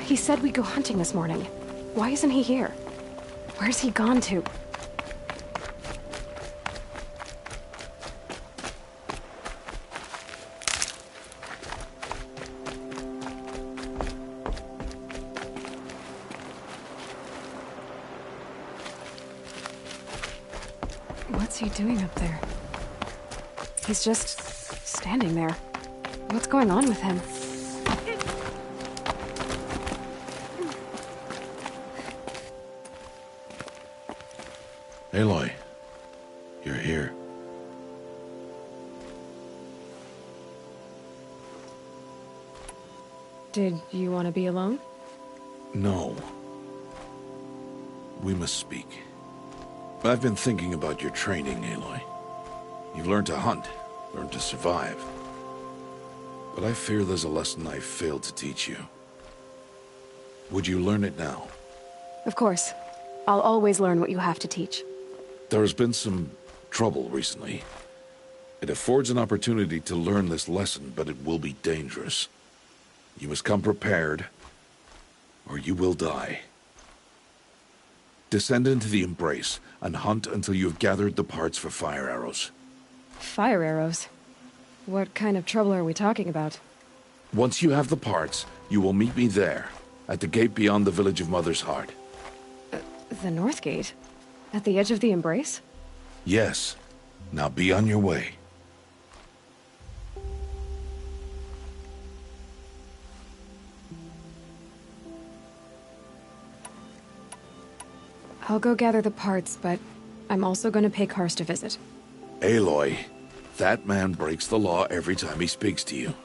He said we'd go hunting this morning. Why isn't he here? Where's he gone to? What's he doing up there? He's just standing there. What's going on with him? Aloy, you're here. Did you want to be alone? No. We must speak. I've been thinking about your training, Aloy. You've learned to hunt, learned to survive. But I fear there's a lesson I failed to teach you. Would you learn it now? Of course. I'll always learn what you have to teach. There has been some trouble recently. It affords an opportunity to learn this lesson, but it will be dangerous. You must come prepared, or you will die. Descend into the Embrace, and hunt until you have gathered the parts for fire arrows. Fire arrows? What kind of trouble are we talking about? Once you have the parts, you will meet me there, at the gate beyond the village of Mother's Heart. The North Gate? At the edge of the Embrace? Yes. Now be on your way. I'll go gather the parts, but I'm also going to pay Karst a visit. Aloy, that man breaks the law every time he speaks to you.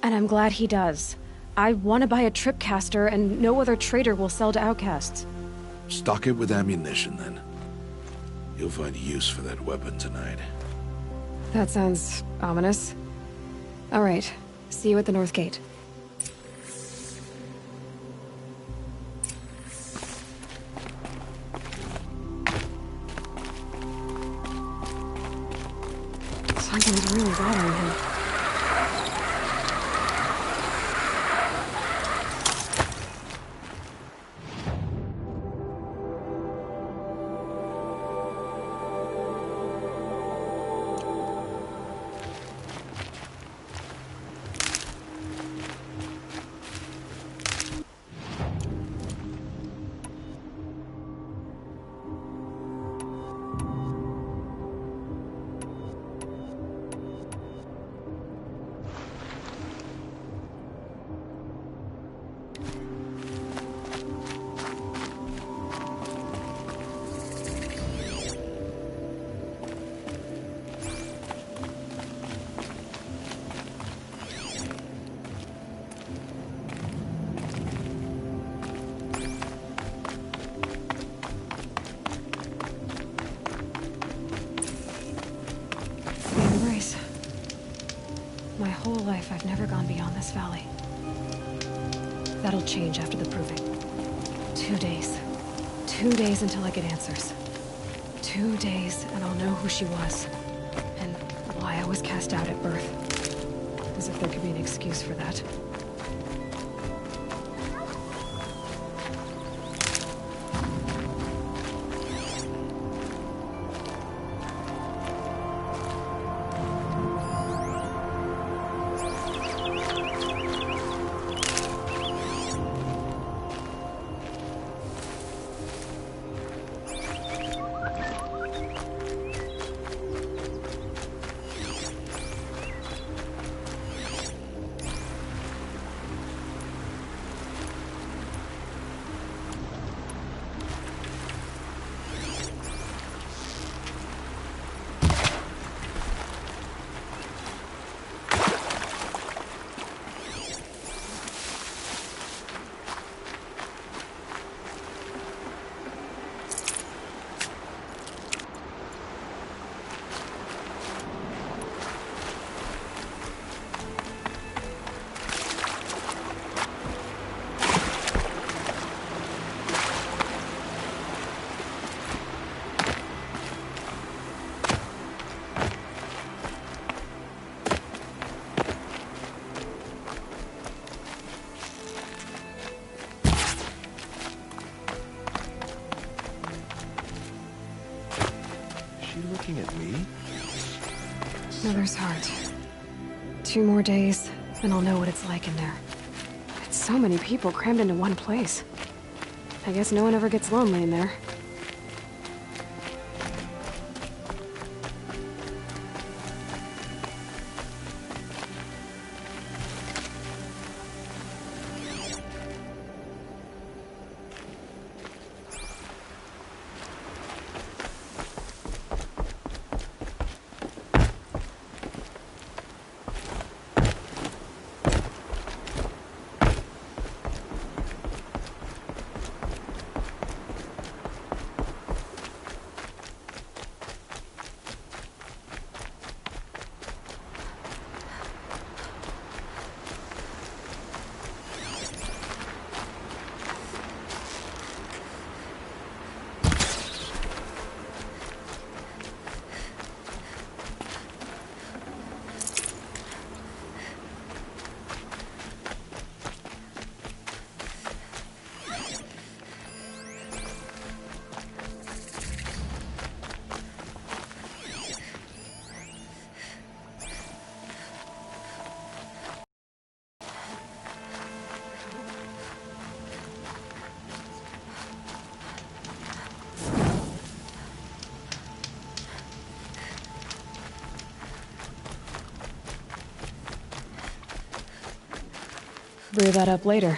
And I'm glad he does. I want to buy a tripcaster, and no other trader will sell to outcasts. Stock it with ammunition, then. You'll find use for that weapon tonight. That sounds ominous. All right. See you at the North Gate. Something's really bothering him. My whole life, I've never gone beyond this valley. That'll change after the proving. 2 days. 2 days until I get answers. 2 days, and I'll know who she was. And why I was cast out at birth. As if there could be an excuse for that. looking at me? Mother's heart. 2 more days, and I'll know what it's like in there. It's so many people crammed into one place. I guess no one ever gets lonely in there. Brew that up later.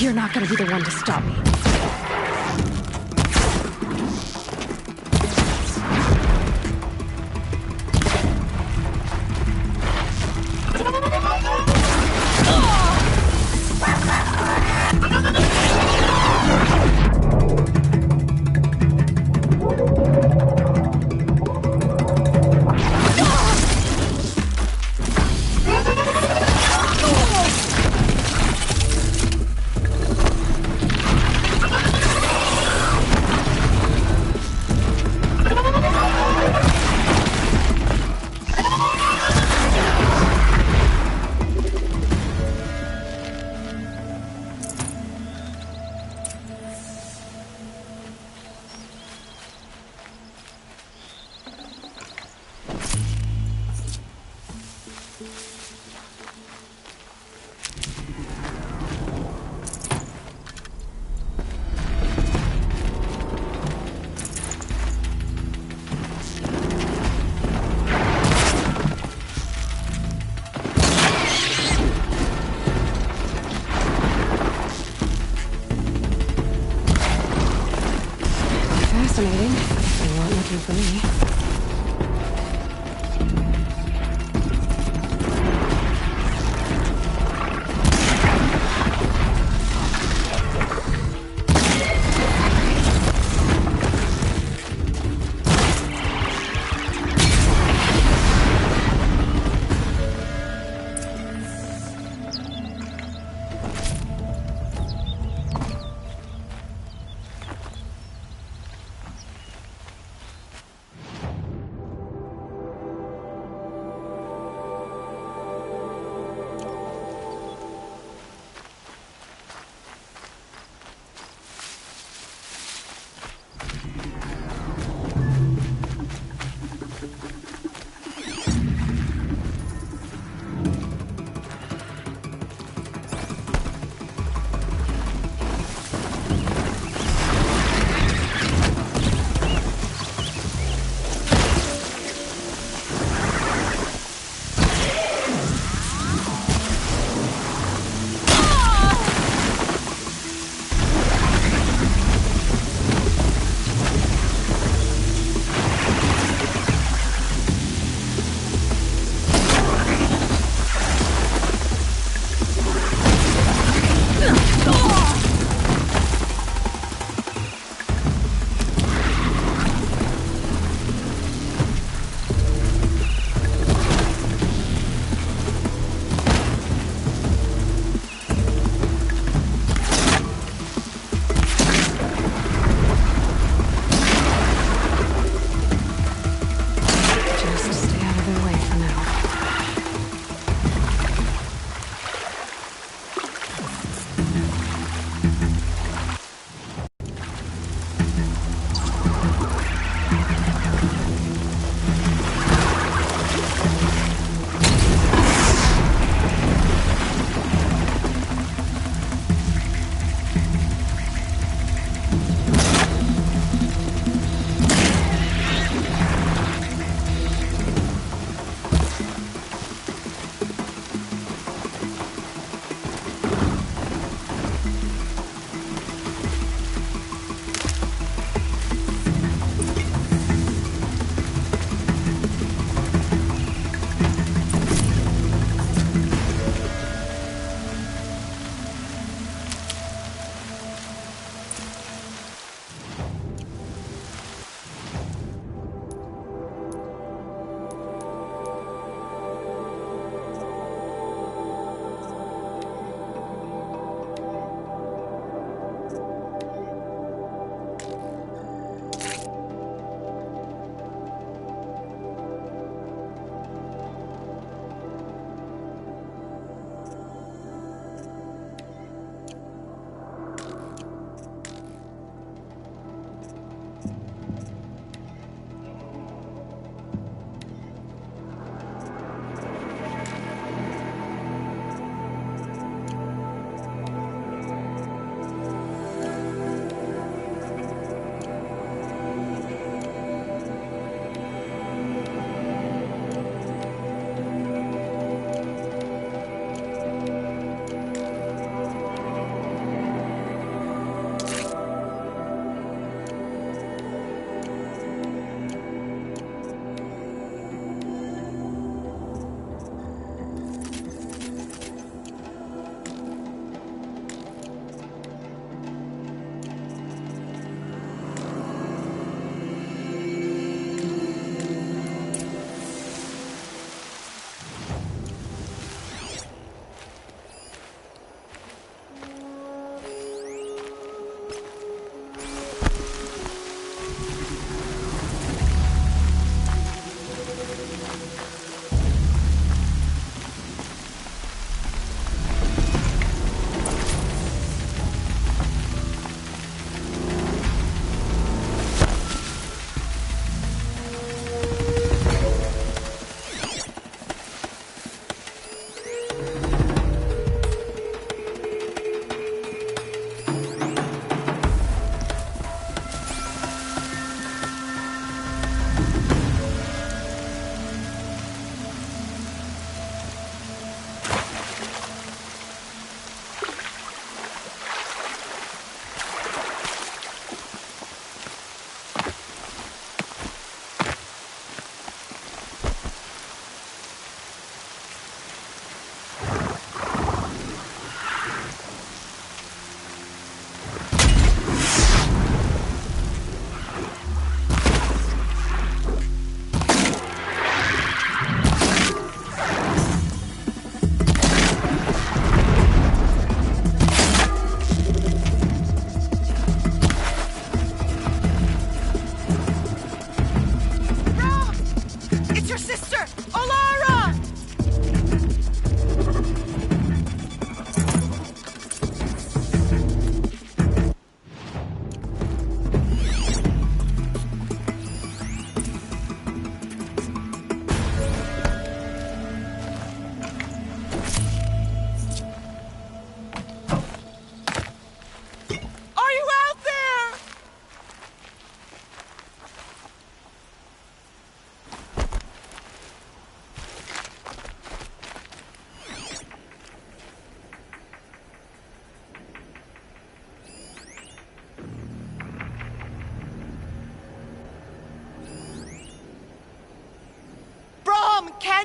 You're not gonna be the one to stop me. fascinating. They weren't looking for me.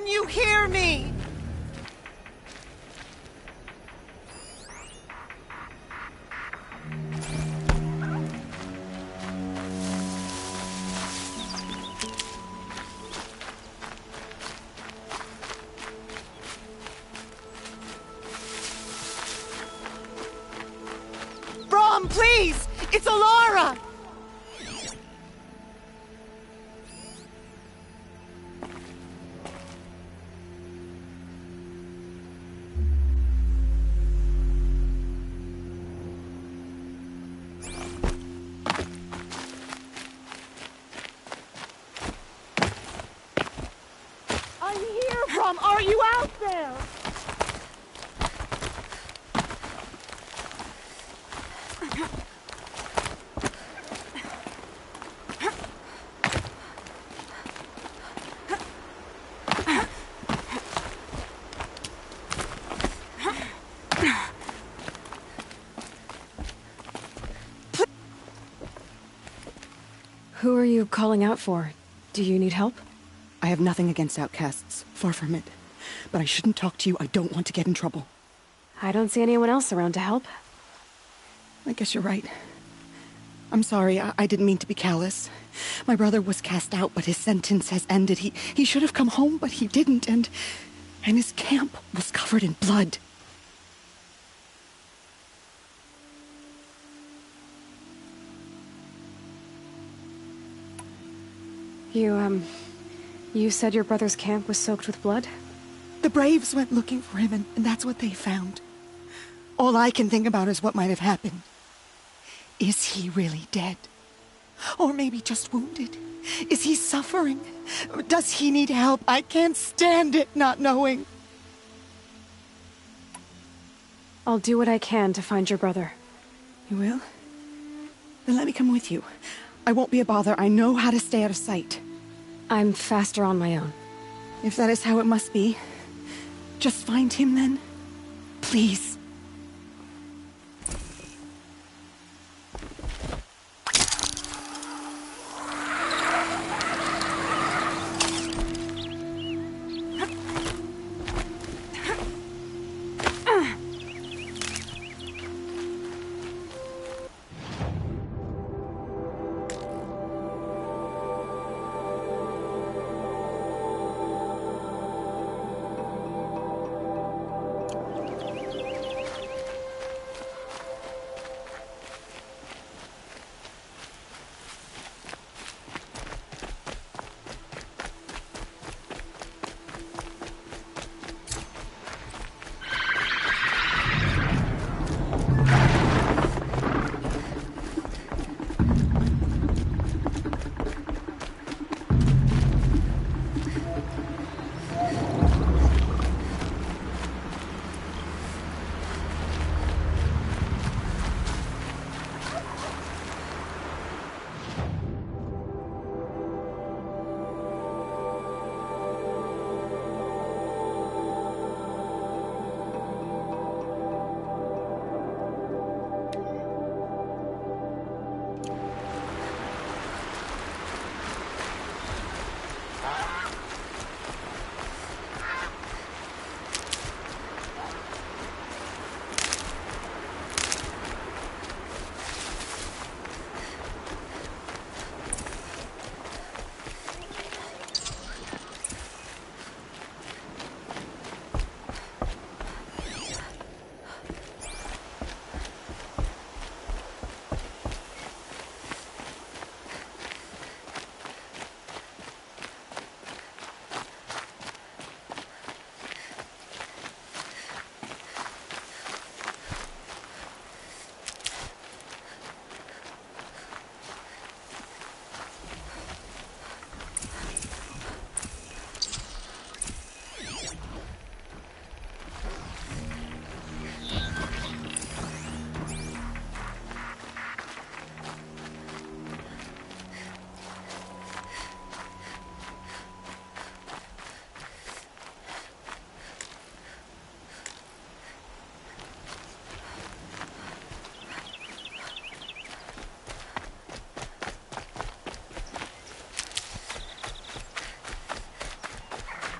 Can you hear me? Brom, please! It's Alara! I'm here, Brom! Are you out there? Who are you calling out for? Do you need help? I have nothing against outcasts. Far from it. But I shouldn't talk to you. I don't want to get in trouble. I don't see anyone else around to help. I guess you're right. I'm sorry. I didn't mean to be callous. My brother was cast out, but his sentence has ended. He should have come home, but he didn't, and his camp was covered in blood. You said your brother's camp was soaked with blood? The Braves went looking for him, and that's what they found. All I can think about is what might have happened. Is he really dead? Or maybe just wounded? Is he suffering? Does he need help? I can't stand it not knowing. I'll do what I can to find your brother. You will? Then let me come with you. I won't be a bother. I know how to stay out of sight. I'm faster on my own. If that is how it must be, just find him then. Please.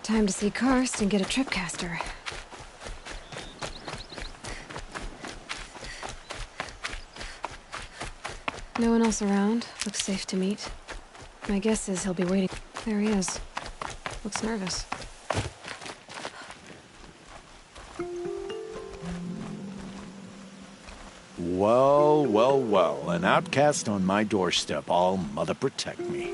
Time to see Karst and get a tripcaster. No one else around. Looks safe to meet. My guess is he'll be waiting. There he is. Looks nervous. Well, well, well. An outcast on my doorstep. All mother protect me.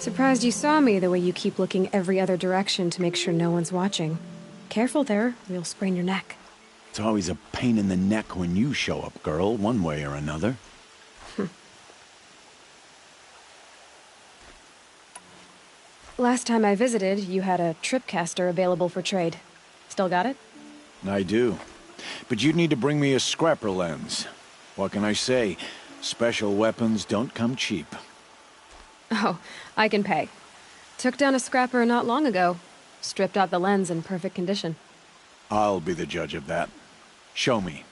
Surprised you saw me the way you keep looking every other direction to make sure no one's watching. Careful there, or you'll sprain your neck. It's always a pain in the neck when you show up, girl, one way or another. Last time I visited, you had a tripcaster available for trade. Still got it? I do. But you'd need to bring me a scrapper lens. What can I say? Special weapons don't come cheap. Oh, I can pay. Took down a scrapper not long ago. Stripped out the lens in perfect condition. I'll be the judge of that. Show me.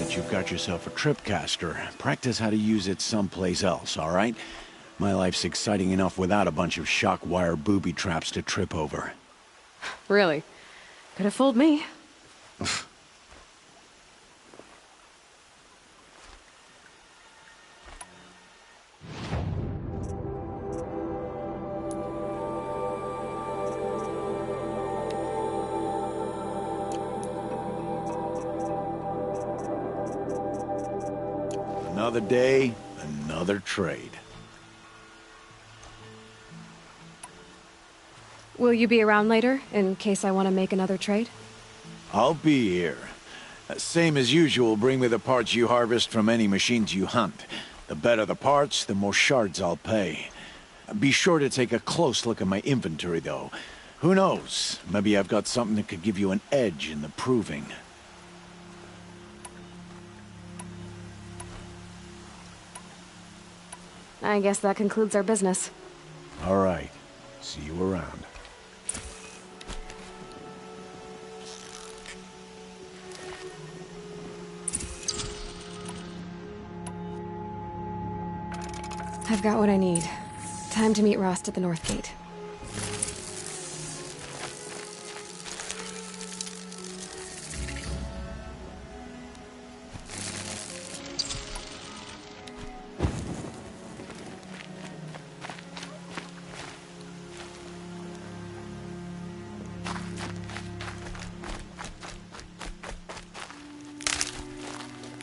You've got yourself a tripcaster. Practice how to use it someplace else, all right? My life's exciting enough without a bunch of shock wire booby traps to trip over. Really? Could have fooled me. Another day, another trade. Will you be around later, in case I want to make another trade? I'll be here. Same as usual, bring me the parts you harvest from any machines you hunt. The better the parts, the more shards I'll pay. Be sure to take a close look at my inventory, though. Who knows? Maybe I've got something that could give you an edge in the proving. I guess that concludes our business. All right. See you around. I've got what I need. Time to meet Rost at the North Gate.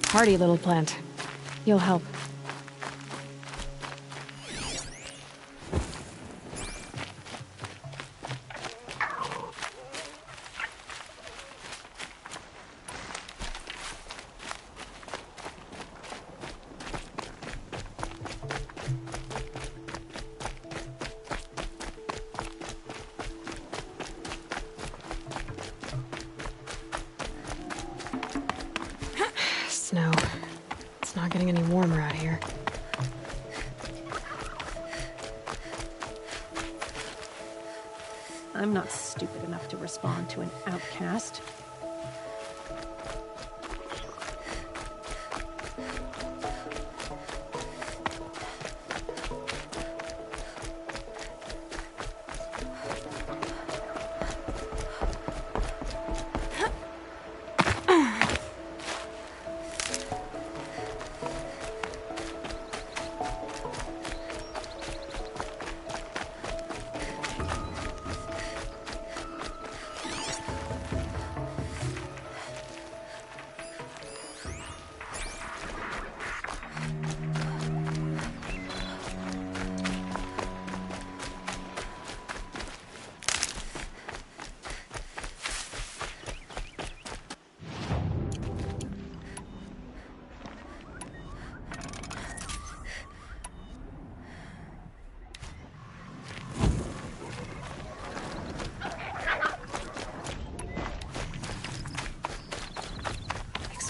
Hardy little plant. You'll help. Snow. It's not getting any warmer out here. I'm not stupid enough to respond to an outcast.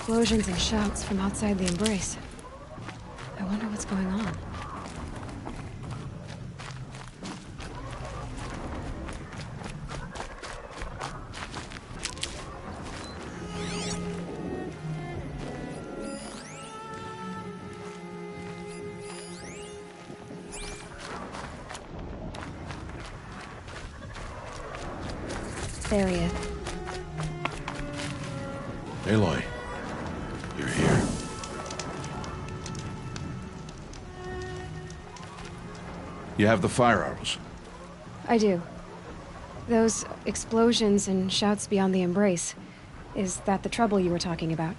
explosions and shouts from outside the Embrace. I wonder what's going on. There he is. Aloy, you're here. You have the fire arrows. I do. Those explosions and shouts beyond the Embrace. Is that the trouble you were talking about?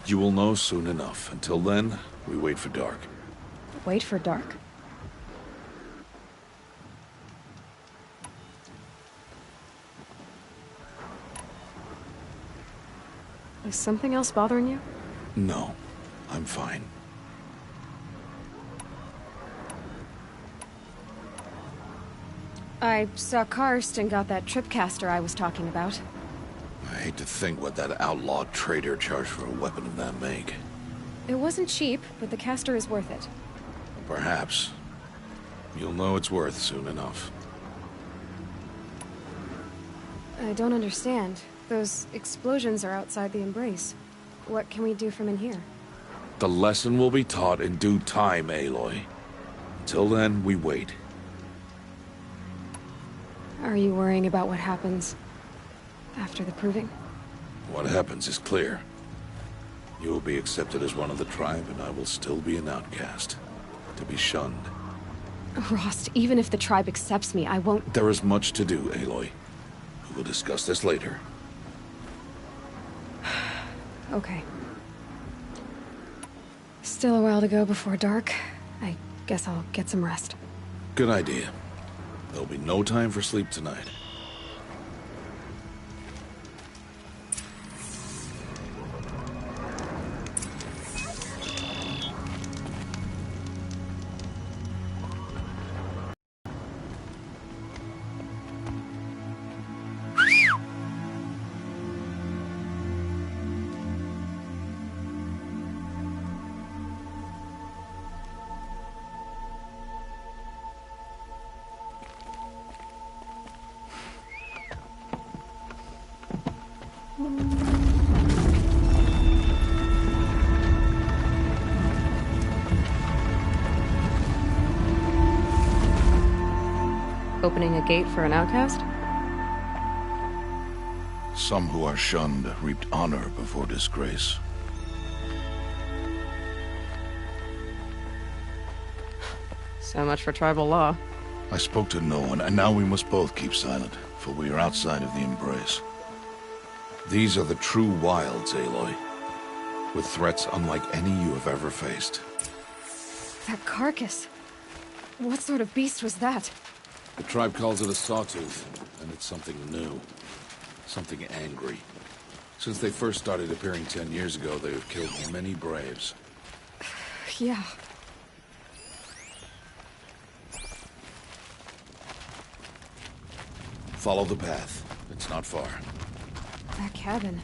You will know soon enough. Until then, we wait for dark. Wait for dark. Is something else bothering you? No, I'm fine. I saw Karst and got that tripcaster I was talking about. I hate to think what that outlaw trader charged for a weapon of that make. It wasn't cheap, but the caster is worth it. Perhaps. You'll know it's worth soon enough. I don't understand. Those explosions are outside the Embrace. What can we do from in here? The lesson will be taught in due time, Aloy. Until then, we wait. Are you worrying about what happens after the proving? What happens is clear. You will be accepted as one of the tribe, and I will still be an outcast. To be shunned. Rost, even if the tribe accepts me, I won't... There is much to do, Aloy. We will discuss this later. Okay. Still a while to go before dark. I guess I'll get some rest. Good idea. There'll be no time for sleep tonight. Opening a gate for an outcast? Some who are shunned reaped honor before disgrace. So much for tribal law. I spoke to no one, and now we must both keep silent, for we are outside of the Embrace. These are the true wilds, Aloy, with threats unlike any you have ever faced. That carcass. What sort of beast was that? The tribe calls it a sawtooth, and it's something new. Something angry. Since they first started appearing 10 years ago, they have killed many braves. Yeah. Follow the path. It's not far. That cabin.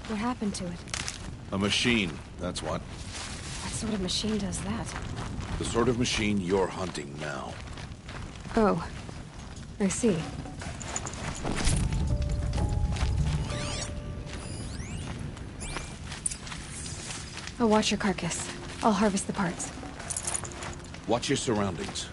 What happened to it? A machine, that's what. What sort of machine does that? The sort of machine you're hunting now. Oh. I see. I'll watch your carcass. I'll harvest the parts. Watch your surroundings.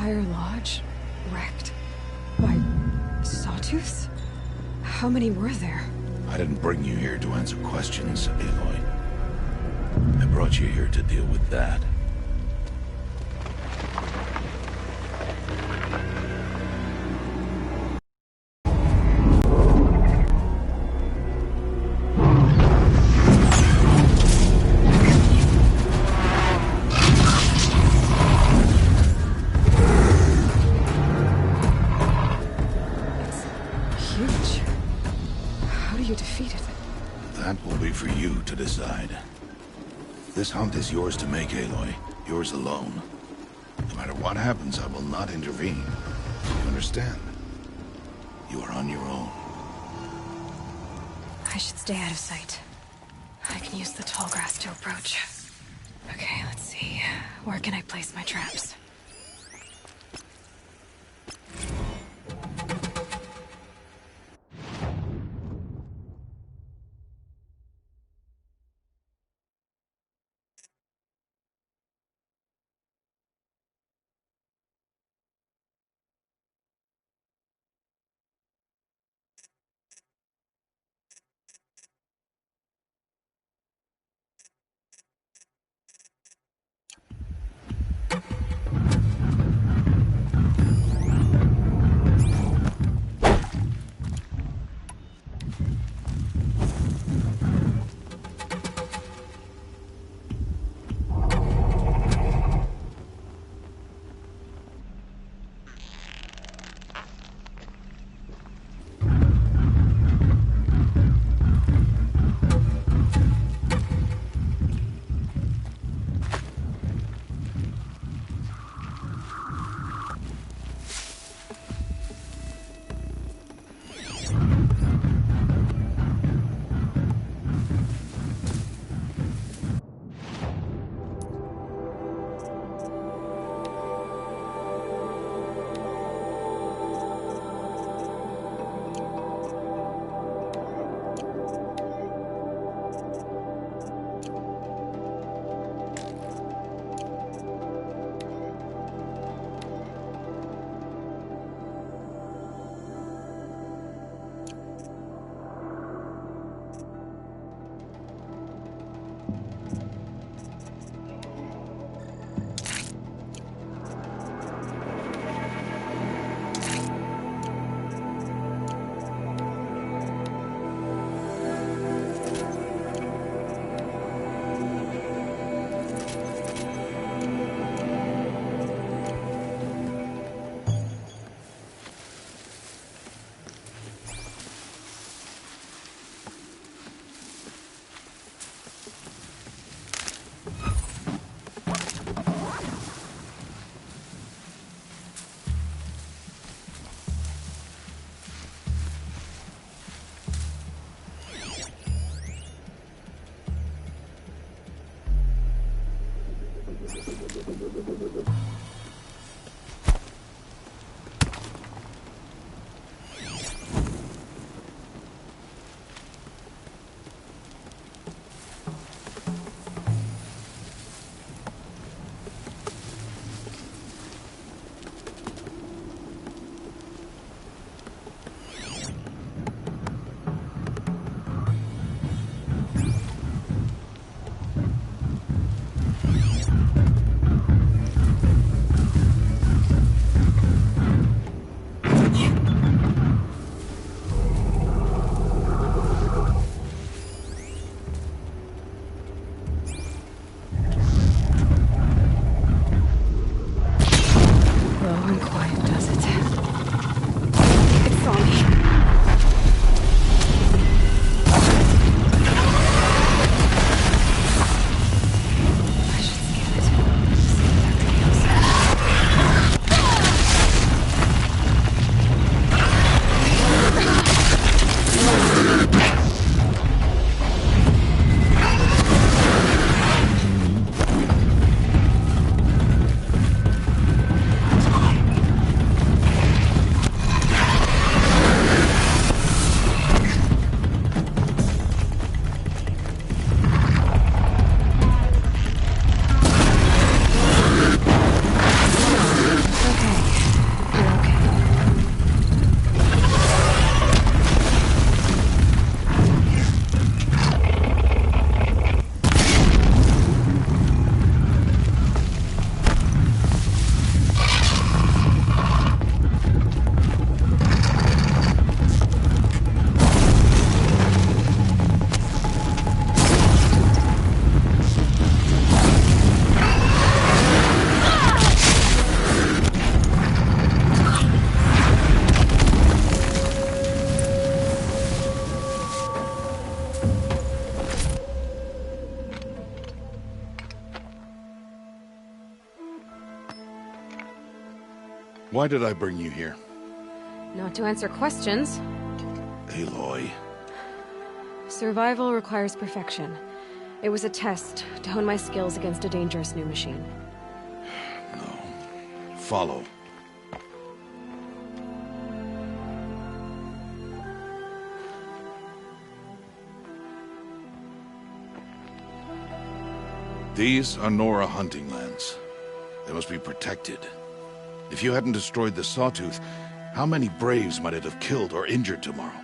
entire lodge wrecked by sawtooths? How many were there? I didn't bring you here to answer questions, Aloy. I brought you here to deal with that. Huge. How do you defeat it? That will be for you to decide. This hunt is yours to make, Aloy. Yours alone. No matter what happens, I will not intervene. You understand? You are on your own. I should stay out of sight. I can use the tall grass to approach. Okay, let's see. Where can I place my traps? Why did I bring you here? Not to answer questions. Aloy. Survival requires perfection. It was a test to hone my skills against a dangerous new machine. No. Follow. These are Nora hunting lands. They must be protected. If you hadn't destroyed the Sawtooth, how many Braves might it have killed or injured tomorrow?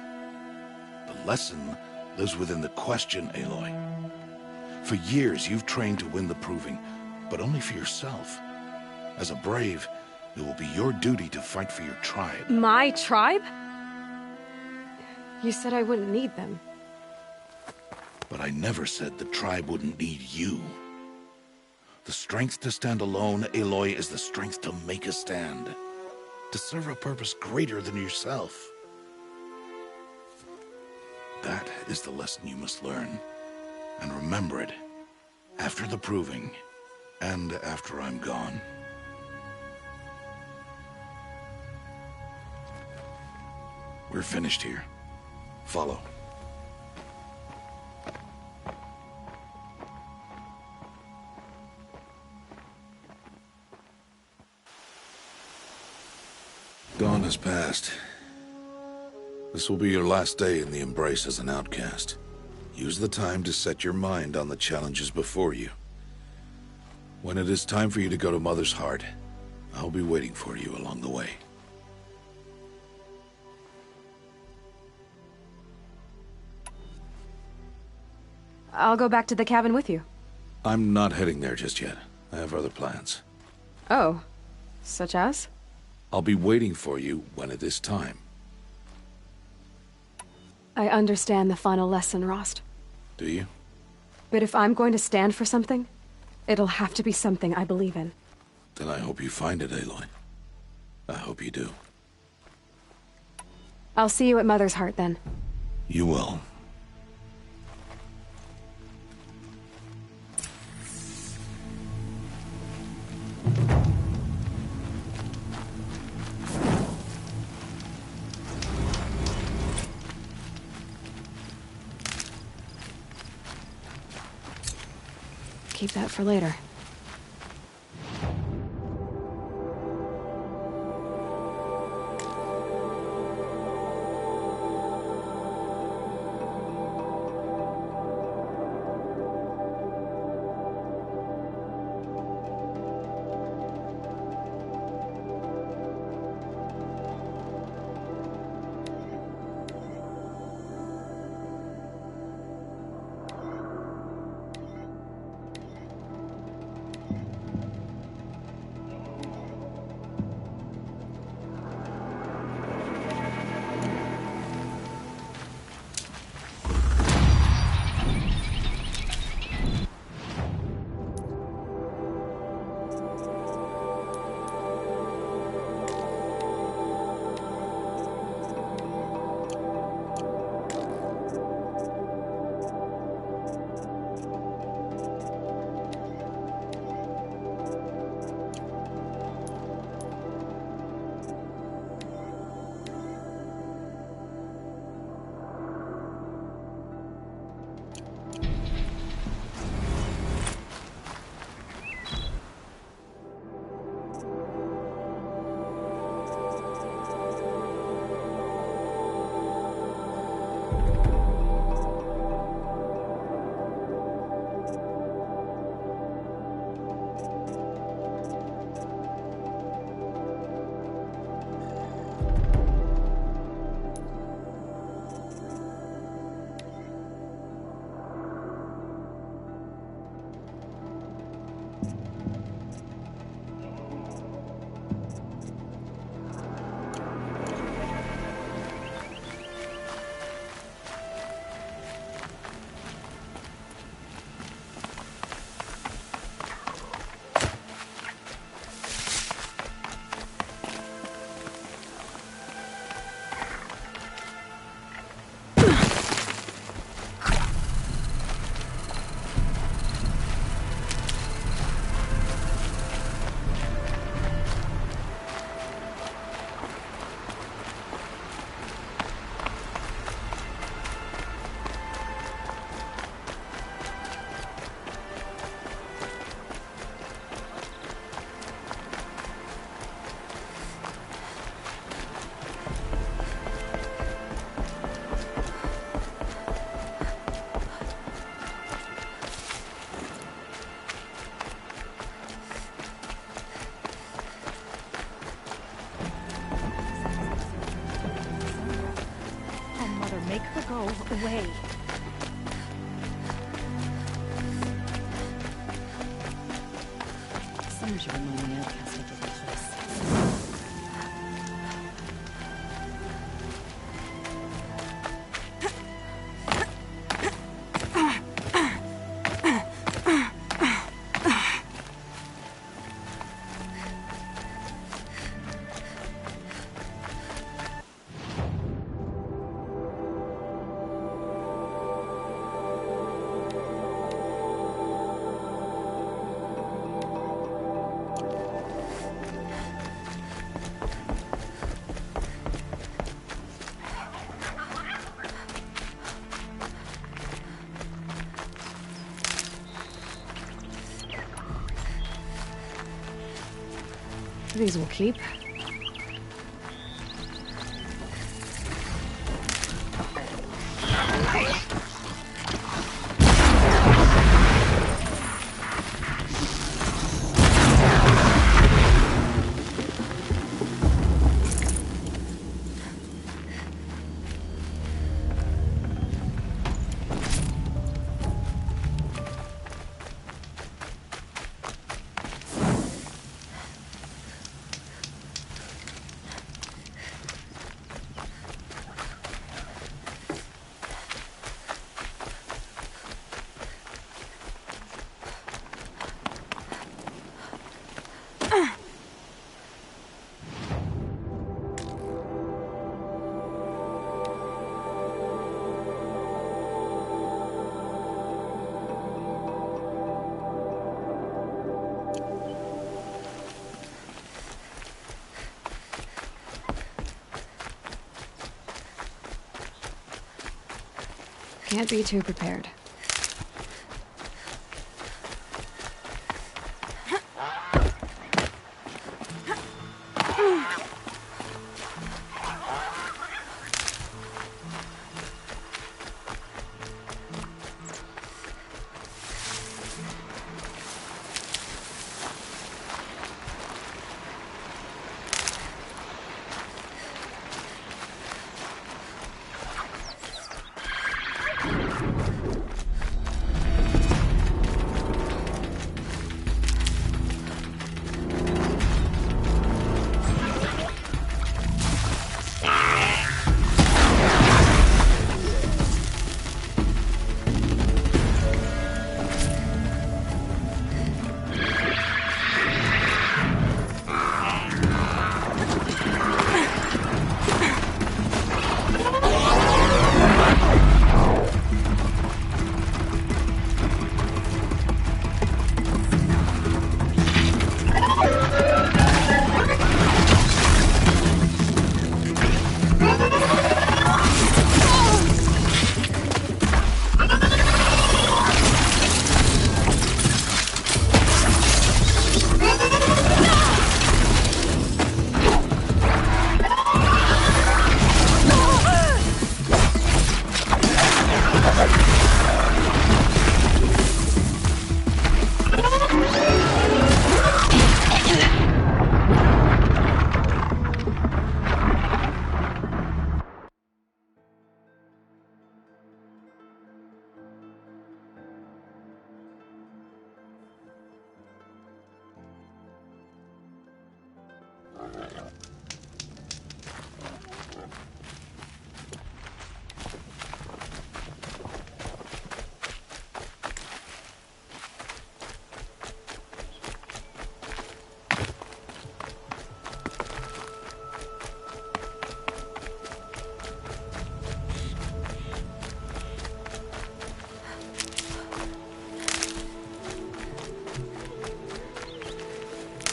The lesson lives within the question, Aloy. For years, you've trained to win the Proving, but only for yourself. As a Brave, it will be your duty to fight for your tribe. My tribe? You said I wouldn't need them. But I never said the tribe wouldn't need you. The strength to stand alone, Aloy, is the strength to make a stand. To serve a purpose greater than yourself. That is the lesson you must learn. And remember it. After the Proving. And after I'm gone. We're finished here. Follow. Dawn has passed. This will be your last day in the Embrace as an outcast. Use the time to set your mind on the challenges before you. When it is time for you to go to Mother's Heart, I'll be waiting for you along the way. I'll go back to the cabin with you. I'm not heading there just yet. I have other plans. Oh. Such as? I'll be waiting for you when it is time. I understand the final lesson, Rost. Do you? But if I'm going to stand for something, it'll have to be something I believe in. Then I hope you find it, Aloy. I hope you do. I'll see you at Mother's Heart, then. You will. Keep that for later. No way. Someone should remind me outcasts like this place. These will keep. Can't be too prepared.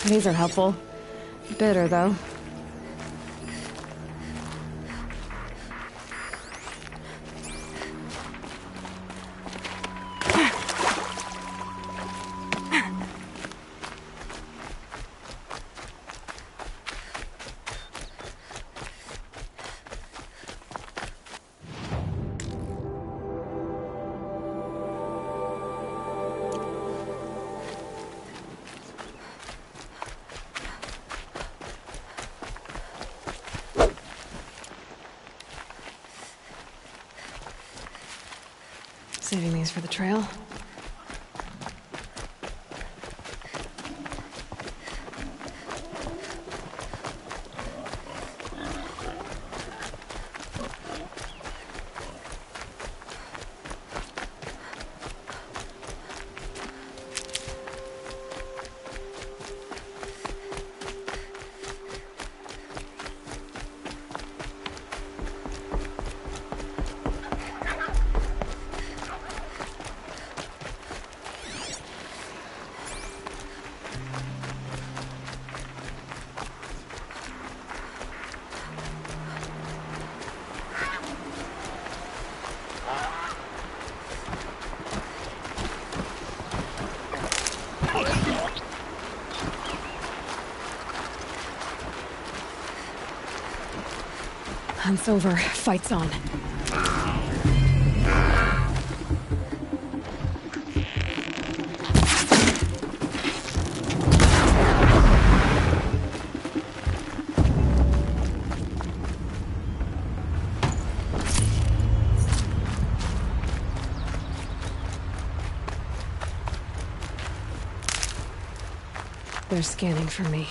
These are helpful. Bitter, though. for the trail? Hunt's over. Fight's on. They're scanning for me.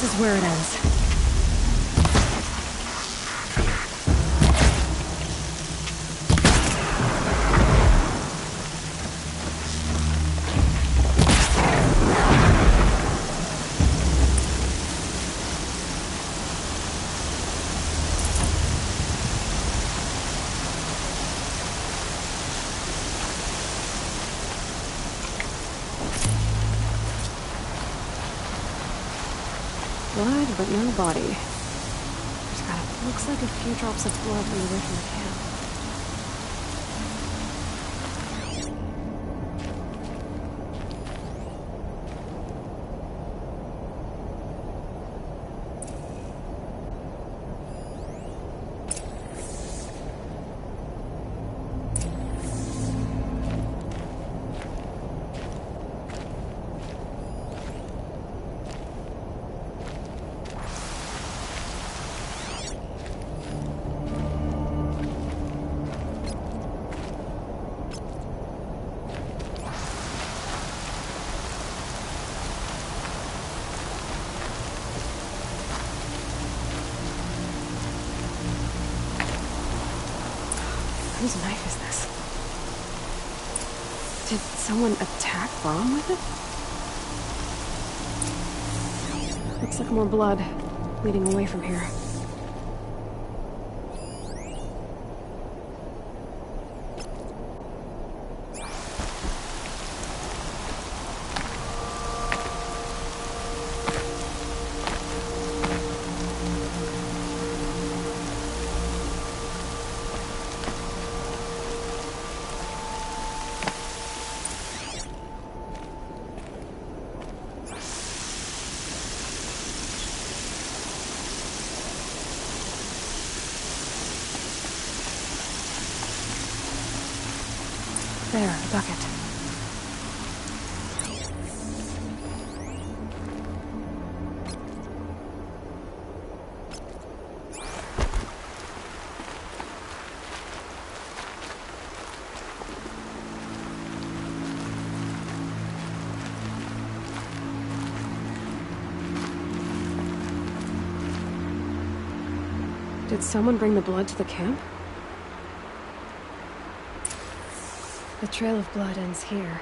is where it ends. Blood, but no body. Looks like a few drops of blood from away from the camp. Whose knife is this? Did someone attack Brom with it? Looks like more blood leading away from here. There, the bucket. Did someone bring the blood to the camp? The trail of blood ends here,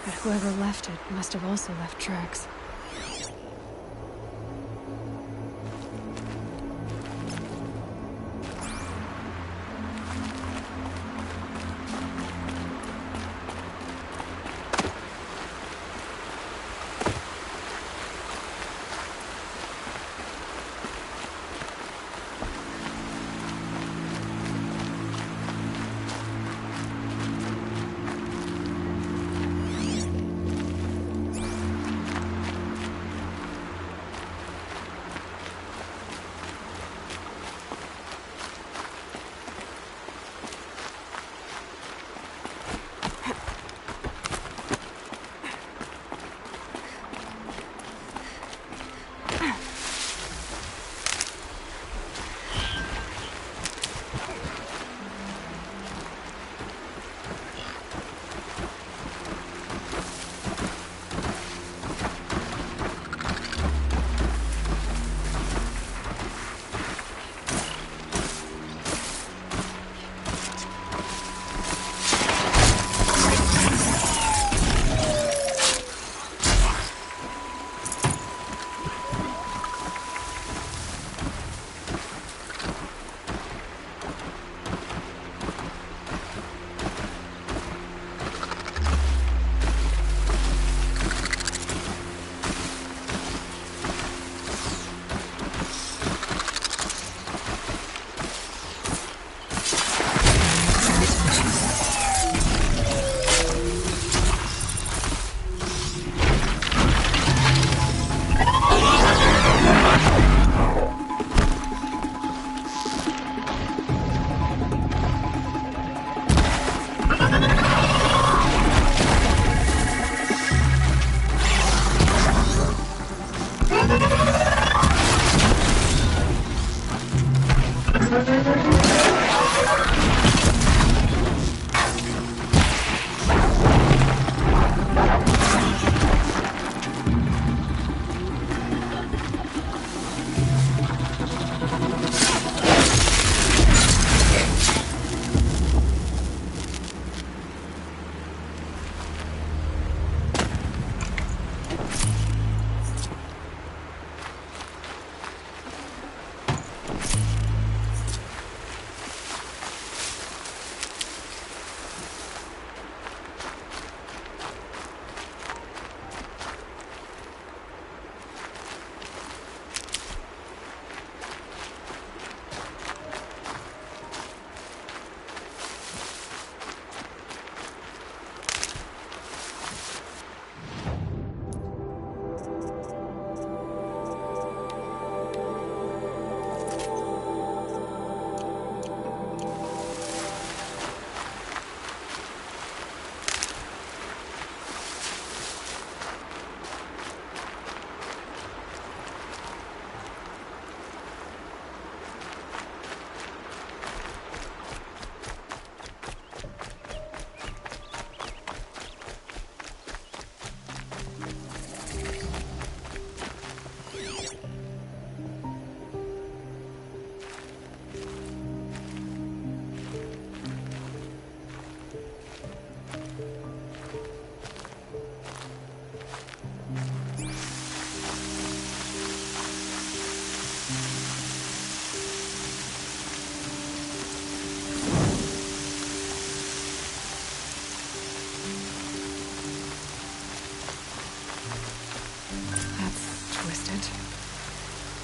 but whoever left it must have also left tracks.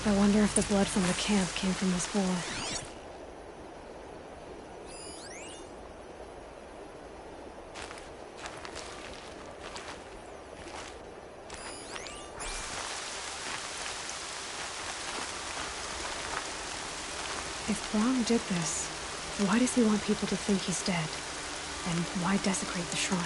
I wonder if the blood from the camp came from this boar. If Brahm did this, why does he want people to think he's dead? And why desecrate the shrine?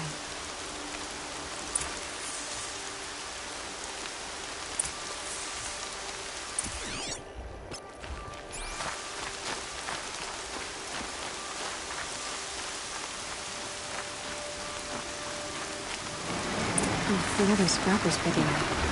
The other scrappers picking up.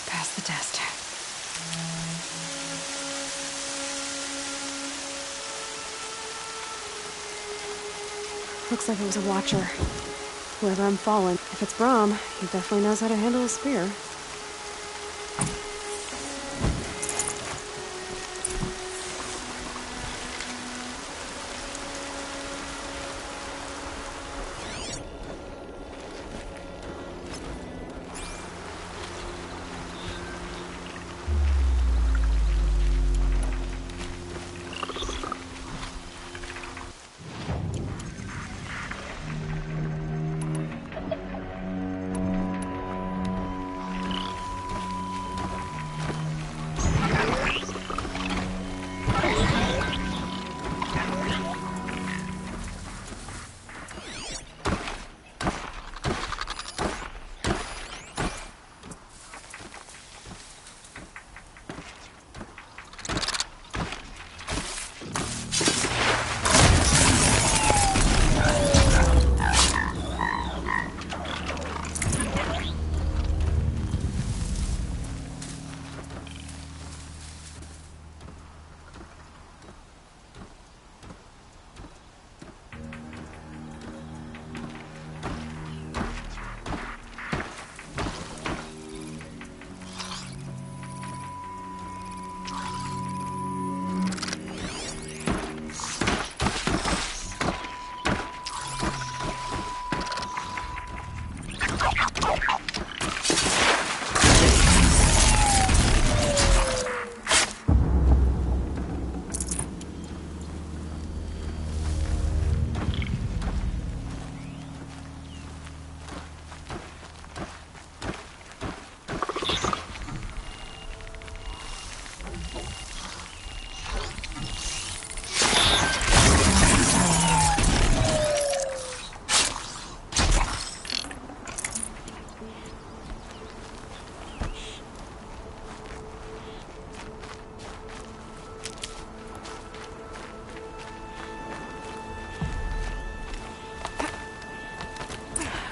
Pass the test. Looks like it was a watcher. Whoever I'm following. If it's Brahm, he definitely knows how to handle a spear.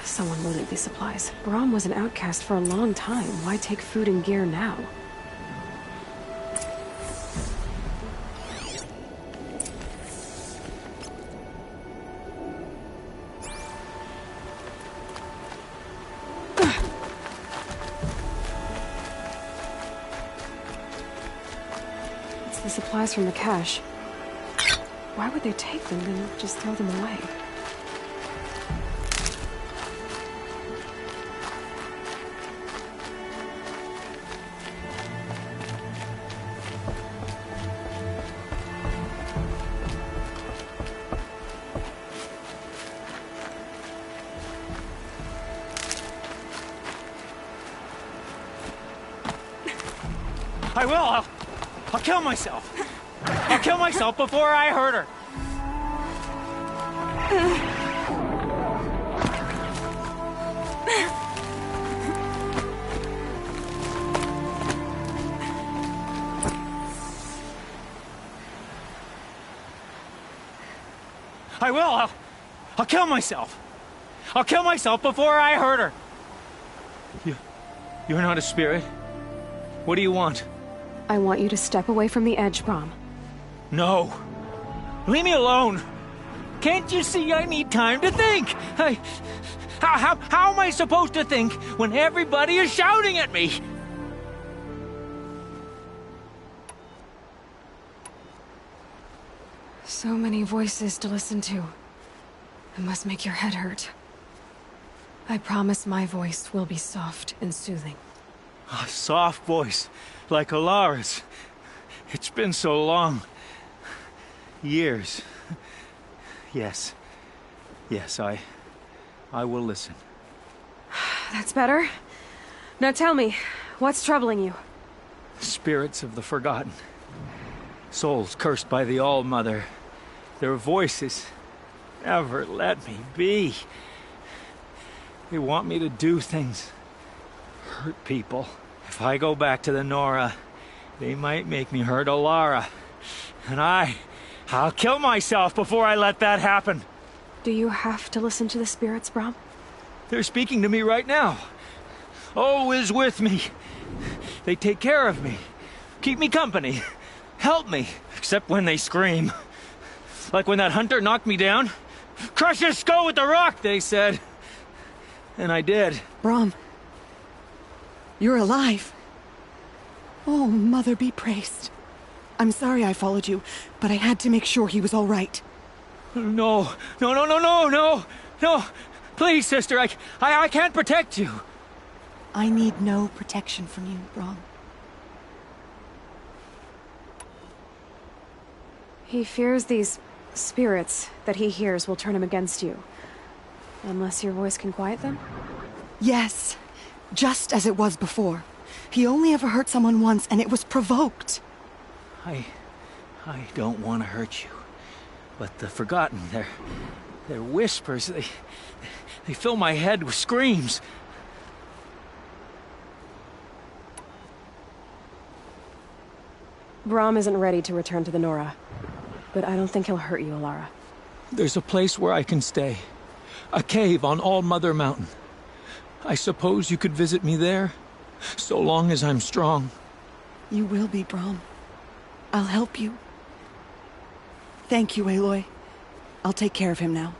Someone loaded these supplies. Brahm was an outcast for a long time. Why take food and gear now? It's the supplies from the cache. Why would they take them and just throw them away? I will. I'll kill myself. I'll kill myself before I hurt her. I will. I'll kill myself. I'll kill myself before I hurt her. You're not a spirit. What do you want? I want you to step away from the edge, Brahm. No. Leave me alone. Can't you see I need time to think? How am I supposed to think when everybody is shouting at me? So many voices to listen to. It must make your head hurt. I promise my voice will be soft and soothing. A soft voice, like Alara's. It's been so long. Years. Yes. Yes, I will listen. That's better. Now tell me, what's troubling you? Spirits of the forgotten. Souls cursed by the All-Mother. Their voices never let me be. They want me to do things. Hurt people. If I go back to the Nora, they might make me hurt Alara. And I'll kill myself before I let that happen. Do you have to listen to the spirits, Brahm? They're speaking to me right now. O is with me. They take care of me. Keep me company. Help me. Except when they scream. Like when that hunter knocked me down. Crush his skull with the rock, they said. And I did. Brahm. You're alive. Oh, Mother be praised. I'm sorry I followed you, but I had to make sure he was all right. No. Please, sister, I can't protect you. I need no protection from you, Brahm. He fears these spirits that he hears will turn him against you. Unless your voice can quiet them? Yes, just as it was before. He only ever hurt someone once, and it was provoked. I don't want to hurt you. But the Forgotten, their whispers, they fill my head with screams. Brahm isn't ready to return to the Nora. But I don't think he'll hurt you, Alara. There's a place where I can stay. A cave on All-Mother Mountain. I suppose you could visit me there? So long as I'm strong. You will be, Brahm. I'll help you. Thank you, Aloy. I'll take care of him now.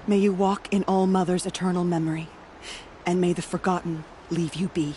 May you walk in All-Mother's eternal memory. And may the Forgotten leave you be.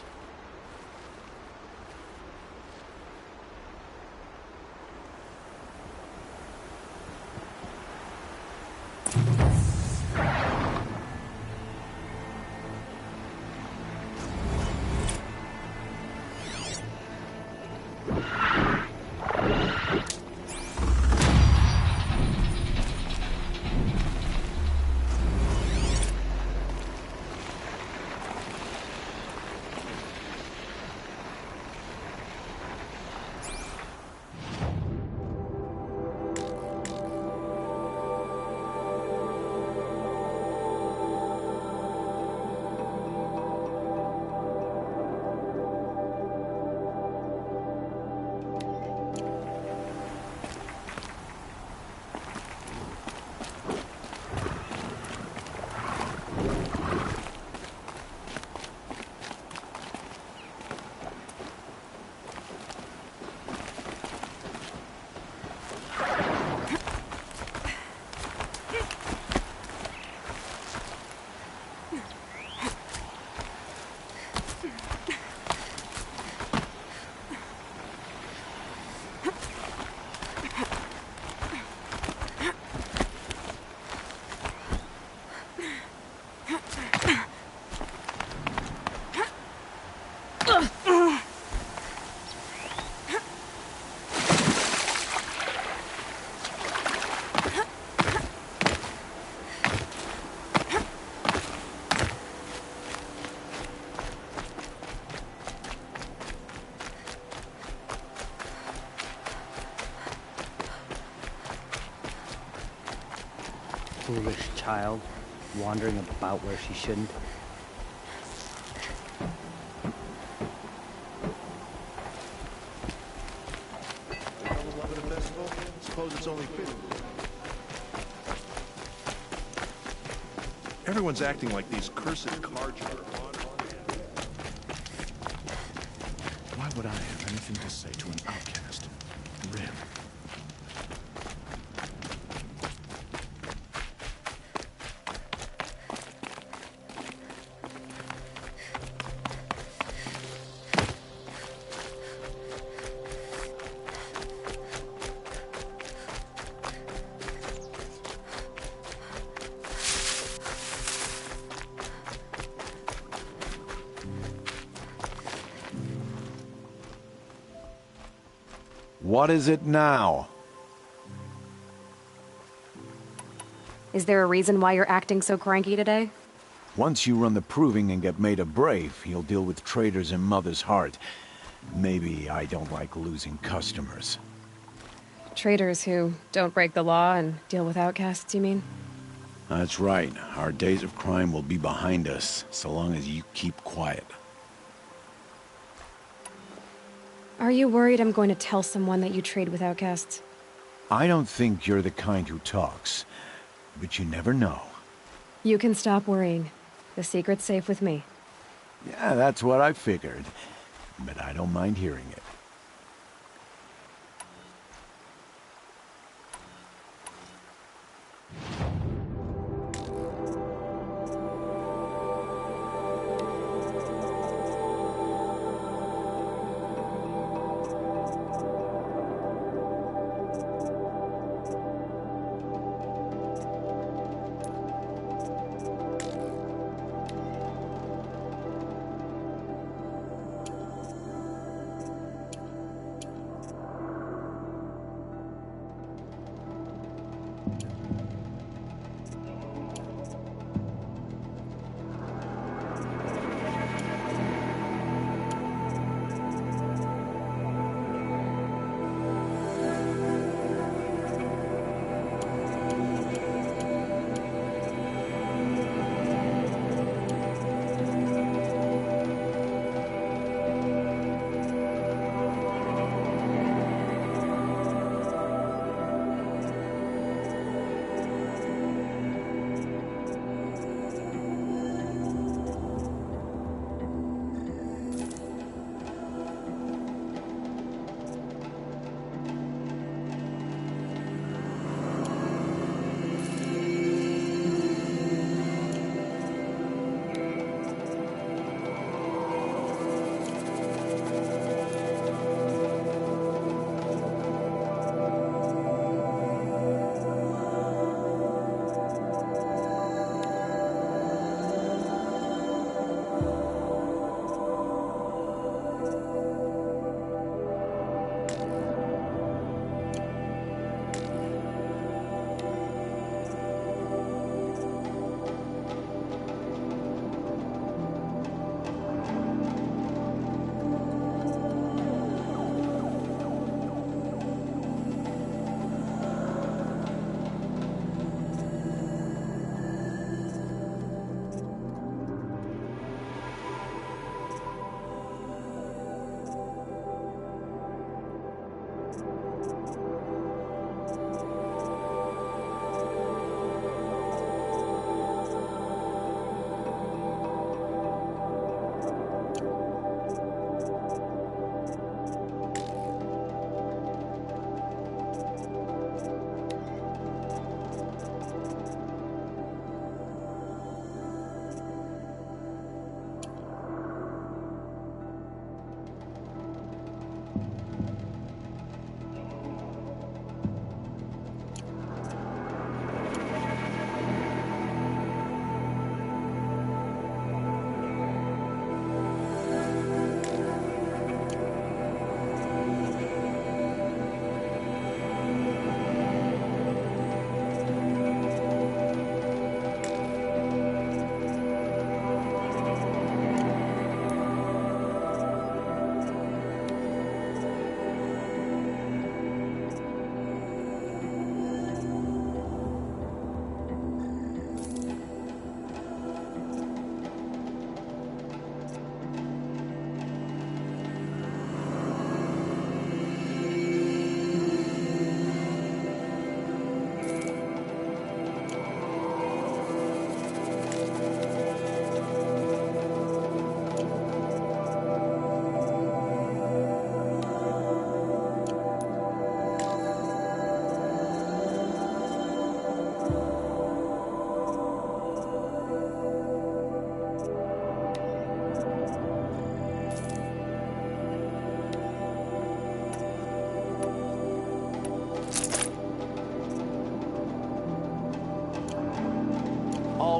Foolish child, wandering about where she shouldn't. Suppose it's only fitting. Everyone's acting like these cursed cards are on. Why would I have anything to say to an outcast? Rim. What is it now? Is there a reason why you're acting so cranky today? Once you run the proving and get made a brave, you'll deal with traitors in Mother's Heart. Maybe I don't like losing customers. Traitors who don't break the law and deal with outcasts, you mean? That's right. Our days of crime will be behind us, so long as you keep quiet. Are you worried I'm going to tell someone that you trade with outcasts? I don't think you're the kind who talks, but you never know. You can stop worrying. The secret's safe with me. Yeah, that's what I figured, but I don't mind hearing it.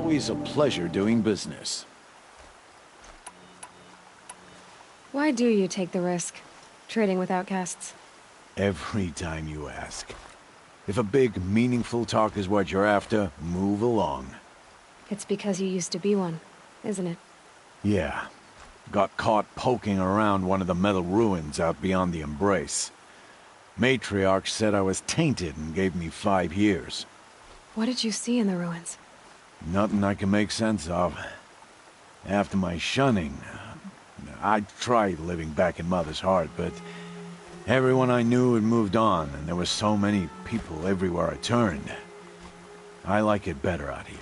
Always a pleasure doing business. Why do you take the risk, trading with outcasts? Every time you ask. If a big, meaningful talk is what you're after, move along. It's because you used to be one, isn't it? Yeah. Got caught poking around one of the metal ruins out beyond the Embrace. Matriarch said I was tainted and gave me 5 years. What did you see in the ruins? Nothing I can make sense of. After my shunning, I tried living back in Mother's heart, but everyone I knew had moved on, and there were so many people everywhere I turned. I like it better out here.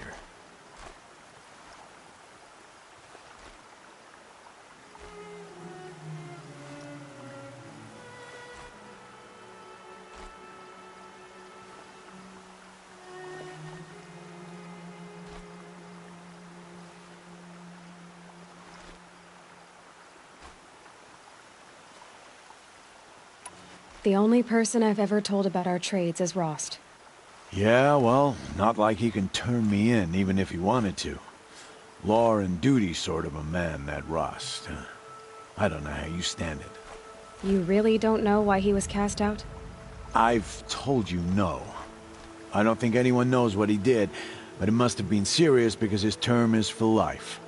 The only person I've ever told about our trades is Rost. Yeah, well, not like he can turn me in, even if he wanted to. Law and duty sort of a man, that Rost. I don't know how you stand it. You really don't know why he was cast out? I've told you no. I don't think anyone knows what he did, but it must have been serious because his term is for life.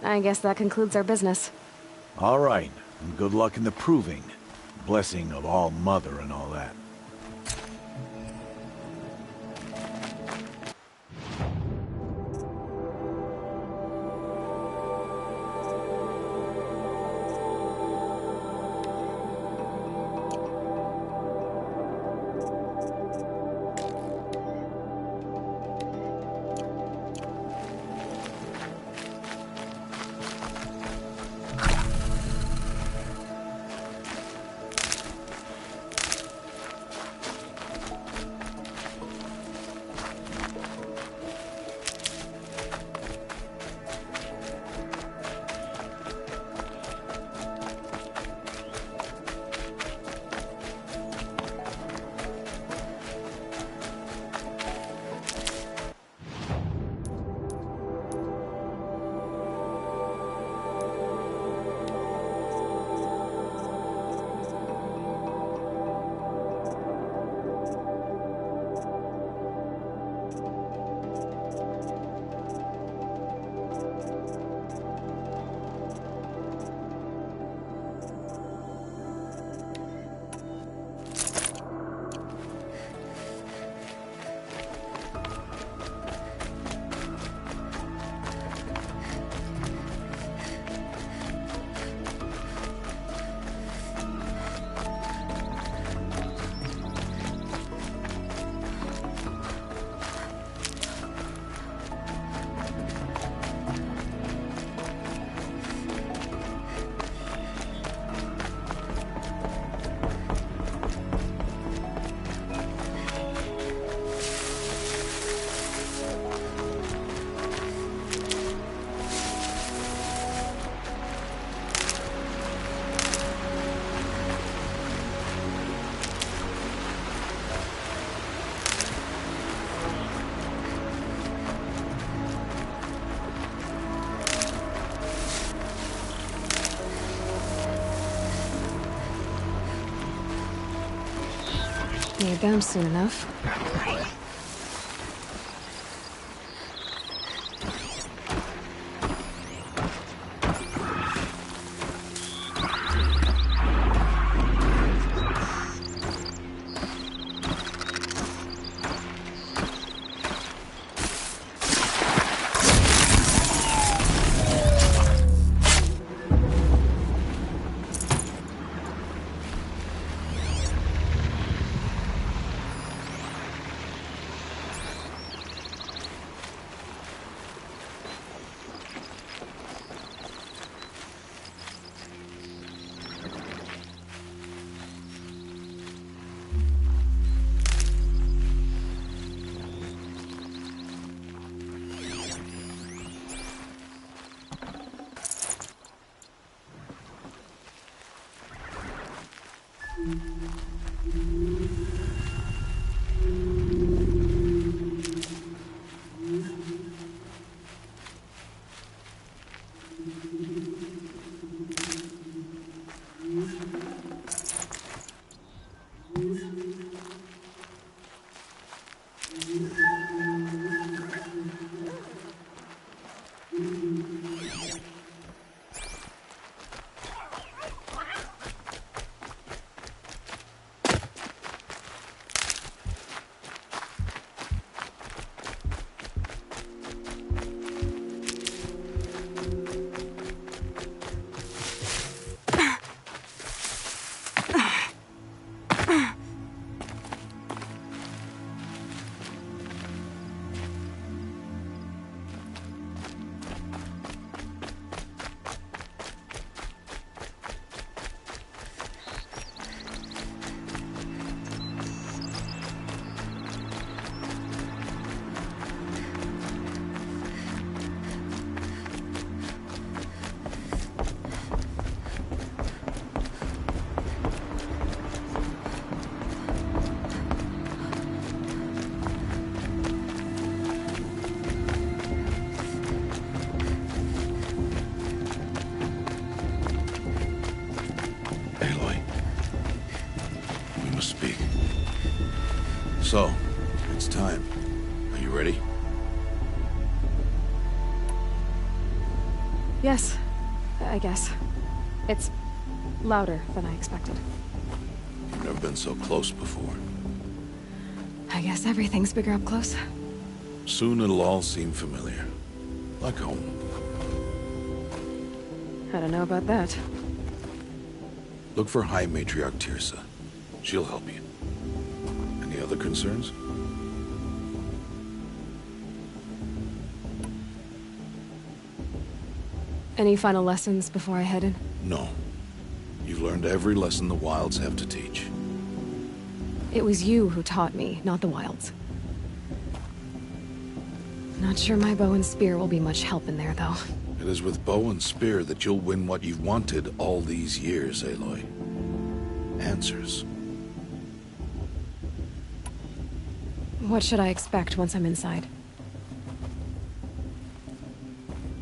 I guess that concludes our business. All right, and good luck in the proving. Blessing of All Mother and all that. Need them soon enough. So, it's time. Are you ready? Yes, I guess. It's louder than I expected. You've never been so close before. I guess everything's bigger up close. Soon it'll all seem familiar. Like home. I don't know about that. Look for High Matriarch Teersa. She'll help you. Any other concerns? Any final lessons before I head in? No. You've learned every lesson the Wilds have to teach. It was you who taught me, not the Wilds. Not sure my bow and spear will be much help in there, though. It is with bow and spear that you'll win what you've wanted all these years, Aloy. Answers. What should I expect once I'm inside?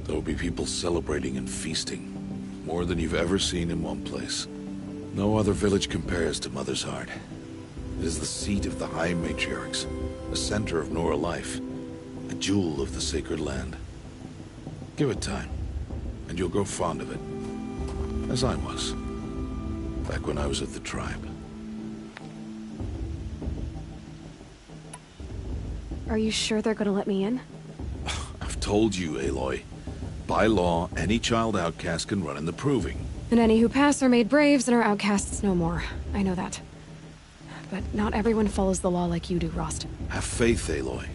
There will be people celebrating and feasting. More than you've ever seen in one place. No other village compares to Mother's Heart. It is the seat of the High Matriarchs, the center of Nora life, a jewel of the sacred land. Give it time, and you'll grow fond of it. As I was, back when I was at the tribe. Are you sure they're gonna let me in? I've told you, Aloy. By law, any child outcast can run in the Proving. And any who pass are made braves and are outcasts no more. I know that. But not everyone follows the law like you do, Rost. Have faith, Aloy.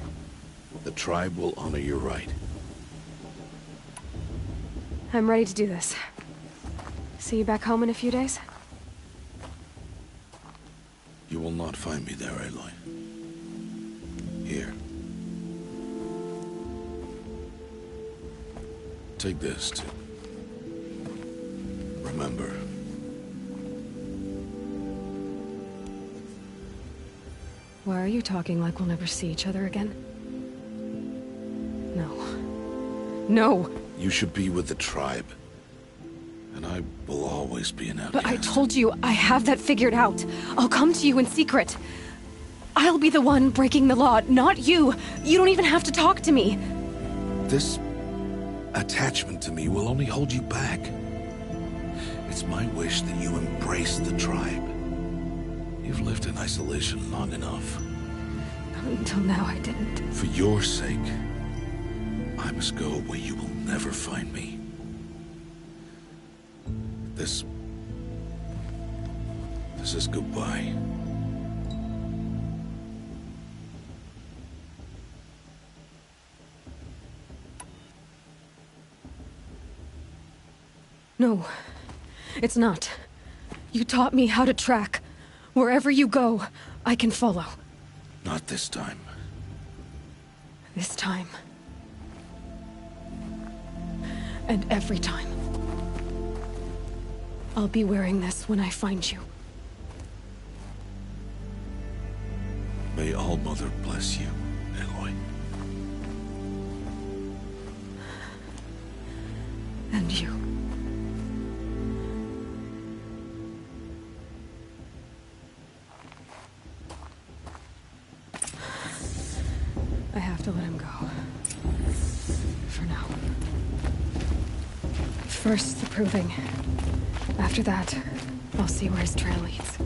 The tribe will honor your right. I'm ready to do this. See you back home in a few days? You will not find me there, Aloy. Here. Take this, too. Remember. Why are you talking like we'll never see each other again? No. No! You should be with the tribe. And I will always be an outcast. But I told you, I have that figured out. I'll come to you in secret. I'll be the one breaking the law, not you. You don't even have to talk to me. This attachment to me will only hold you back. It's my wish that you embrace the tribe. You've lived in isolation long enough. Until now, I didn't. For your sake, I must go where you will never find me. This is goodbye. No, it's not. You taught me how to track. Wherever you go, I can follow. Not this time. This time. And every time. I'll be wearing this when I find you. May All-Mother bless you, Aloy. And you. I have to let him go. For now. First, the Proving. After that, I'll see where his trail leads.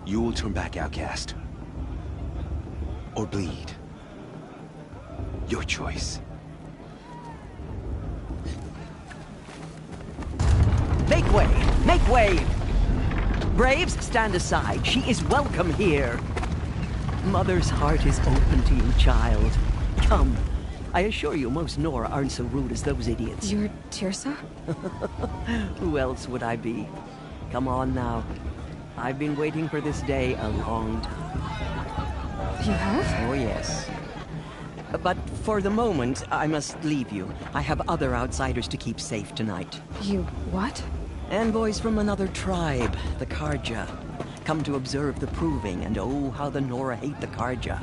You will turn back, outcast. Or bleed. Your choice. Make way! Make way! Braves, stand aside. She is welcome here. Mother's heart is open to you, child. Come. I assure you, most Nora aren't so rude as those idiots. You're Teersa? Who else would I be? Come on now. I've been waiting for this day a long time. You have? Oh, yes. But for the moment, I must leave you. I have other outsiders to keep safe tonight. You what? Envoys from another tribe, the Carja. Come to observe the proving, and oh, how the Nora hate the Carja.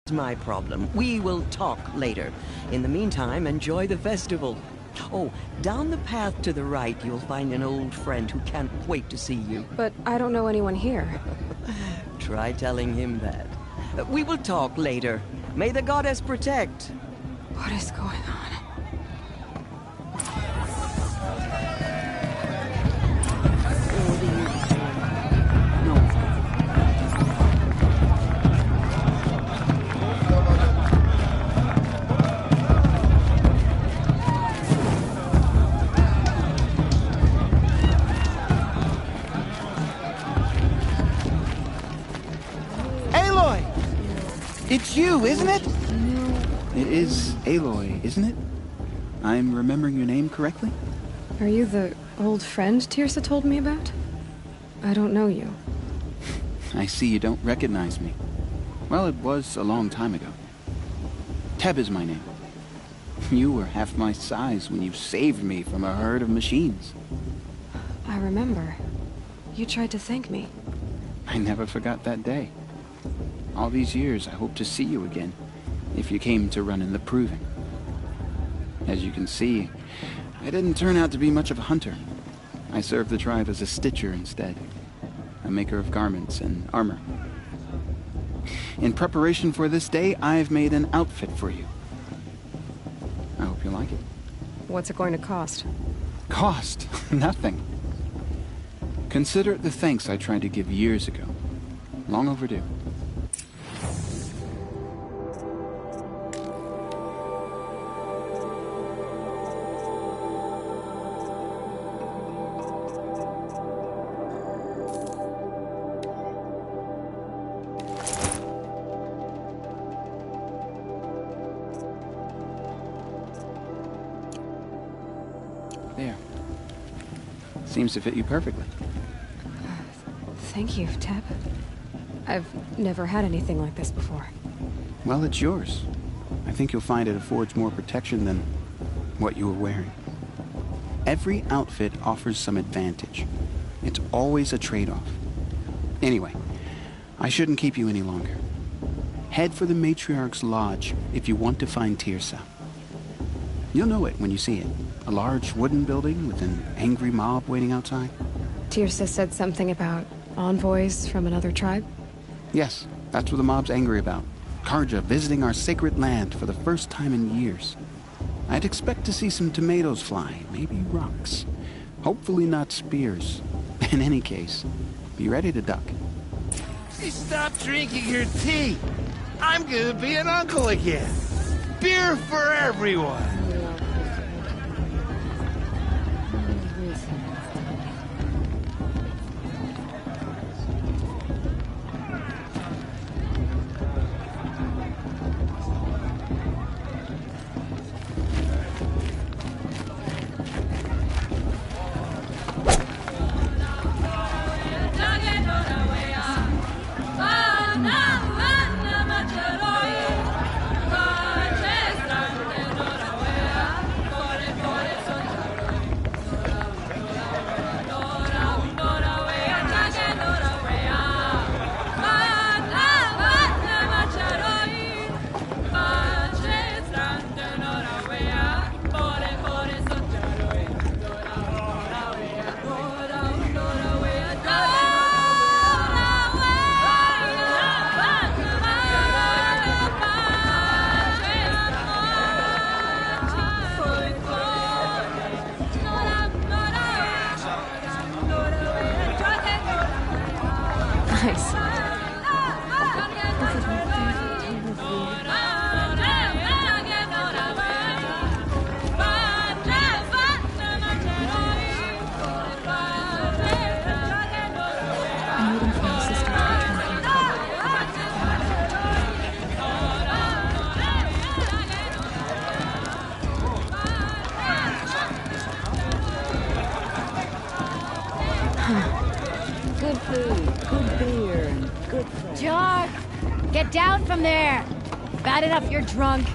It's my problem. We will talk later. In the meantime, enjoy the festival. Oh, down the path to the right, you'll find an old friend who can't wait to see you. But I don't know anyone here. Try telling him that. We will talk later. May the goddess protect. What is going on? It's you, isn't it? It is Aloy, isn't it? I'm remembering your name correctly? Are you the old friend Teersa told me about? I don't know you. I see you don't recognize me. Well, it was a long time ago. Teb is my name. You were half my size when you saved me from a herd of machines. I remember. You tried to thank me. I never forgot that day. All these years, I hope to see you again, if you came to run in the Proving. As you can see, I didn't turn out to be much of a hunter. I served the tribe as a stitcher instead, a maker of garments and armor. In preparation for this day, I've made an outfit for you. I hope you like it. What's it going to cost? Cost? Nothing. Consider it the thanks I tried to give years ago. Long overdue. There. Seems to fit you perfectly. Thank you, Teb. I've never had anything like this before. Well, it's yours. I think you'll find it affords more protection than what you were wearing. Every outfit offers some advantage. It's always a trade-off. Anyway, I shouldn't keep you any longer. Head for the Matriarch's Lodge if you want to find Teersa. You'll know it when you see it. A large wooden building with an angry mob waiting outside. Teersa said something about envoys from another tribe? Yes, that's what the mob's angry about. Carja visiting our sacred land for the first time in years. I'd expect to see some tomatoes fly, maybe rocks. Hopefully not spears. In any case, be ready to duck. Hey, stop drinking your tea. I'm gonna be an uncle again. Beer for everyone. Nice. Good food, good beer, and good friends. Jark! Get down from there! Bad enough you're drunk.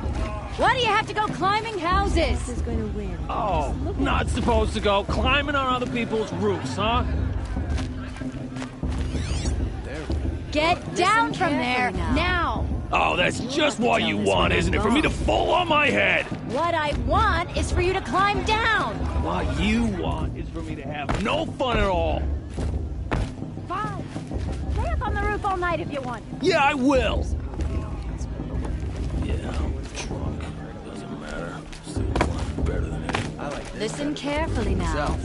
Why do you have to go climbing houses? This is going to win. Oh, not supposed to go climbing on other people's roofs, huh? Get down from there, now! Oh, that's just what you want, isn't it? For me to fall on my head! What I want is for you to climb down! What you want is for me to have no fun at all! Fine. Stay up on the roof all night if you want. Yeah, I will! Yeah, I'm drunk. Doesn't matter. Still fun. Better than it. Listen carefully now.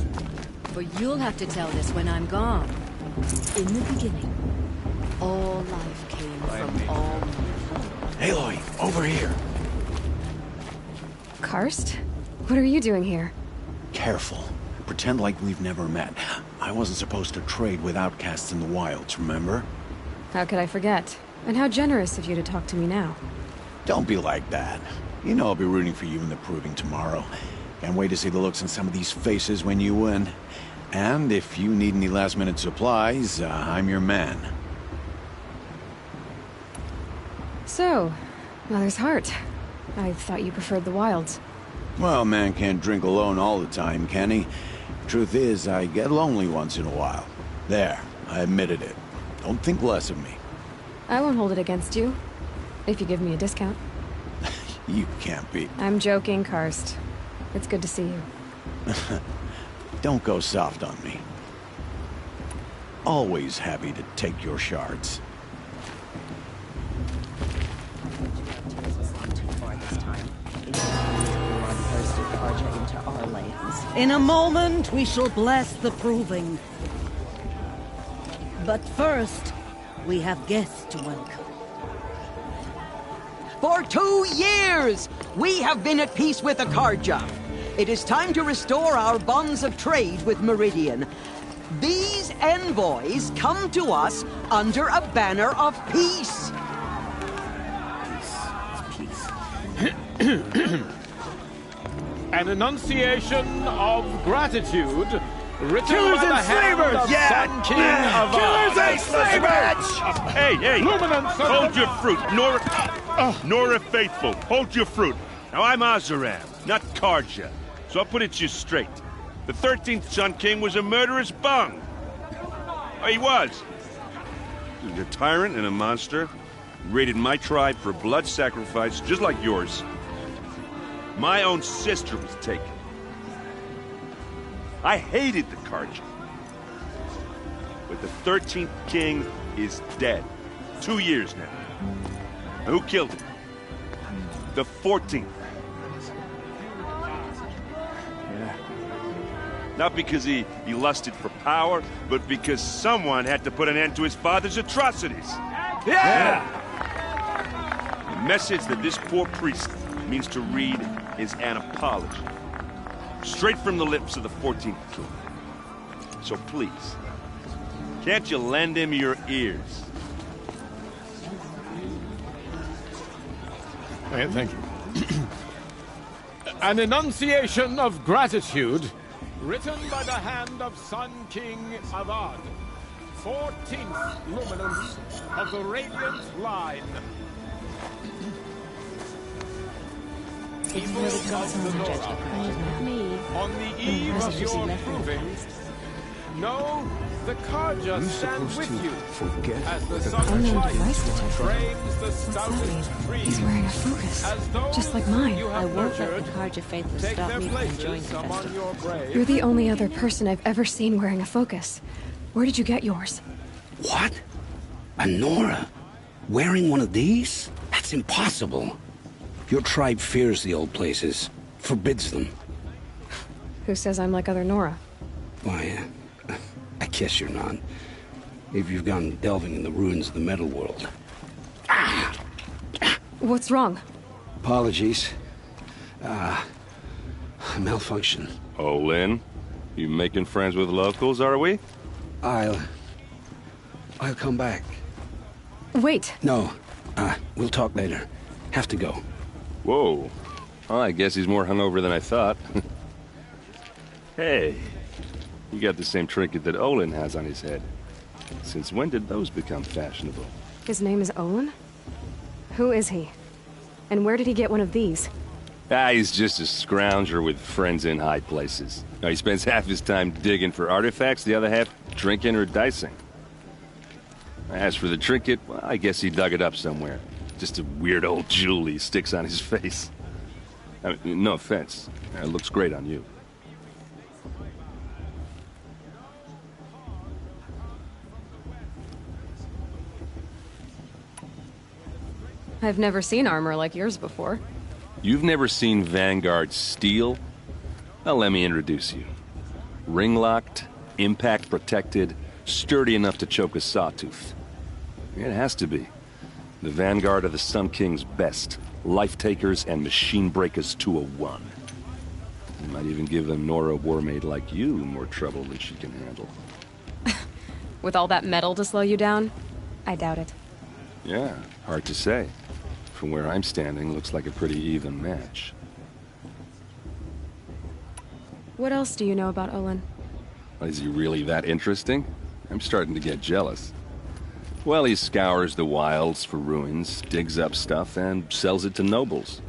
For you'll have to tell this when I'm gone. In the beginning, all life came from all... Aloy, over here. Karst? What are you doing here? Careful. Pretend like we've never met. I wasn't supposed to trade with outcasts in the wilds, remember? How could I forget? And how generous of you to talk to me now. Don't be like that. You know I'll be rooting for you in the proving tomorrow. Can't wait to see the looks on some of these faces when you win. And if you need any last-minute supplies, I'm your man. So, Mother's Heart. I thought you preferred the wilds. Well, man can't drink alone all the time, can he? Truth is, I get lonely once in a while. There, I admitted it. Don't think less of me. I won't hold it against you. If you give me a discount. You can't be. I'm joking, Karst. It's good to see you. Don't go soft on me. Always happy to take your shards. In a moment, we shall bless the proving. But first, we have guests to welcome. For 2 years, we have been at peace with Akarja. It is time to restore our bonds of trade with Meridian. These envoys come to us under a banner of peace. An enunciation of gratitude written Killers by the and hand slavers! of Yeah! Sun King of Killers and slavers! Hey, hey! Luminance of Hold the- your fruit, Nora Faithful. Hold your fruit. Now, I'm Oseram, not Karja, so I'll put it to you straight. The 13th Sun King was a murderous bung. Oh, he was. He was a tyrant and a monster. He raided my tribe for blood sacrifice, just like yours. My own sister was taken. I hated the Karja. But the 13th King is dead. 2 years now. Now, who killed him? The 14th. Yeah. Not because he lusted for power, but because someone had to put an end to his father's atrocities. Yeah! The message that this poor priest means to read is an apology. Straight from the lips of the 14th King. So please, can't you lend him your ears? Okay, thank you. An enunciation of gratitude written by the hand of Sun King Avad, 14th luminance of the Radiant Line. People of the Nora, on the eve of your proving, know the Karja stand with you as the sun frames the stoutest trees. He's wearing a focus, just like mine. I won't let the Karja faithless stop me from enjoying the festival. You're the only other person I've ever seen wearing a focus. Where did you get yours? What? A Nora? Wearing one of these? That's impossible. Your tribe fears the old places, forbids them. Who says I'm like other Nora? Why, I guess you're not. If you've gone delving in the ruins of the metal world. What's wrong? Apologies. Malfunction. Oh, Lynn, you making friends with locals, are we? I'll come back. Wait. No, we'll talk later. Have to go. Whoa. Well, I guess he's more hungover than I thought. Hey, you got the same trinket that Olin has on his head. Since when did those become fashionable? His name is Olin? Who is he? And where did he get one of these? He's just a scrounger with friends in high places. Now, he spends half his time digging for artifacts, the other half drinking or dicing. As for the trinket, well, I guess he dug it up somewhere. Just a weird old jewel he sticks on his face. I mean, no offense. It looks great on you. I've never seen armor like yours before. You've never seen Vanguard steel? Well, let me introduce you. Ring-locked, impact-protected, sturdy enough to choke a sawtooth. It has to be. The Vanguard of the Sun King's best. Life-takers and machine-breakers to a one. You might even give a Nora Warmaid like you more trouble than she can handle. With all that metal to slow you down? I doubt it. Yeah, hard to say. From where I'm standing, looks like a pretty even match. What else do you know about Olin? Is he really that interesting? I'm starting to get jealous. Well, he scours the wilds for ruins, digs up stuff, and sells it to nobles.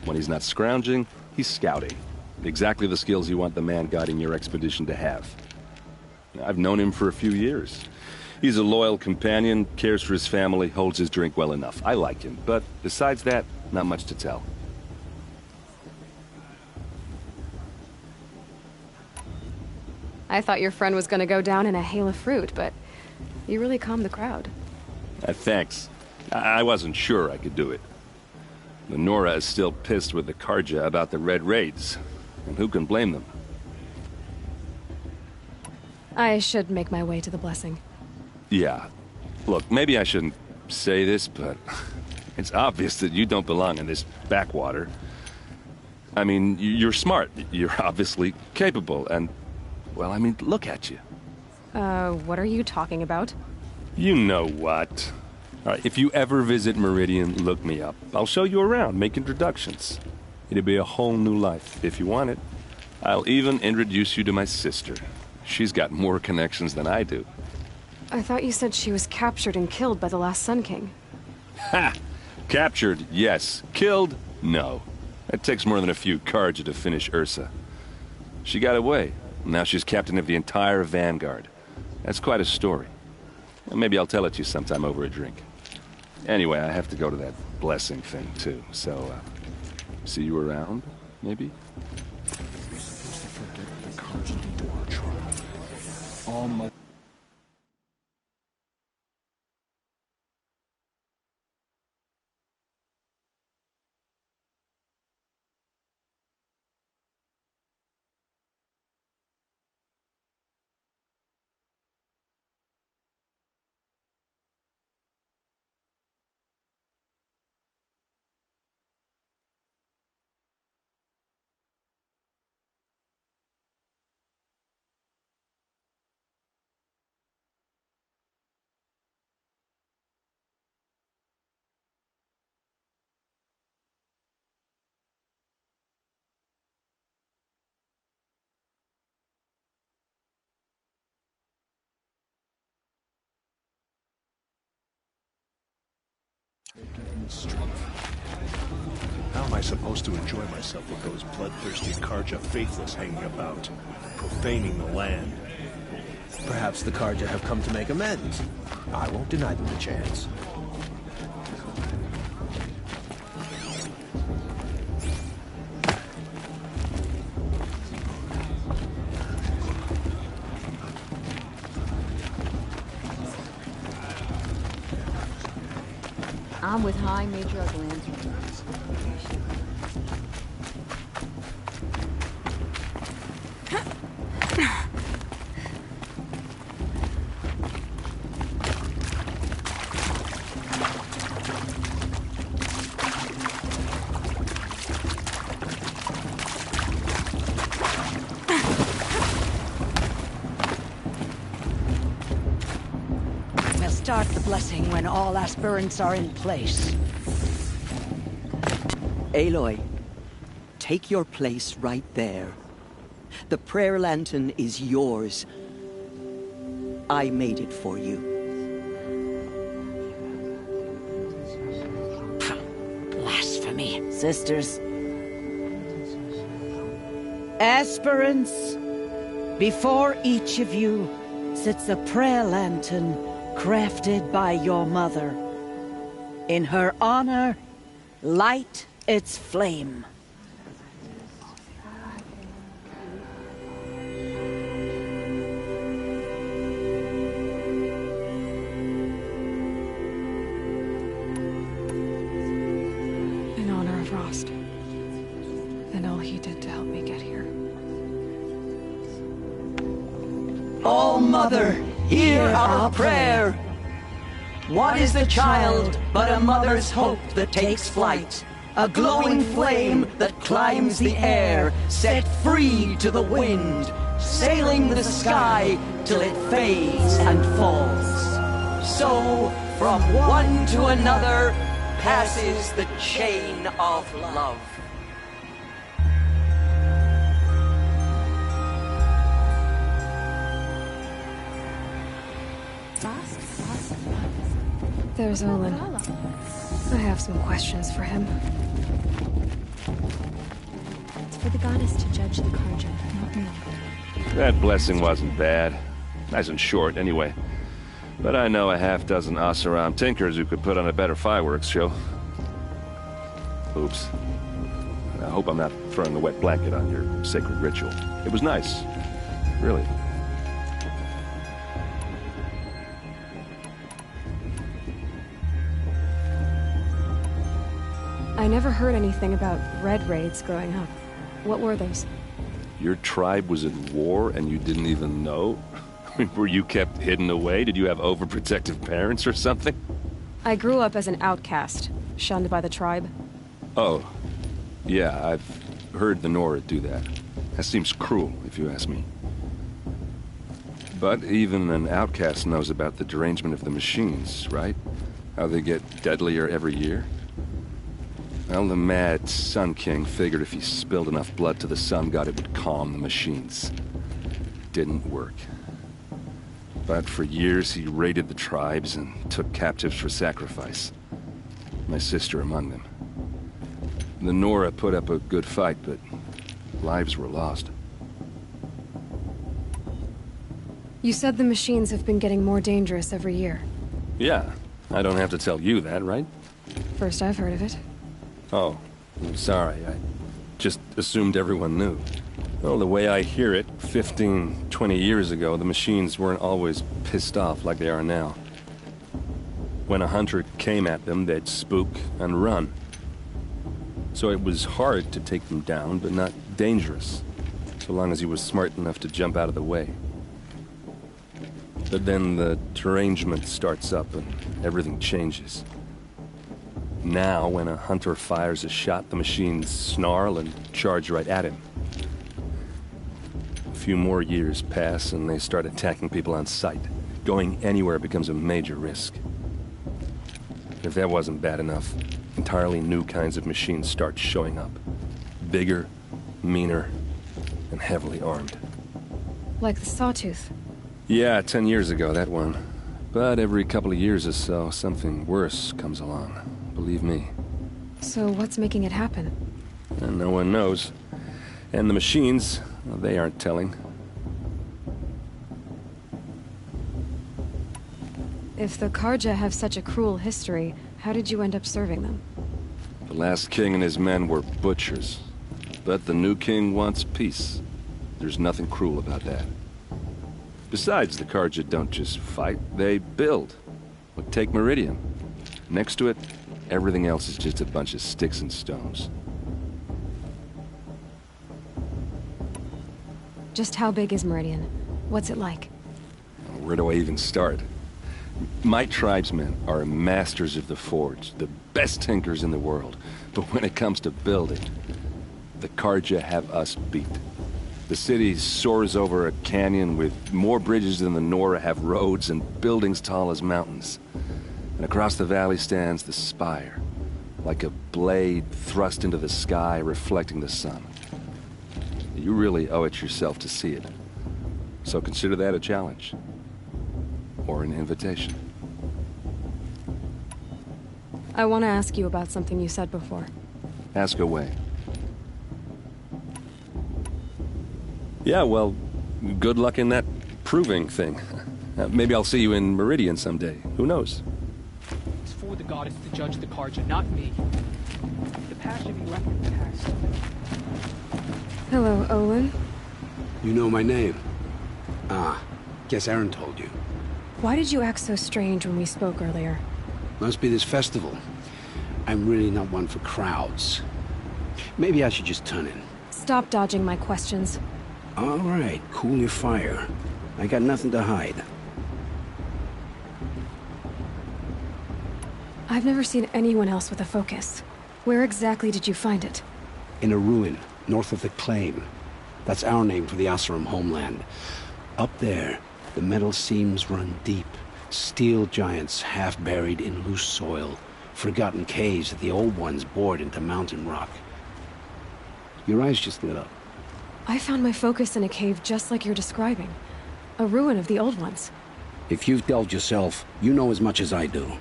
When he's not scrounging, he's scouting. Exactly the skills you want the man guiding your expedition to have. I've known him for a few years. He's a loyal companion, cares for his family, holds his drink well enough. I like him, but besides that, not much to tell. I thought your friend was gonna go down in a hail of fruit, but you really calmed the crowd. Thanks. I wasn't sure I could do it. Nora is still pissed with the Carja about the Red Raids, and who can blame them? I should make my way to the blessing. Yeah. Look, maybe I shouldn't say this, but it's obvious that you don't belong in this backwater. I mean, you're smart. You're obviously capable, and, well, I mean, look at you. What are you talking about? You know what. All right, if you ever visit Meridian, look me up. I'll show you around, make introductions. It'll be a whole new life, if you want it. I'll even introduce you to my sister. She's got more connections than I do. I thought you said she was captured and killed by the last Sun King. Ha! Captured, yes. Killed, no. It takes more than a few Carja to finish Ursa. She got away. Now she's captain of the entire Vanguard. That's quite a story. Maybe I'll tell it to you sometime over a drink. Anyway, I have to go to that blessing thing, too. So, see you around, maybe? We're supposed to forget the Carja into our tribe. All my... How am I supposed to enjoy myself with those bloodthirsty Carja faithless hanging about, profaning the land? Perhaps the Carja have come to make amends. I won't deny them the chance. I'm with High Major Landsman. We'll start the blessing when all aspirants are in place. Aloy, take your place right there. The prayer lantern is yours. I made it for you. Blasphemy. Sisters. Aspirants, before each of you sits a prayer lantern crafted by your mother. In her honor, light its flame. In honor of Rost. And all he did to help me get here. Oh, Mother, hear our prayer. What is the child but a mother's hope that takes flight? A glowing flame that climbs the air, set free to the wind, sailing the sky till it fades and falls. So, from one to another, passes the chain of love. There's Olin. I have some questions for him. It's for the goddess to judge the Carja, not me. That blessing wasn't bad. Nice and short, anyway. But I know a half-dozen Oseram tinkers who could put on a better fireworks show. Oops. I hope I'm not throwing a wet blanket on your sacred ritual. It was nice. Really. I never heard anything about Red Raids growing up. What were those? Your tribe was at war and you didn't even know? Were you kept hidden away? Did you have overprotective parents or something? I grew up as an outcast, shunned by the tribe. Oh. Yeah, I've heard the Nora do that. That seems cruel, if you ask me. But even an outcast knows about the derangement of the machines, right? How they get deadlier every year? Well, the mad Sun King figured if he spilled enough blood to the Sun God, it would calm the machines. Didn't work. But for years, he raided the tribes and took captives for sacrifice. My sister among them. The Nora put up a good fight, but lives were lost. You said the machines have been getting more dangerous every year. Yeah, I don't have to tell you that, right? First I've heard of it. Oh, I'm sorry. I just assumed everyone knew. Well, the way I hear it, 15, 20 years ago, the machines weren't always pissed off like they are now. When a hunter came at them, they'd spook and run. So it was hard to take them down, but not dangerous, so long as he was smart enough to jump out of the way. But then the derangement starts up and everything changes. Now, when a hunter fires a shot, the machines snarl and charge right at him. A few more years pass and they start attacking people on sight. Going anywhere becomes a major risk. If that wasn't bad enough, entirely new kinds of machines start showing up. Bigger, meaner, and heavily armed. Like the Sawtooth. Yeah, 10 years ago, that one. But every couple of years or so, something worse comes along. Believe me. So what's making it happen? And no one knows. And the machines, well, they aren't telling. If the Carja have such a cruel history, how did you end up serving them? The last king and his men were butchers. But the new king wants peace. There's nothing cruel about that. Besides, the Carja don't just fight, they build. Like, take Meridian. Next to it, everything else is just a bunch of sticks and stones. Just how big is Meridian? What's it like? Where do I even start? My tribesmen are masters of the forge, the best tinkers in the world. But when it comes to building, the Carja have us beat. The city soars over a canyon with more bridges than the Nora have roads and buildings tall as mountains. And across the valley stands the spire, like a blade thrust into the sky reflecting the sun. You really owe it yourself to see it. So consider that a challenge. Or an invitation. I want to ask you about something you said before. Ask away. Yeah, well, good luck in that proving thing. Maybe I'll see you in Meridian someday. Who knows? It's for the goddess to judge the Carja, not me. The past should be left in the past. Hello, Olin. You know my name? Ah, guess Aaron told you. Why did you act so strange when we spoke earlier? Must be this festival. I'm really not one for crowds. Maybe I should just turn in. Stop dodging my questions. All right, cool your fire. I got nothing to hide. I've never seen anyone else with a focus. Where exactly did you find it? In a ruin, north of the Claim. That's our name for the Oseram homeland. Up there, the metal seams run deep. Steel giants half buried in loose soil. Forgotten caves that the old ones bored into mountain rock. Your eyes just lit up. I found my focus in a cave just like you're describing. A ruin of the old ones. If you've delved yourself, you know as much as I do.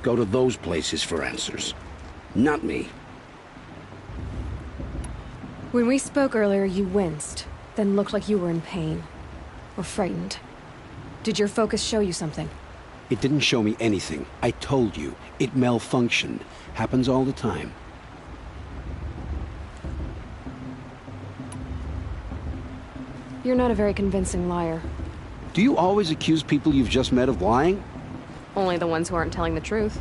Go to those places for answers. Not me. When we spoke earlier, you winced, then looked like you were in pain. Or frightened. Did your focus show you something? It didn't show me anything. I told you. It malfunctioned. Happens all the time. You're not a very convincing liar. Do you always accuse people you've just met of lying? Only the ones who aren't telling the truth.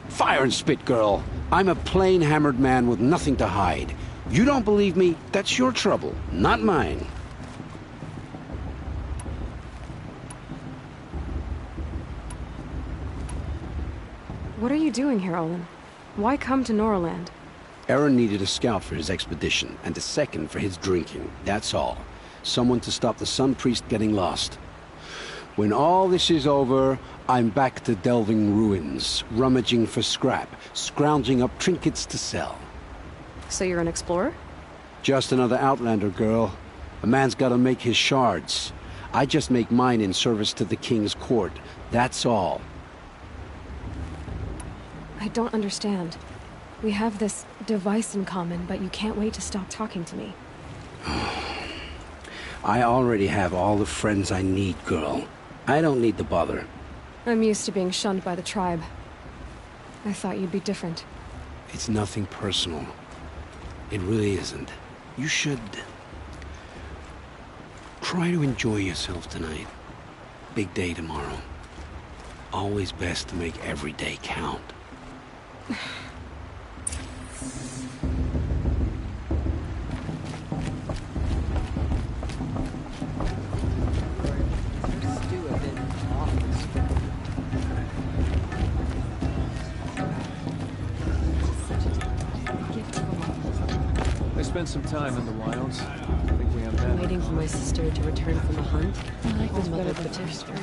Fire and spit, girl. I'm a plain hammered man with nothing to hide. You don't believe me? That's your trouble, not mine. What are you doing here, Olin? Why come to Noraland? Aaron needed a scout for his expedition, and a second for his drinking. That's all. Someone to stop the Sun Priest getting lost. When all this is over, I'm back to delving ruins, rummaging for scrap, scrounging up trinkets to sell. So you're an explorer? Just another Outlander, girl. A man's gotta make his shards. I just make mine in service to the King's court. That's all. I don't understand. We have this device in common, but you can't wait to stop talking to me. I already have all the friends I need, girl. I don't need the bother. I'm used to being shunned by the tribe. I thought you'd be different. It's nothing personal. It really isn't. You should... try to enjoy yourself tonight. Big day tomorrow. Always best to make every day count. I spent some time in the wilds. I think we have that. I'm waiting for my sister to return from the hunt. I like this Mother better than protects her.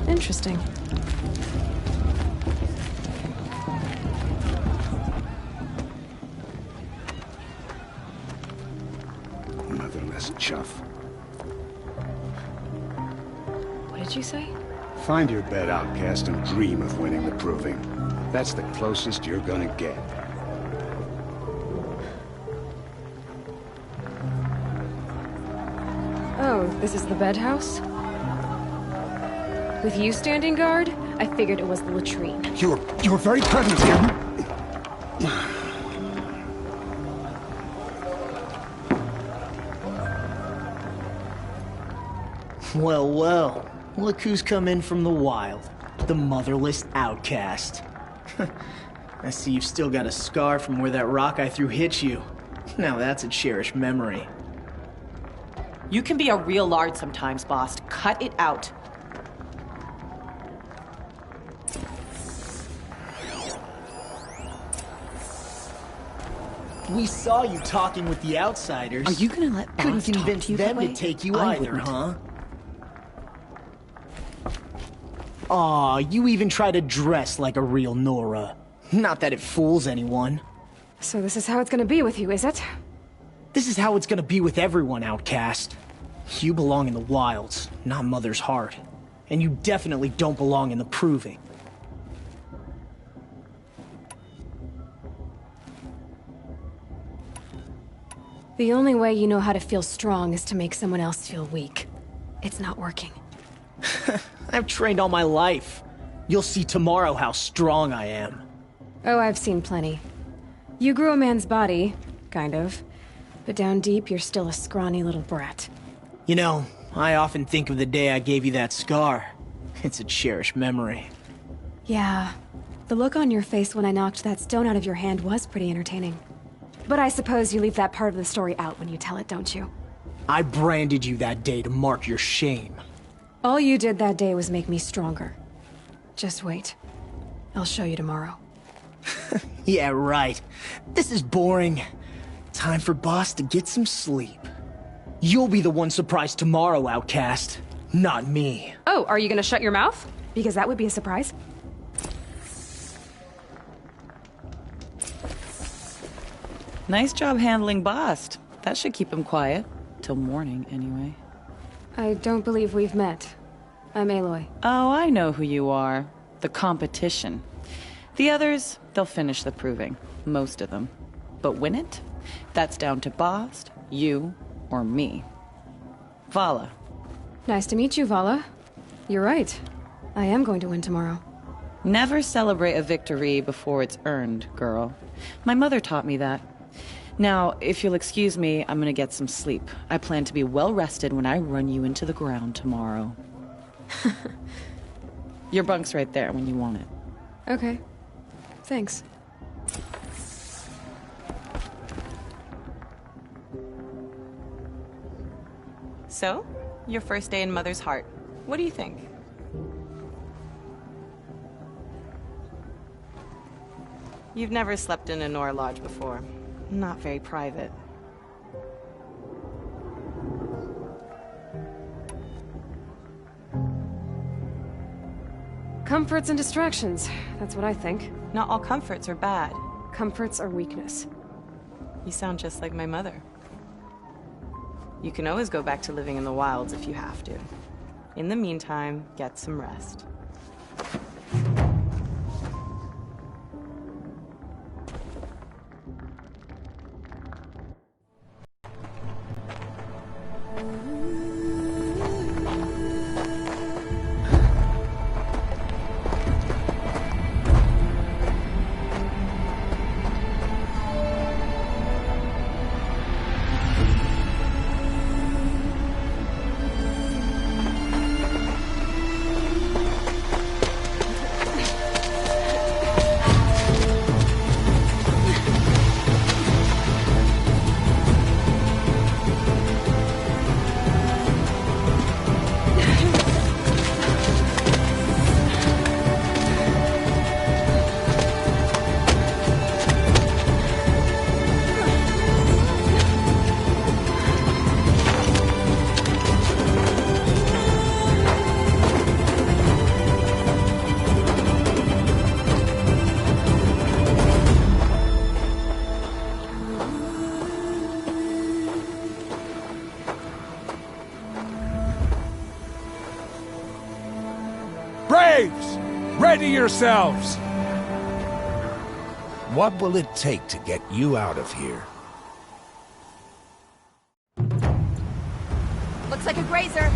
Interesting. Motherless chuff. What did you say? Find your bed, outcast, and dream of winning the proving. That's the closest you're gonna get. Oh, this is the bed house? With you standing guard, I figured it was the latrine. Your very presence here. Well, well. Look who's come in from the wild. The motherless outcast. I see you've still got a scar from where that rock I threw hit you. Now that's a cherished memory. You can be a real lard sometimes, boss. Cut it out. We saw you talking with the outsiders. Are you gonna let Couldn't Boss talk convince to you them that to way? take you I either, wouldn't. huh? Aw, you even try to dress like a real Nora. Not that it fools anyone. So this is how it's gonna be with you, is it? This is how it's gonna be with everyone, Outcast. You belong in the wilds, not Mother's heart. And you definitely don't belong in the Proving. The only way you know how to feel strong is to make someone else feel weak. It's not working. I've trained all my life. You'll see tomorrow how strong I am. Oh, I've seen plenty. You grew a man's body, kind of. But down deep, you're still a scrawny little brat. You know, I often think of the day I gave you that scar. It's a cherished memory. Yeah. The look on your face when I knocked that stone out of your hand was pretty entertaining. But I suppose you leave that part of the story out when you tell it, don't you? I branded you that day to mark your shame. All you did that day was make me stronger. Just wait. I'll show you tomorrow. Yeah, right. This is boring. Time for Boss to get some sleep. You'll be the one surprised tomorrow, Outcast. Not me. Oh, are you gonna shut your mouth? Because that would be a surprise. Nice job handling Bast. That should keep him quiet. Till morning, anyway. I don't believe we've met. I'm Aloy. Oh, I know who you are. The competition. The others, they'll finish the proving. Most of them. But win it? That's down to Bast, you, or me. Vala. Nice to meet you, Vala. You're right. I am going to win tomorrow. Never celebrate a victory before it's earned, girl. My mother taught me that. Now, if you'll excuse me, I'm gonna get some sleep. I plan to be well rested when I run you into the ground tomorrow. Your bunk's right there when you want it. Okay. Thanks. So, your first day in Mother's heart. What do you think? You've never slept in a Nora lodge before. Not very private. Comforts and distractions. That's what I think. Not all comforts are bad. Comforts are weakness. You sound just like my mother. You can always go back to living in the wilds if you have to. In the meantime, get some rest. Braves! Ready yourselves! What will it take to get you out of here? Looks like a grazer.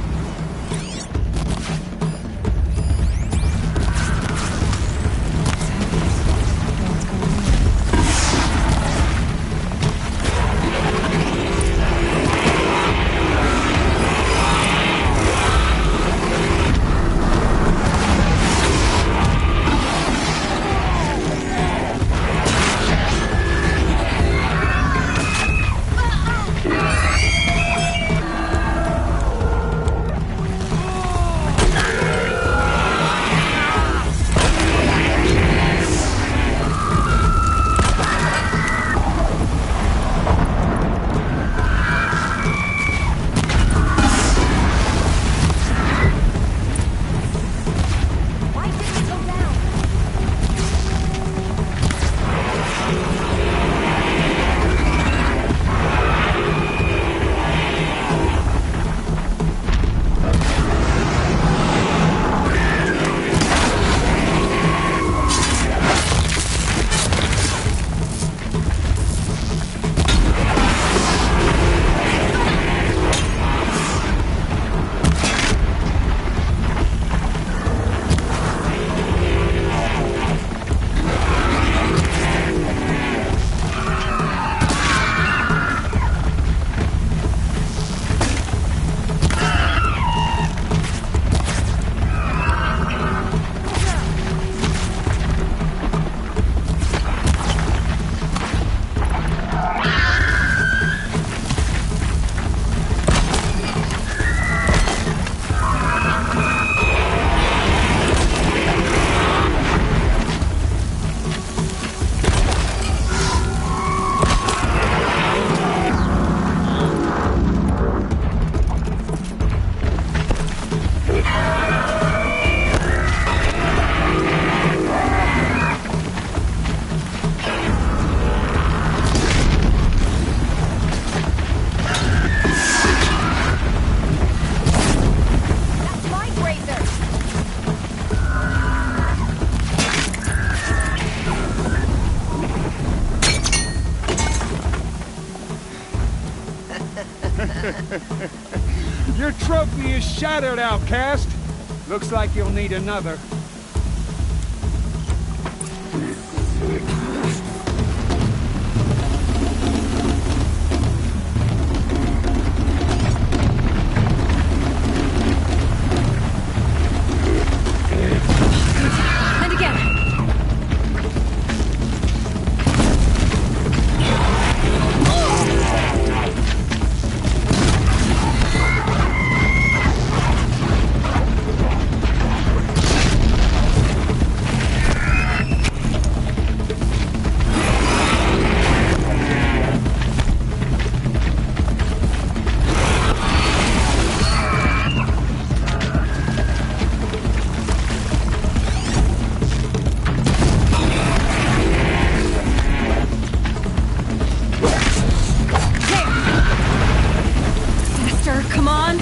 Your trophy is shattered, outcast. Looks like you'll need another. And again. Come on!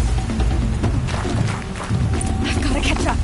I've gotta catch up.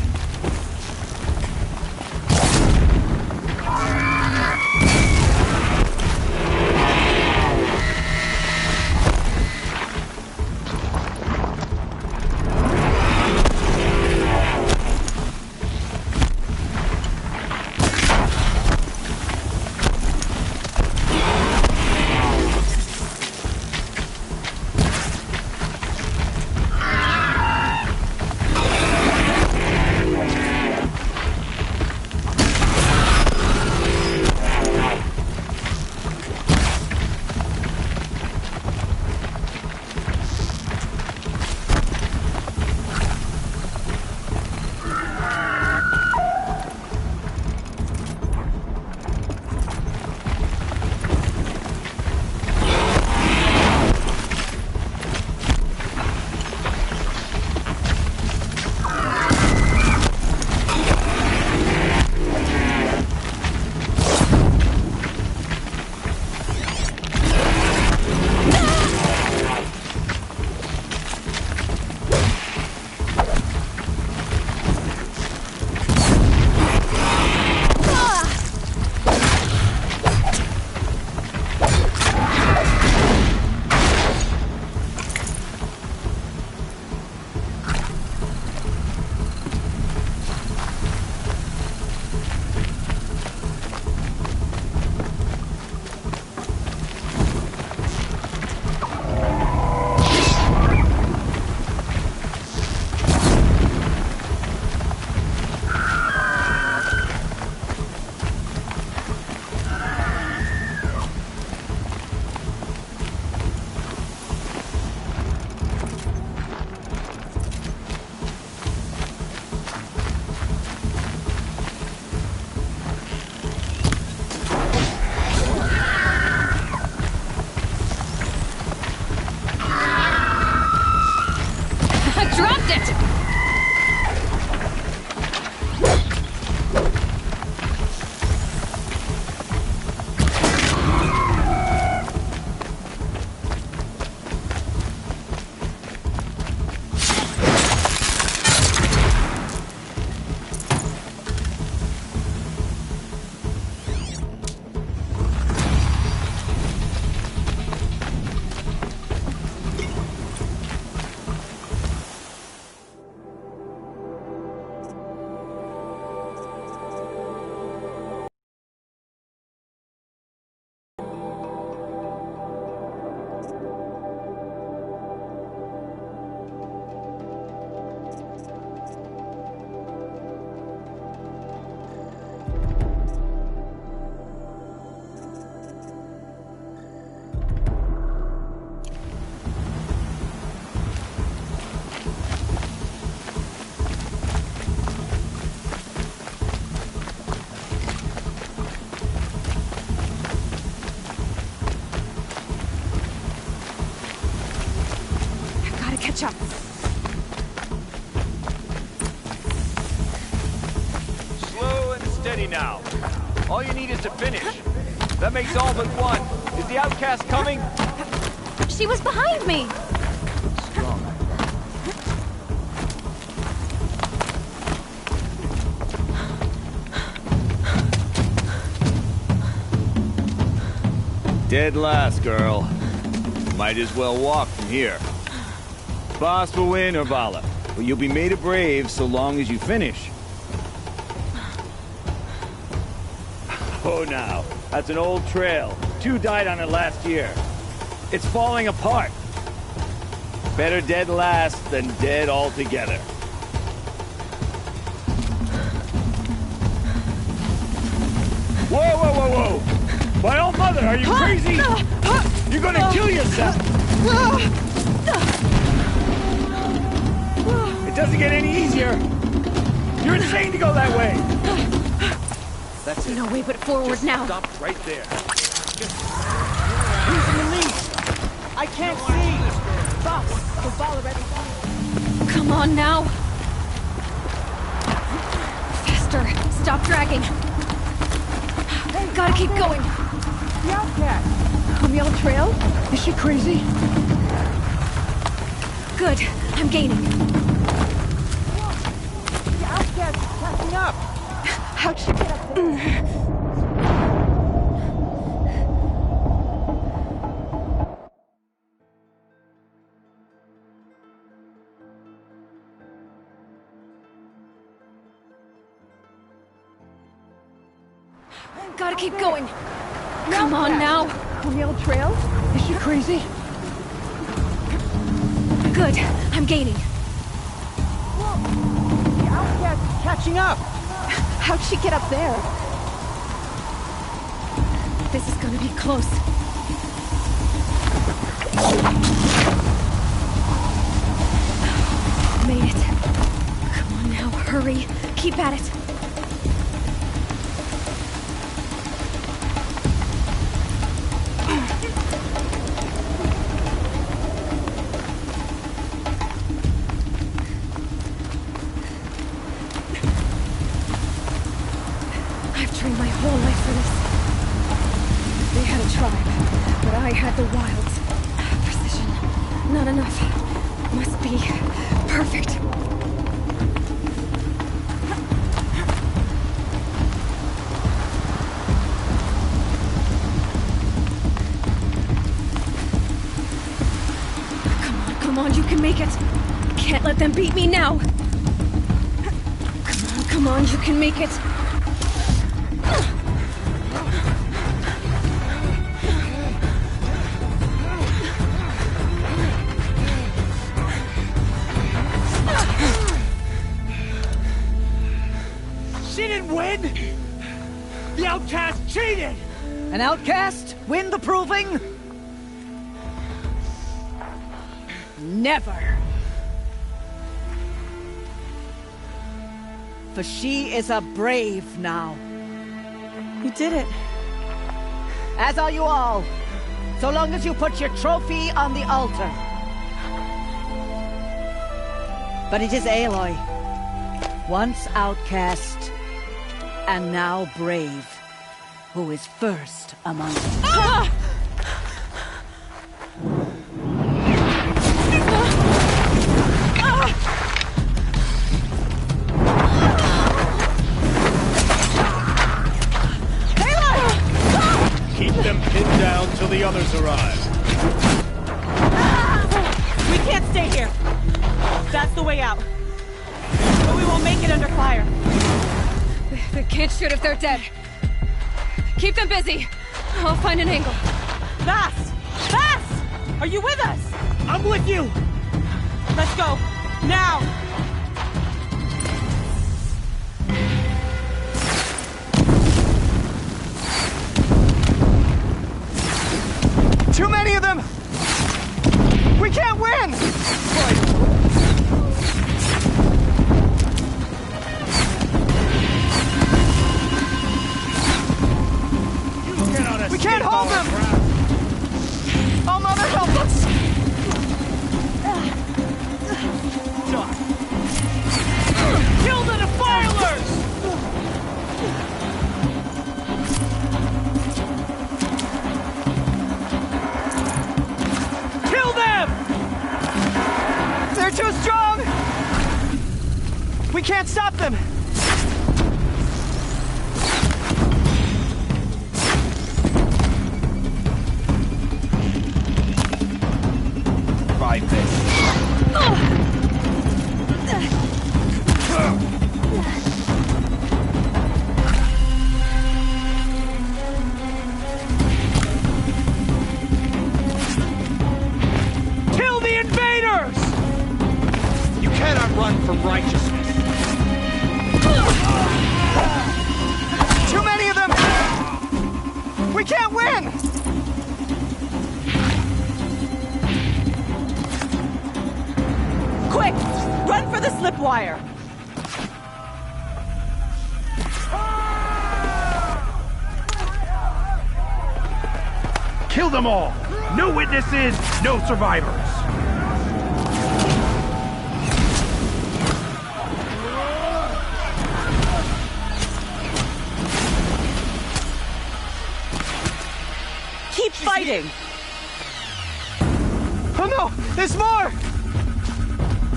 Catch up. Slow and steady now. All you need is to finish. That makes all but one. Is the outcast coming? She was behind me. Strong. Dead last, girl. Might as well walk from here. Boss will win, Urvala. But you'll be made a brave so long as you finish. Oh, now. That's an old trail. 2 died on it last year. It's falling apart. Better dead last than dead altogether. Whoa, whoa, whoa, whoa! My old mother, are you crazy? You're gonna kill yourself! It doesn't get any easier! You're insane to go that way! That's it. No way but forward Just now. Stop right there. Who's in the lead? I can't see! Boss, the ball already. Come on now! Faster! Stop dragging! Gotta keep going! The Outcast! On the old trail? Is she crazy? Good. I'm gaining. The Outcast is catching up! How'd she get up there? Gotta keep going. Come on now. On the old trail? Is she crazy? Good. I'm gaining. Whoa! The Outcast is catching up! How'd she get up there? This is gonna be close. Made it. Come on now, hurry. Keep at it. My whole life for this. They had a tribe, but I had the wilds. Precision. Not enough. Must be perfect. Come on, you can make it. Can't let them beat me now. Come on, you can make it. The Outcast cheated! An Outcast? Win the proving? Never. For she is a brave now. You did it. As are you all. So long as you put your trophy on the altar. But it is Aloy. Once outcast, and now brave, who is first among them. Ah! Keep them pinned down till the others arrive. We can't stay here. That's the way out. But we won't make it under fire. They can't shoot if they're dead. Keep them busy. I'll find an angle. Vass! Vass! Are you with us? I'm with you! Let's go. Now! Too many of them! We can't win! We can't hold them! Oh, Mother, help us! Kill the Defilers! Kill them! They're too strong! We can't stop them! Try this. run from righteousness. Too many of them! We can't win! Quick! Run for the slip wire! Kill them all! No witnesses, no survivors! Keep fighting! Oh no! There's more!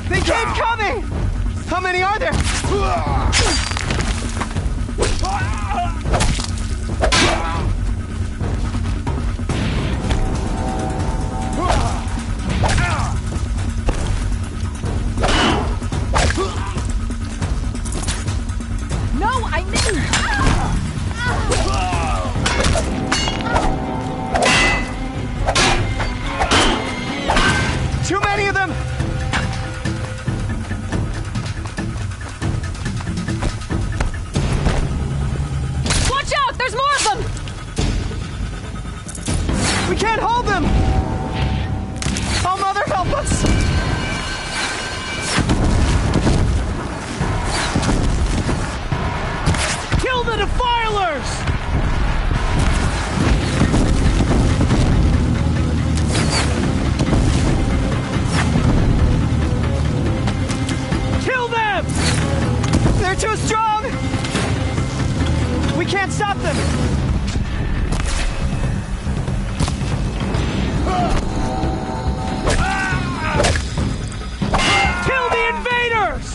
They keep coming! How many are there? No, I mean... Too many of them! Watch out! There's more of them! We can't hold them! Oh, Mother, help us! Kill the defilers! Kill them! They're too strong! We can't stop them! Kill the invaders!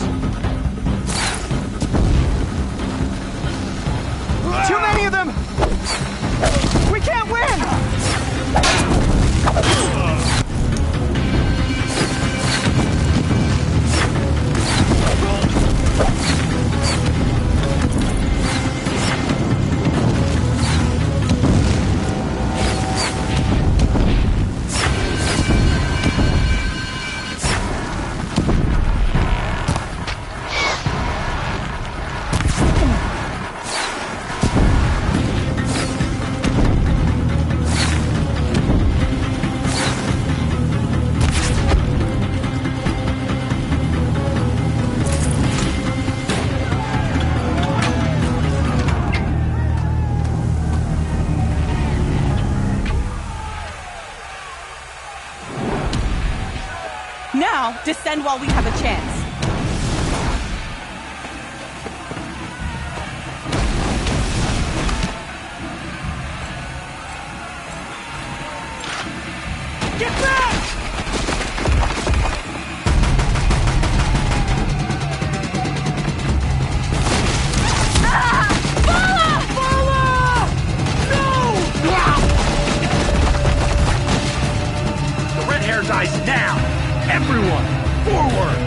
Too many of them! We can't win! Now, descend while we have a chance. Get back! The red hair dies now! Everyone, forward!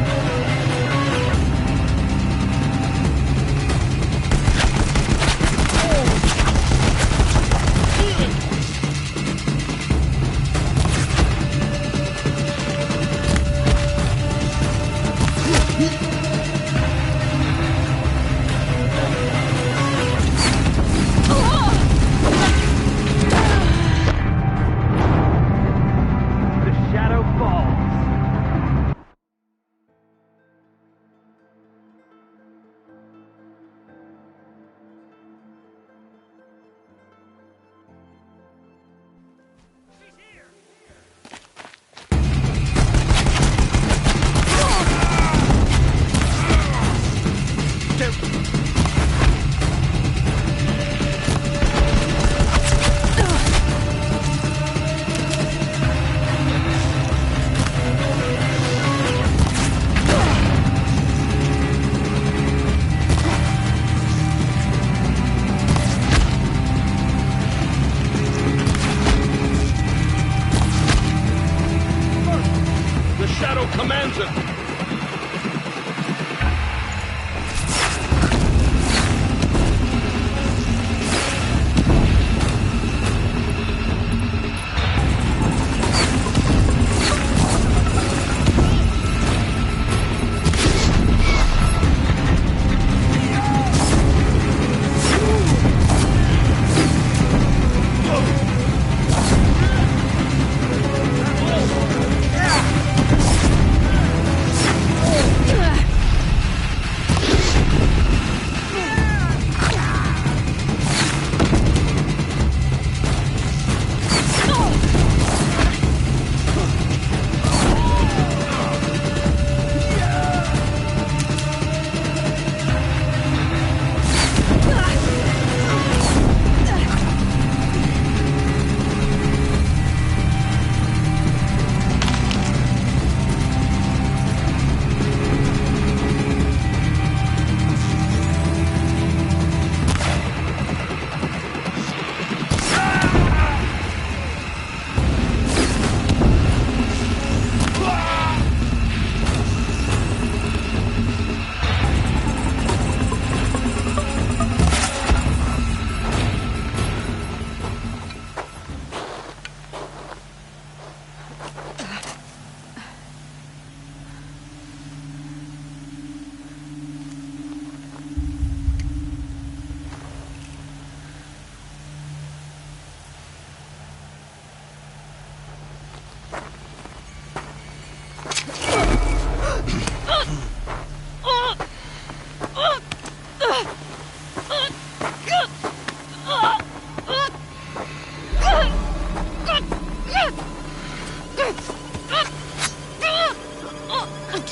The shadow falls.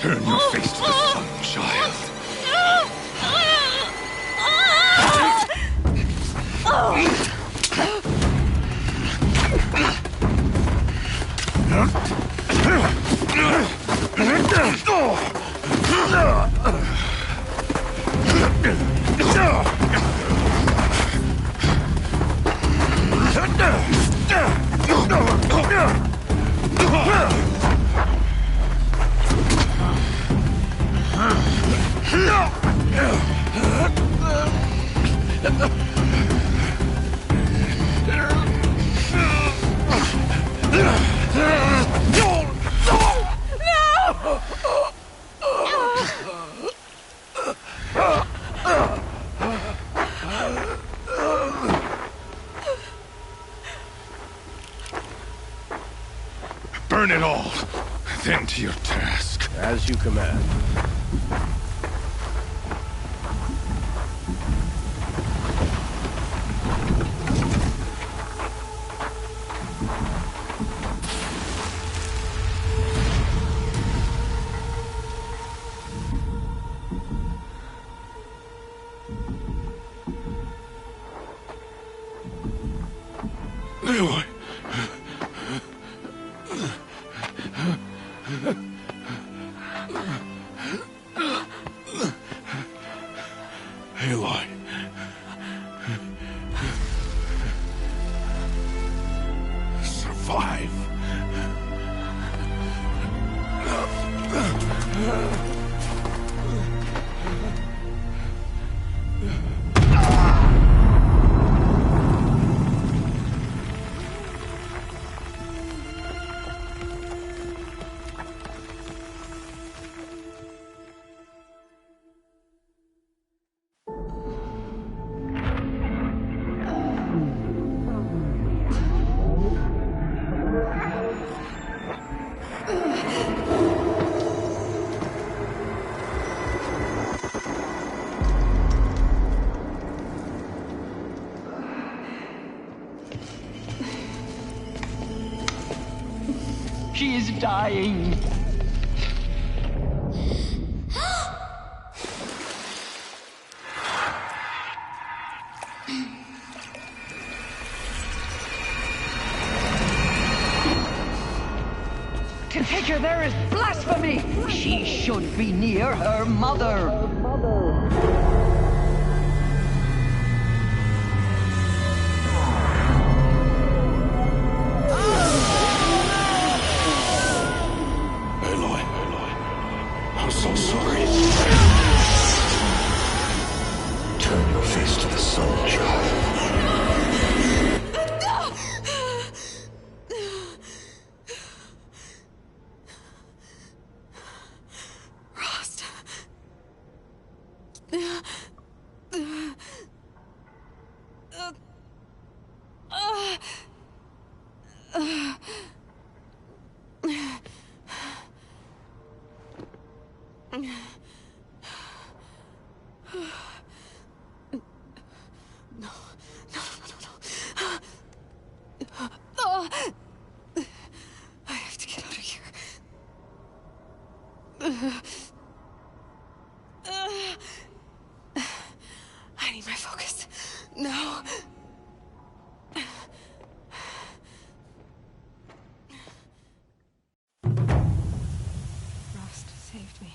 Turn your face to the sun, child. Burn it all, then to your task. As you command. Aloy. Aloy. Survive. She is dying. To take her there is blasphemy. She should be near her mother. I'm so sorry. Turn your face to the sun, child. Rost. I have to get out of here. I need my focus. No. Rost saved me.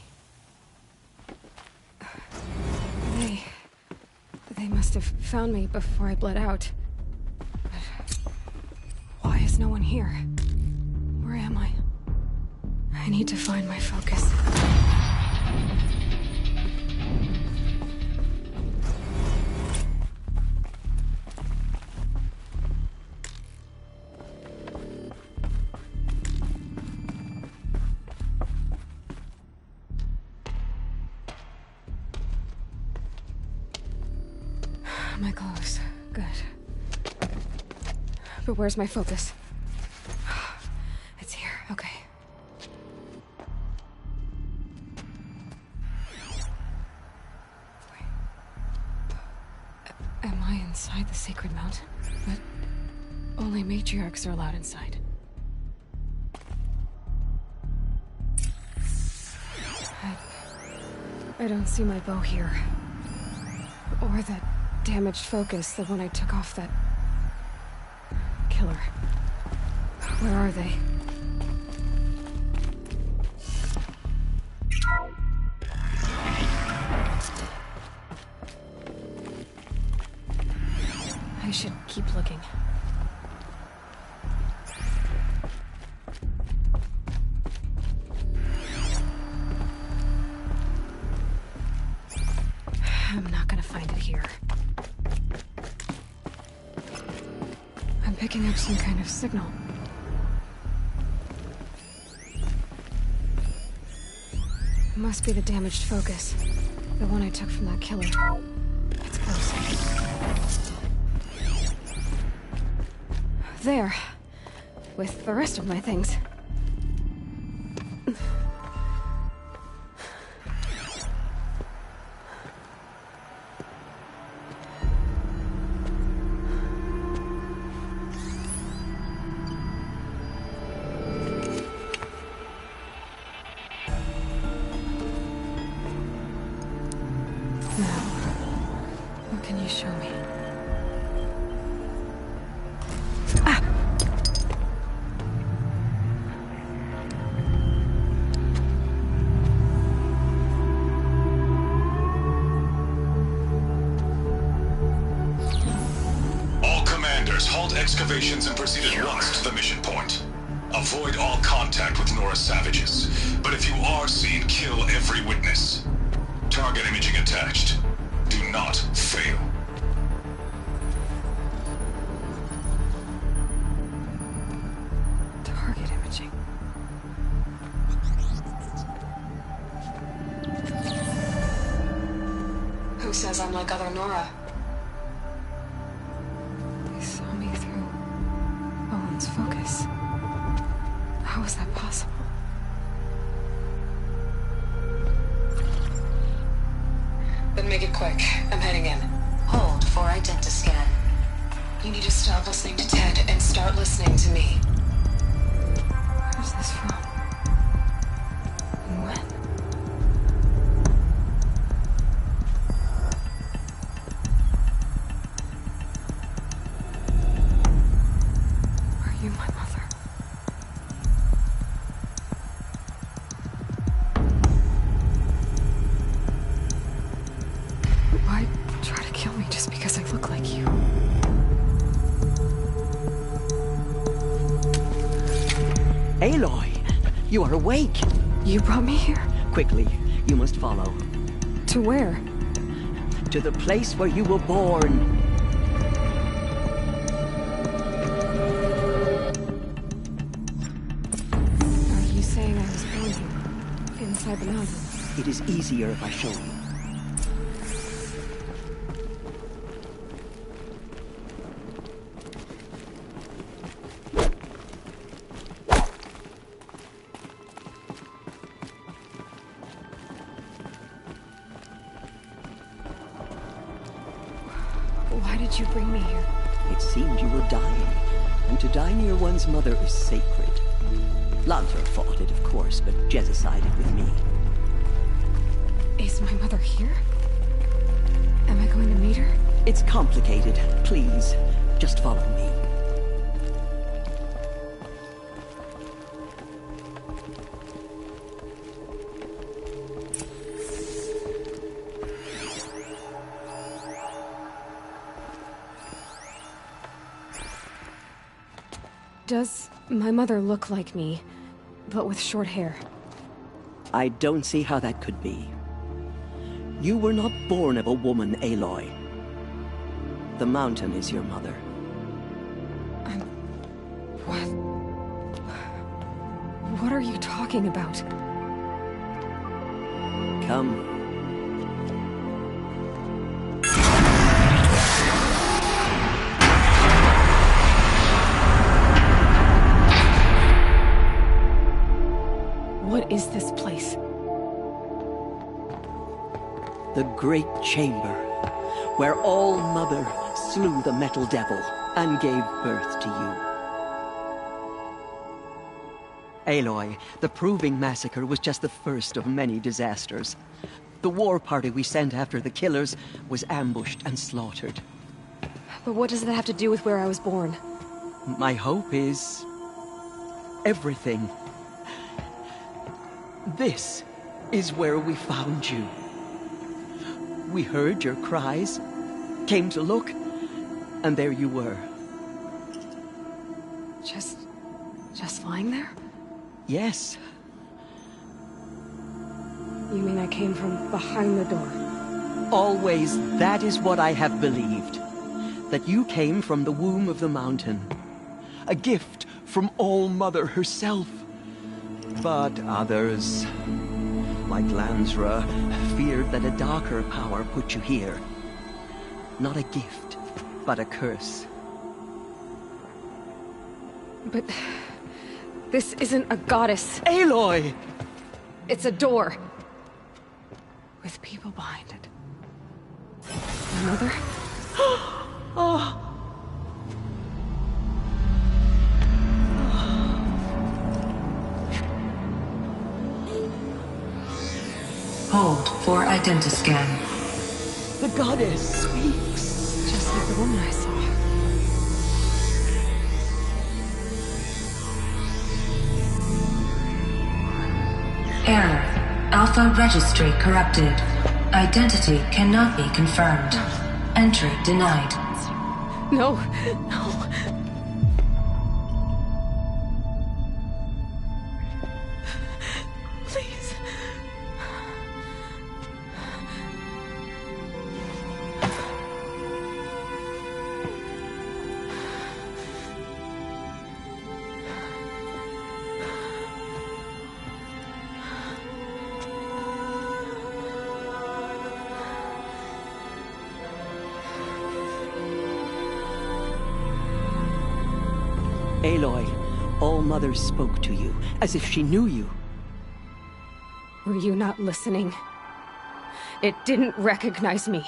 They must have found me before I bled out. But why is no one here? Where am I? I need to find my focus. My clothes. Good. But where's my focus? It's here. Okay. Wait. Am I inside the sacred mountain? But only matriarchs are allowed inside. I don't see my bow here. Or that damaged focus, the one I took off that... killer. Where are they? I should keep looking. I'm not gonna find it here. I'm picking up some kind of signal. It must be the damaged focus. The one I took from that killer. It's close. There. With the rest of my things. What can you show me? All commanders, halt excavations and proceed at once to the mission point. Avoid all contact with Nora savages, but if you are seen, kill every witness. Target imaging attached. Do not fail. Target imaging. Who says I'm like other Nora? They saw me through Owen's focus. How is that possible? Then make it quick. I'm heading in. Hold for identiscan. You need to stop listening to Ted and start listening to me. Where's this from? And when? Are you my mother? Why try to kill me just because I look like you? Aloy, you are awake. You brought me here? Quickly, you must follow. To where? To the place where you were born. Are you saying I was born here? Inside the mountain? It is easier if I show you. Why did you bring me here? It seemed you were dying, and to die near one's mother is sacred. Lantur fought it, of course, but Jezza sided with me. Is my mother here? Am I going to meet her? It's complicated. Please, just follow me. Does my mother look like me, but with short hair? I don't see how that could be. You were not born of a woman, Aloy. The mountain is your mother. What? What are you talking about? Come. What is this place? The Great Chamber, where All-Mother slew the Metal Devil and gave birth to you. Aloy, the Proving Massacre was just the first of many disasters. The war party we sent after the killers was ambushed and slaughtered. But what does that have to do with where I was born? My hope is... everything. This is where we found you. We heard your cries, came to look, and there you were. Just lying there? Yes. You mean I came from behind the door? Always, that is what I have believed. That you came from the womb of the mountain. A gift from All-Mother herself. But others, like Lansra, feared that a darker power put you here. Not a gift, but a curse. But... this isn't a goddess. Aloy! It's a door. With people behind it. My mother? Oh. Hold for identiscan. The goddess speaks. Just like the woman I saw. Error. Alpha registry corrupted. Identity cannot be confirmed. Entry denied. No, no. Please. Aloy, All-Mother spoke to you, as if she knew you. Were you not listening? It didn't recognize me.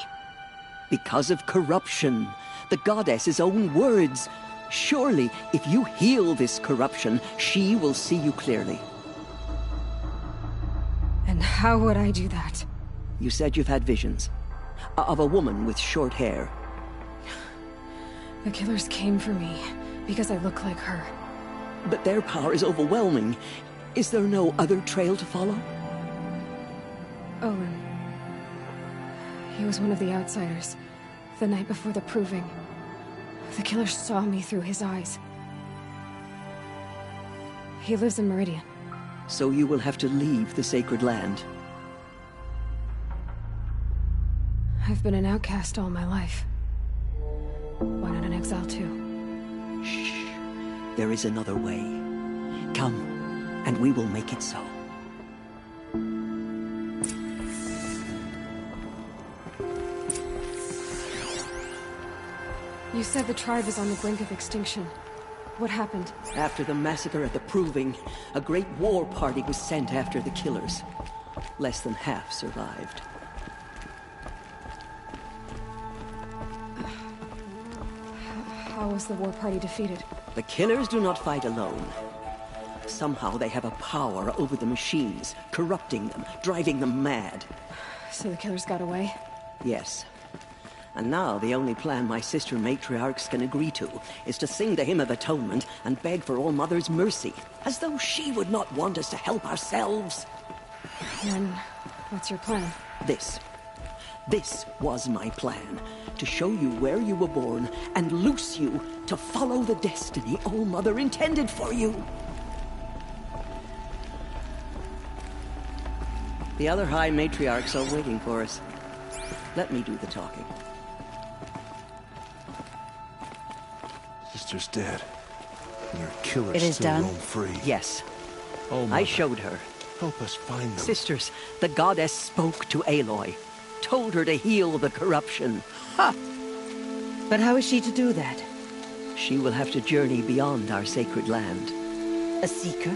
Because of corruption. The goddess's own words. Surely, if you heal this corruption, she will see you clearly. And how would I do that? You said you've had visions. Of a woman with short hair. The killers came for me. Because I look like her. But their power is overwhelming. Is there no other trail to follow? Owen. He was one of the outsiders. The night before the proving. The killers saw me through his eyes. He lives in Meridian. So you will have to leave the sacred land. I've been an outcast all my life. Why not an exile too? Shh. There is another way. Come, and we will make it so. You said the tribe is on the brink of extinction. What happened? After the massacre at the Proving, a great war party was sent after the killers. Less than half survived. How was the war party defeated? The killers do not fight alone. Somehow they have a power over the machines, corrupting them, driving them mad. So the killers got away? Yes. And now the only plan my sister matriarchs can agree to is to sing the Hymn of Atonement and beg for All-Mother's mercy, as though she would not want us to help ourselves. Then, what's your plan? This was my plan. To show you where you were born and loose you to follow the destiny All-Mother intended for you. The other High Matriarchs are waiting for us. Let me do the talking. Sister's dead. And your killers It is still done? roam free. Yes. Oh, I showed her. Help us find them. Sisters, the goddess spoke to Aloy. Told her to heal the corruption. Ha! But how is she to do that? She will have to journey beyond our sacred land. A seeker?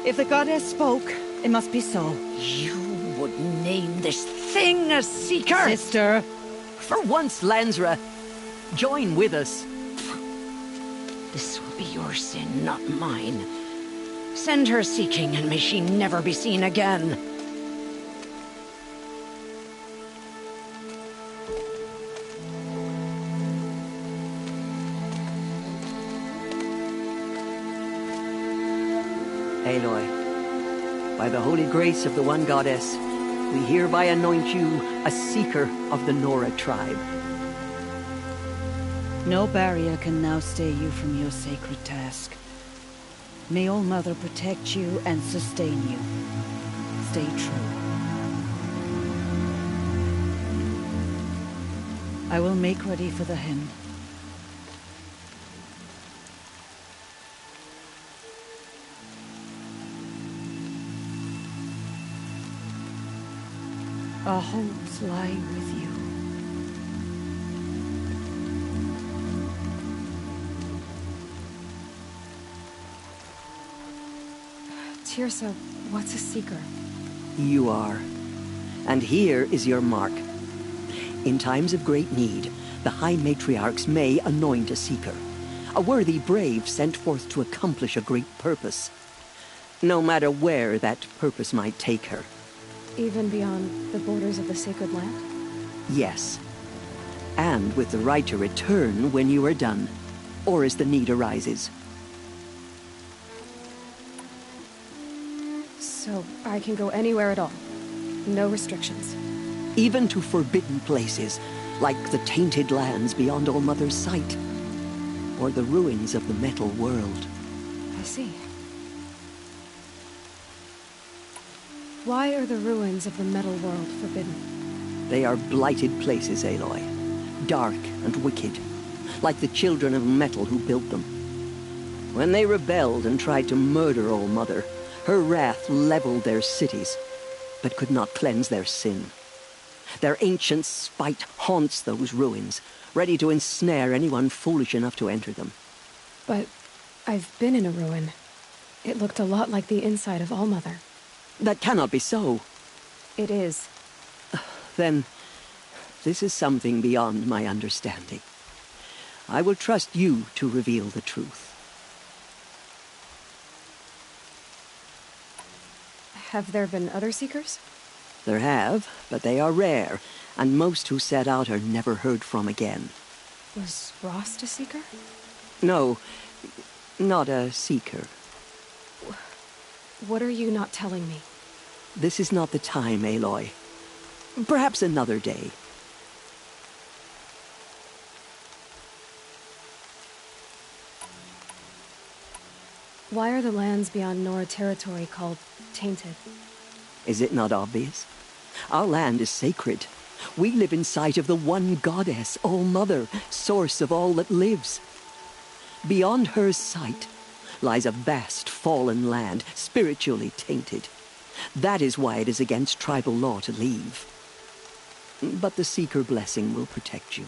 If the goddess spoke, it must be so. You would name this thing a seeker? Sister! For once, Lansra, join with us. This will be your sin, not mine. Send her seeking, and may she never be seen again. Aloy, by the holy grace of the One Goddess, we hereby anoint you a Seeker of the Nora tribe. No barrier can now stay you from your sacred task. May All Mother protect you and sustain you. Stay true. I will make ready for the hen. Our hopes lie with you. Teersa, what's a Seeker? You are. And here is your mark. In times of great need, the High Matriarchs may anoint a Seeker. A worthy brave sent forth to accomplish a great purpose. No matter where that purpose might take her. Even beyond the borders of the Sacred Land? Yes. And with the right to return when you are done, or as the need arises. So I can go anywhere at all? No restrictions? Even to forbidden places, like the tainted lands beyond All Mother's sight. Or the ruins of the metal world. I see. Why are the ruins of the metal world forbidden? They are blighted places, Aloy. Dark and wicked. Like the children of metal who built them. When they rebelled and tried to murder All Mother, her wrath leveled their cities, but could not cleanse their sin. Their ancient spite haunts those ruins, ready to ensnare anyone foolish enough to enter them. But I've been in a ruin. It looked a lot like the inside of All Mother. That cannot be so. It is. Then, this is something beyond my understanding. I will trust you to reveal the truth. Have there been other Seekers? There have, but they are rare, and most who set out are never heard from again. Was Rost a Seeker? No, not a Seeker. What are you not telling me? This is not the time, Aloy. Perhaps another day. Why are the lands beyond Nora territory called tainted? Is it not obvious? Our land is sacred. We live in sight of the One Goddess, All Mother, source of all that lives. Beyond her sight lies a vast fallen land, spiritually tainted. That is why it is against tribal law to leave. But the Seeker blessing will protect you.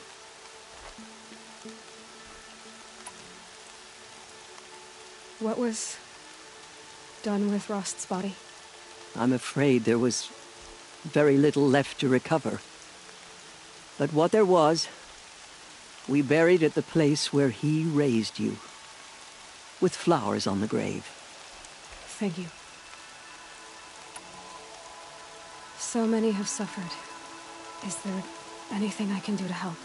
What was done with Rost's body? I'm afraid there was very little left to recover. But what there was, we buried at the place where he raised you. With flowers on the grave. Thank you. So many have suffered. Is there anything I can do to help?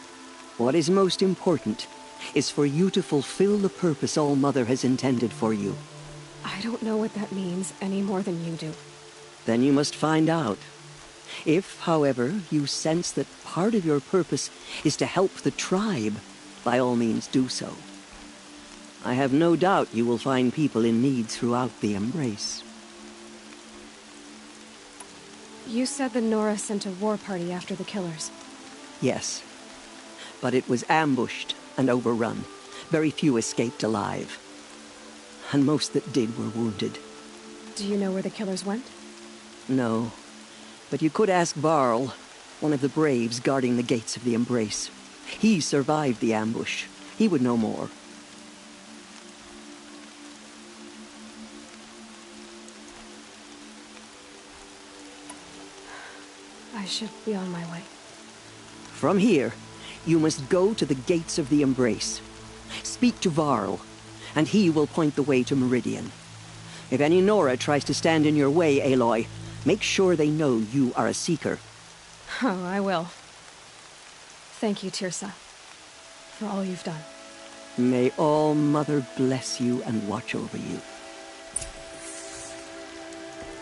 What is most important is for you to fulfill the purpose All Mother has intended for you. I don't know what that means any more than you do. Then you must find out. If, however, you sense that part of your purpose is to help the tribe, by all means do so. I have no doubt you will find people in need throughout the Embrace. You said the Nora sent a war party after the killers. Yes. But it was ambushed and overrun. Very few escaped alive. And most that did were wounded. Do you know where the killers went? No. But you could ask Varl, one of the braves guarding the gates of the Embrace. He survived the ambush. He would know more. I should be on my way. From here, you must go to the gates of the Embrace. Speak to Varl, and he will point the way to Meridian. If any Nora tries to stand in your way, Aloy, make sure they know you are a Seeker. Oh, I will. Thank you, Teersa, for all you've done. May All Mother bless you and watch over you.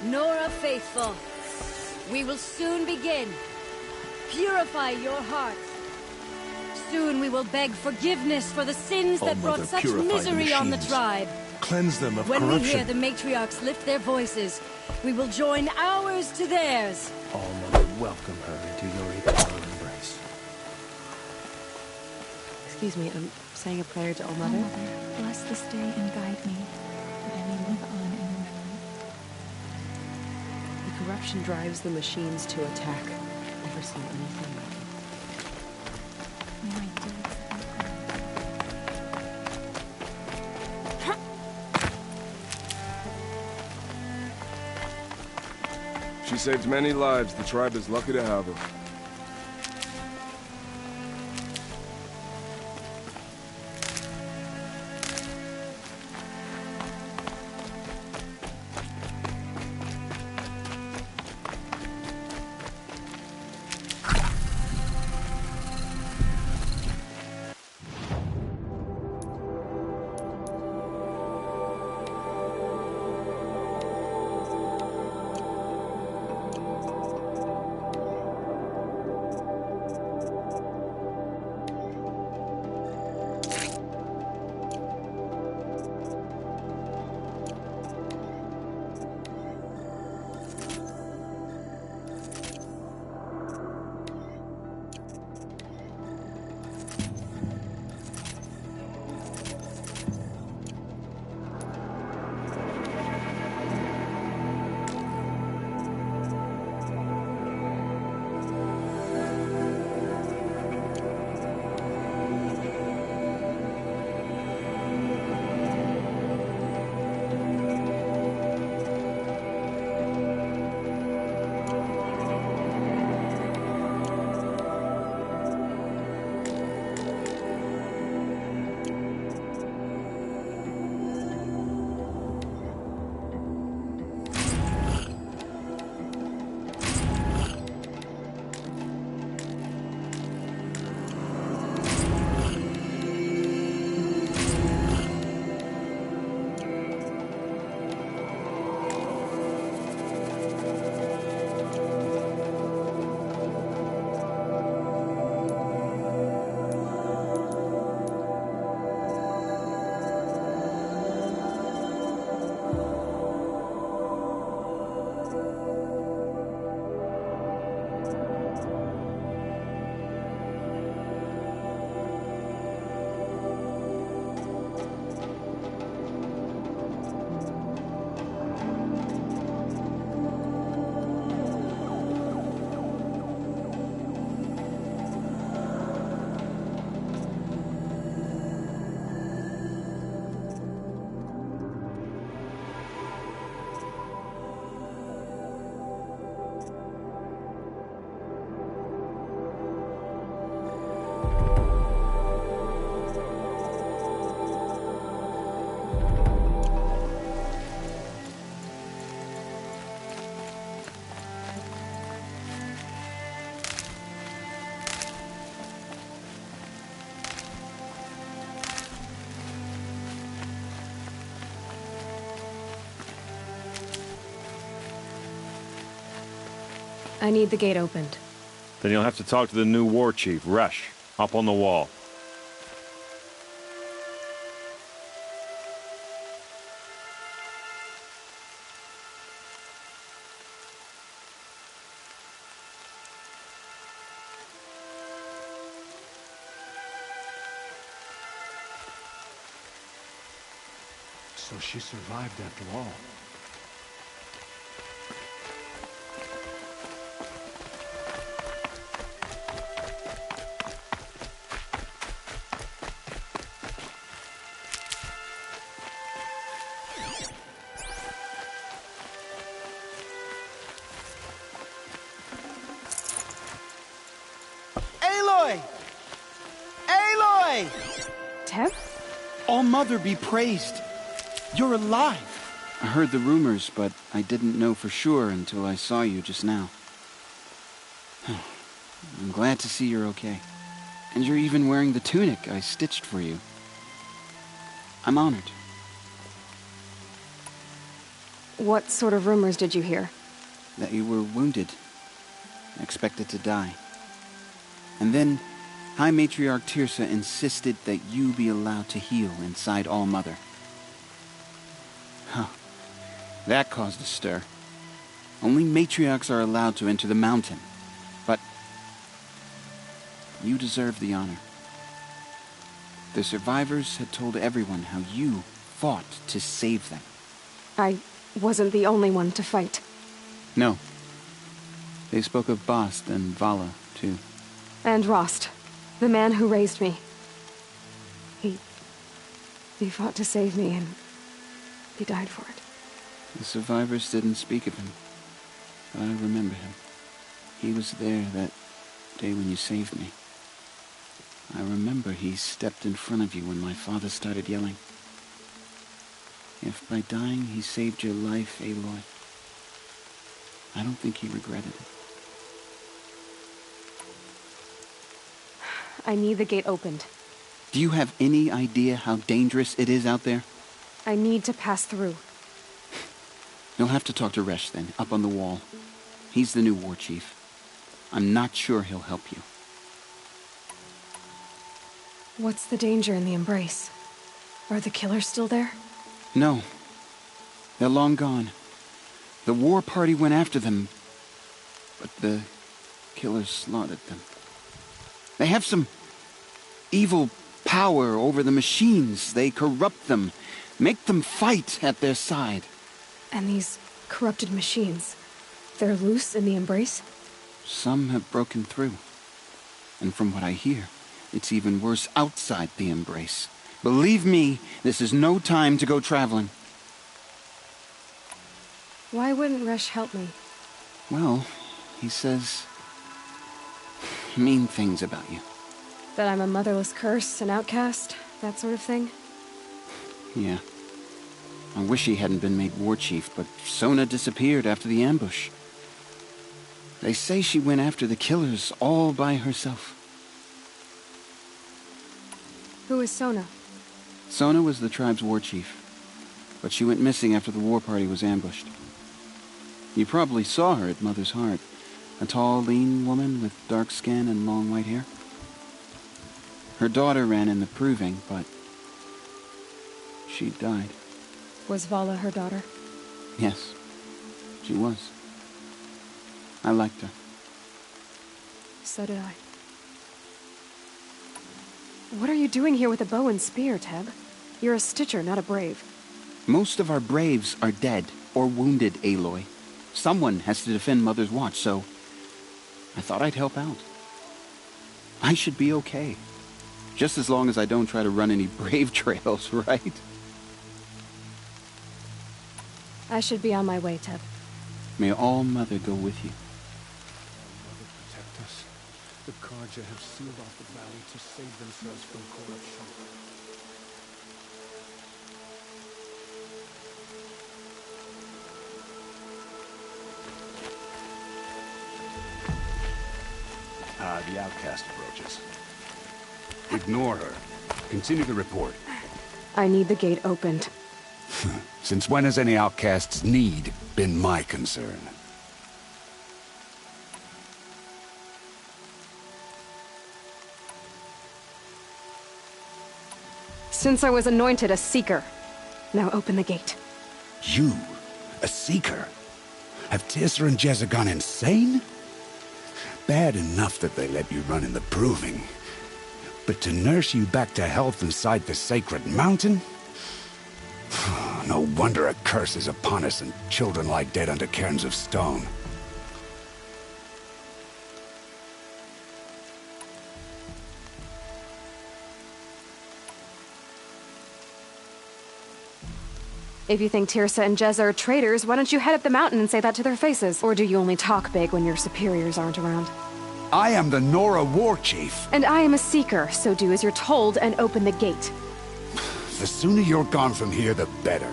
Nora Faithful, we will soon begin. Purify your hearts. Soon we will beg forgiveness for the sins that brought Mother, such purify misery on the machines. tribe. Cleanse them of When corruption. we hear the matriarchs lift their voices, we will join ours to theirs. All Mother, welcome her into your eternal embrace. Excuse me, I'm saying a prayer to All Mother. All Mother, bless this day and guide me, that I may live on in your memory. The corruption drives the machines to attack. Never seen anything like it. May I do it? She saves many lives. The tribe is lucky to have her. I need the gate opened. Then you'll have to talk to the new war chief, Resh, up on the wall. So she survived after all. Aloy! Aloy! Tev? All Mother be praised. You're alive. I heard the rumors, but I didn't know for sure until I saw you just now. I'm glad to see you're okay. And you're even wearing the tunic I stitched for you. I'm honored. What sort of rumors did you hear? That you were wounded, expected to die. And then High Matriarch Tirsa insisted that you be allowed to heal inside All-Mother. Huh. That caused a stir. Only matriarchs are allowed to enter the mountain. But you deserve the honor. The survivors had told everyone how you fought to save them. I wasn't the only one to fight. No. They spoke of Bast and Vala, too. And Rost, the man who raised me. He fought to save me, and he died for it. The survivors didn't speak of him, but I remember him. He was there that day when you saved me. I remember he stepped in front of you when my father started yelling. If by dying he saved your life, Aloy, I don't think he regretted it. I need the gate opened. Do you have any idea how dangerous it is out there? I need to pass through. You'll have to talk to Resh then, up on the wall. He's the new war chief. I'm not sure he'll help you. What's the danger in the Embrace? Are the killers still there? No. They're long gone. The war party went after them, but the killers slaughtered them. They have some evil power over the machines. They corrupt them, make them fight at their side. And these corrupted machines, they're loose in the Embrace? Some have broken through. And from what I hear, it's even worse outside the Embrace. Believe me, this is no time to go traveling. Why wouldn't Resh help me? Well, he says mean things about you. That I'm a motherless curse, an outcast, that sort of thing? Yeah. I wish he hadn't been made war chief, but Sona disappeared after the ambush. They say she went after the killers all by herself. Who is Sona? Sona was the tribe's war chief, but she went missing after the war party was ambushed. You probably saw her at Mother's Heart. A tall, lean woman with dark skin and long white hair. Her daughter ran in the Proving, but she died. Was Vala her daughter? Yes, she was. I liked her. So did I. What are you doing here with a bow and spear, Teb? You're a Stitcher, not a Brave. Most of our Braves are dead or wounded, Aloy. Someone has to defend Mother's Watch, so I thought I'd help out. I should be okay. Just as long as I don't try to run any Brave trails, right? I should be on my way, Teb. May All-Mother go with you. Mother protect us. The Carja have sealed off the valley to save themselves from corruption. The outcast approaches. Ignore her. Continue the report. I need the gate opened. Since when has any outcast's need been my concern? Since I was anointed a Seeker. Now open the gate. You? A Seeker? Have Tirsa and Jezza gone insane? Bad enough that they let you run in the Proving. But to nurse you back to health inside the Sacred Mountain? No wonder a curse is upon us and children lie dead under cairns of stone. If you think Tirsa and Jezza are traitors, why don't you head up the mountain and say that to their faces? Or do you only talk big when your superiors aren't around? I am the Nora War Chief. And I am a Seeker, so do as you're told and open the gate. The sooner you're gone from here, the better.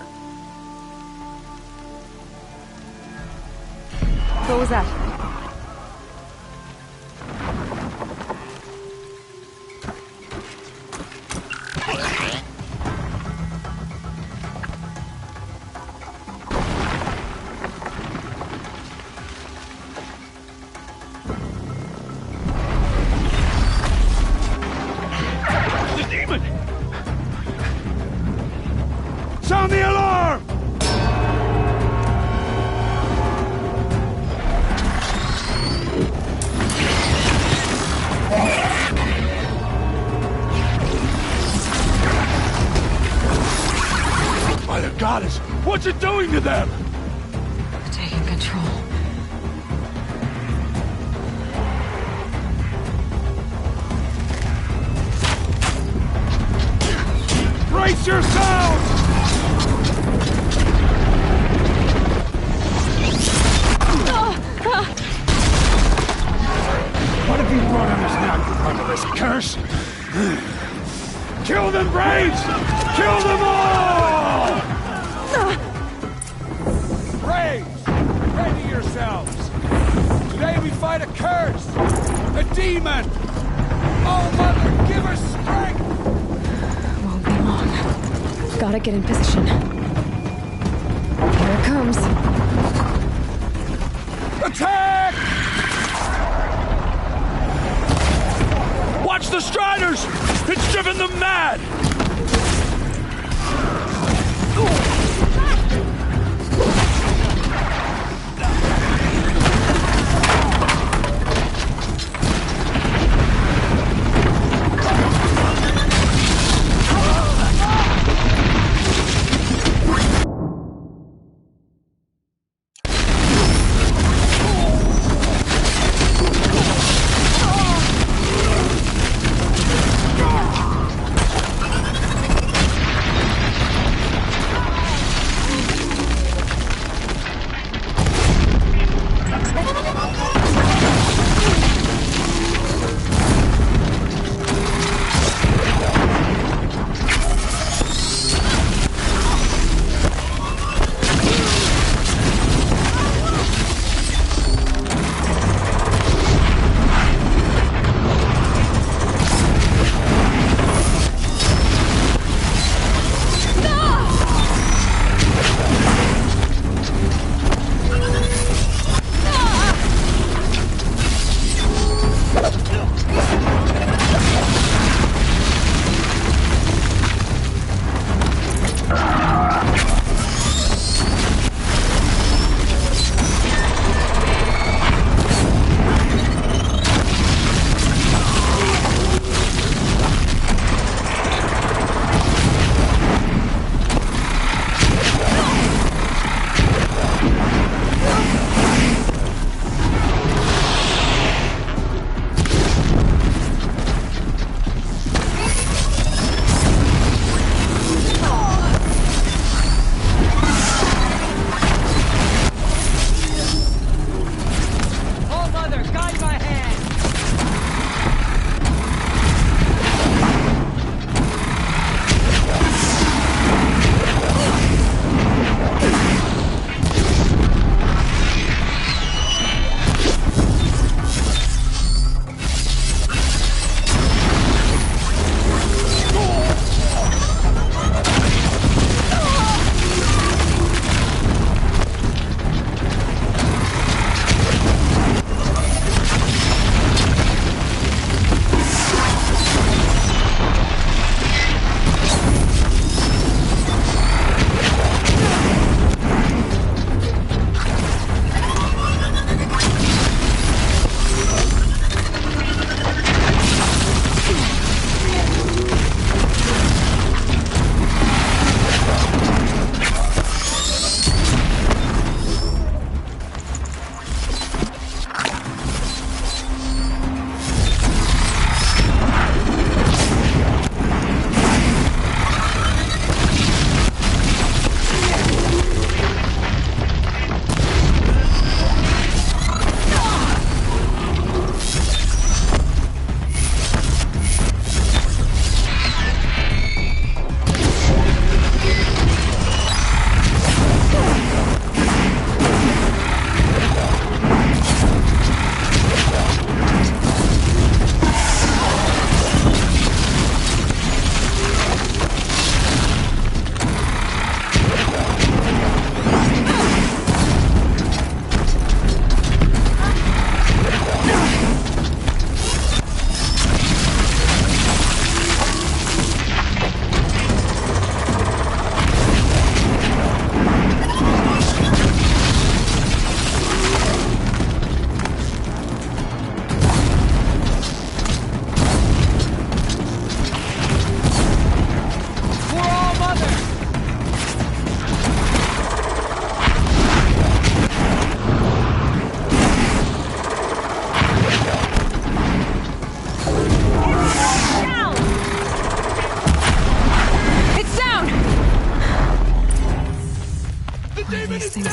What was that? doing to them? Taking control. Brace yourselves! What have you brought on us now, you motherless curse? Kill them, Braves! Kill them all! Braves, ready yourselves! Today we fight a curse! A demon! Oh, Mother, give us strength! Won't be long. Gotta get in position. Here it comes. Attack! Watch the Striders! It's driven them mad!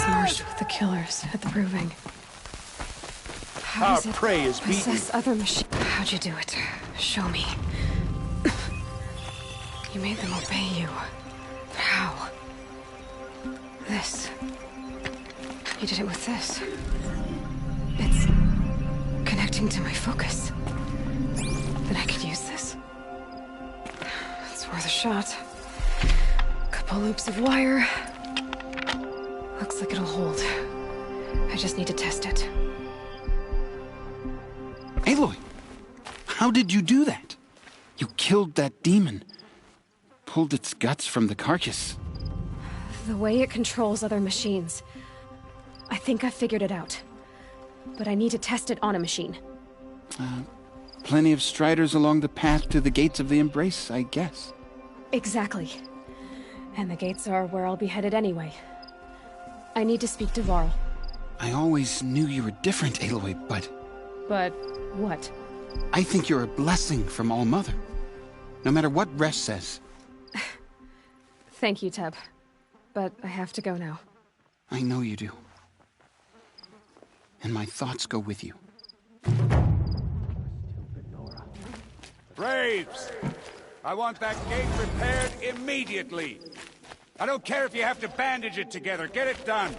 Smarsh with the killers at the Proving. How Our does it prey is beaten. possess other machines? How'd you do it? Show me. You made them obey you. How? This. You did it with this. It's connecting to my focus. Then I could use this. It's worth a shot. Couple loops of wire. Looks like it'll hold. I just need to test it. Aloy! How did you do that? You killed that demon. Pulled its guts from the carcass. The way it controls other machines. I think I figured it out. But I need to test it on a machine. Plenty of striders along the path to the gates of the Embrace, I guess. Exactly. And the gates are where I'll be headed anyway. I need to speak to Varl. I always knew you were different, Aloy, but... But what? I think you're a blessing from All-Mother. No matter what Resh says. Thank you, Teb. But I have to go now. I know you do. And my thoughts go with you. Braves! I want that gate repaired immediately. I don't care if you have to bandage it together. Get it done.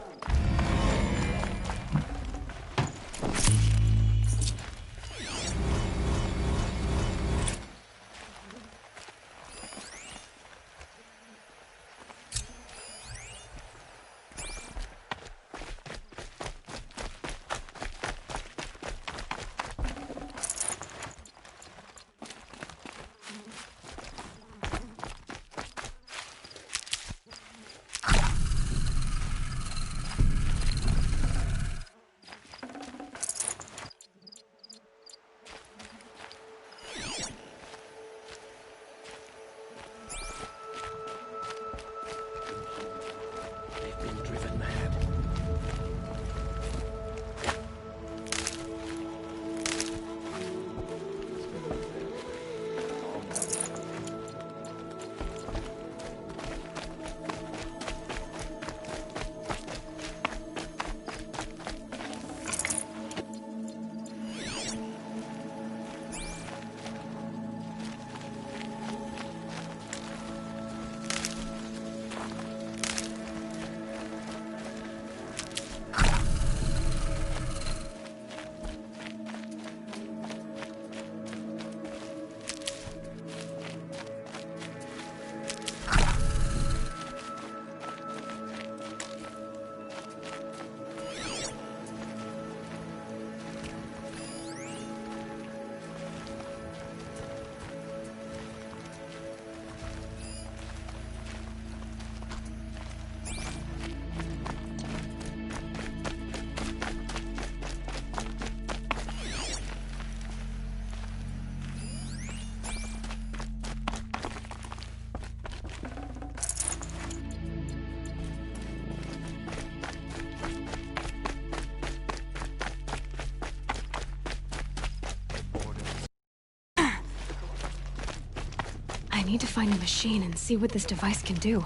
I need to find a machine and see what this device can do.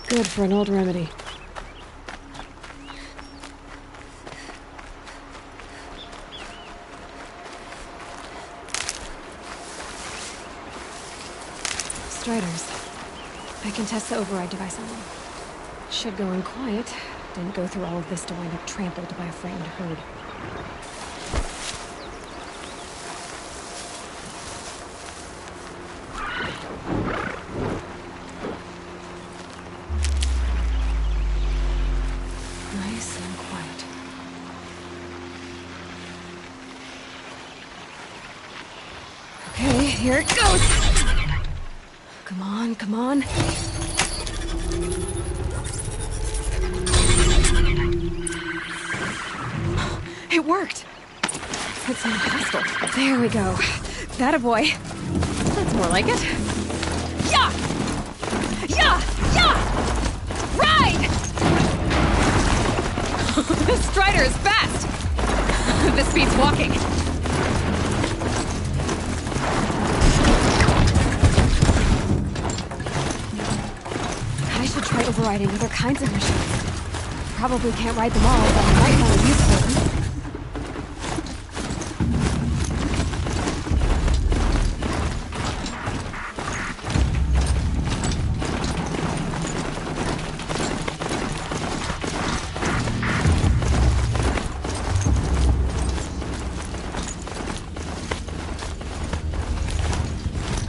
Good for an old remedy. Striders. I can test the override device on them. Should go in quiet. Didn't go through all of this to wind up trampled by a frightened herd. Nice and quiet. Okay, here it goes! Come on, come on. It worked! That sounded hostile. There we go. That a boy. That's more like it. Yeah! Yeah! Yeah! Ride! This Strider is fast! This beats walking. I should try overriding other kinds of machines. Probably can't ride them all, but I might find a use for them.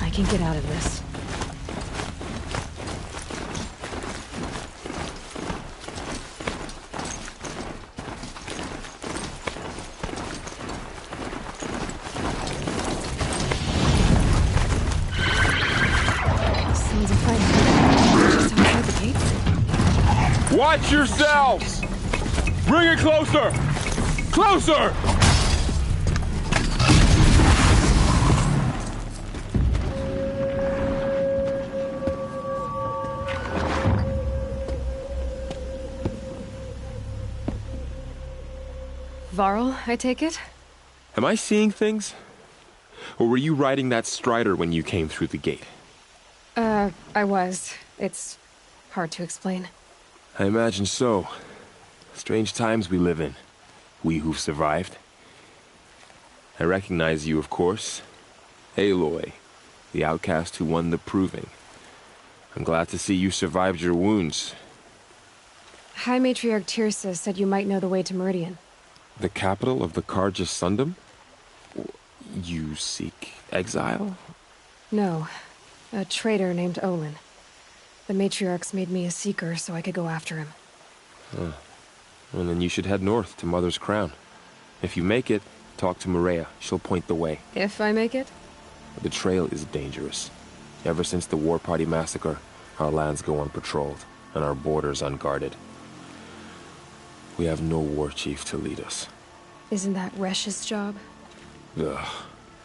I can get out of this. Watch yourselves! Bring it closer! Closer! Varl, I take it? Am I seeing things? Or were you riding that Strider when you came through the gate? I was. It's hard to explain. I imagine so. Strange times we live in. We who've survived. I recognize you, of course. Aloy, the outcast who won the Proving. I'm glad to see you survived your wounds. High Matriarch Tirsa said you might know the way to Meridian. The capital of the Carja Sundom? You seek exile? No. A traitor named Olin. The Matriarchs made me a seeker so I could go after him. Huh. Well, then you should head north to Mother's Crown. If you make it, talk to Maria. She'll point the way. If I make it? The trail is dangerous. Ever since the War Party massacre, our lands go unpatrolled, and our borders unguarded. We have no war chief to lead us. Isn't that Resh's job? Ugh.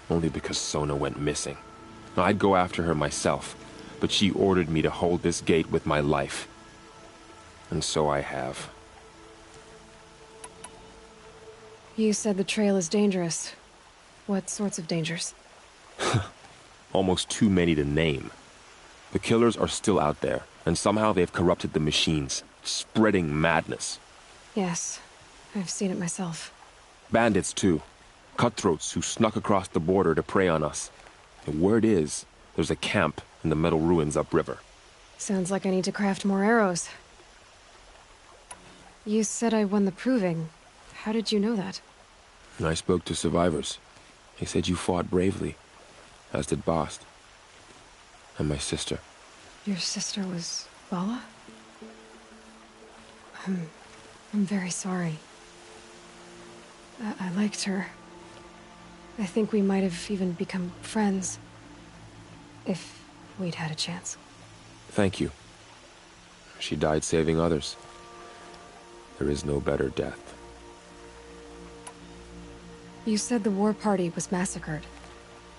Only because Sona went missing. I'd go after her myself, but she ordered me to hold this gate with my life. And so I have. You said the trail is dangerous. What sorts of dangers? Almost too many to name. The killers are still out there, and somehow they've corrupted the machines, spreading madness. Yes, I've seen it myself. Bandits, too. Cutthroats who snuck across the border to prey on us. The word is, there's a camp in the metal ruins upriver. Sounds like I need to craft more arrows. You said I won the Proving. How did you know that? And I spoke to survivors. They said you fought bravely, as did Bast. And my sister. Your sister was Vala? I'm very sorry. I liked her. I think we might have even become friends. If we'd had a chance. Thank you. She died saving others. There is no better death. You said the war party was massacred.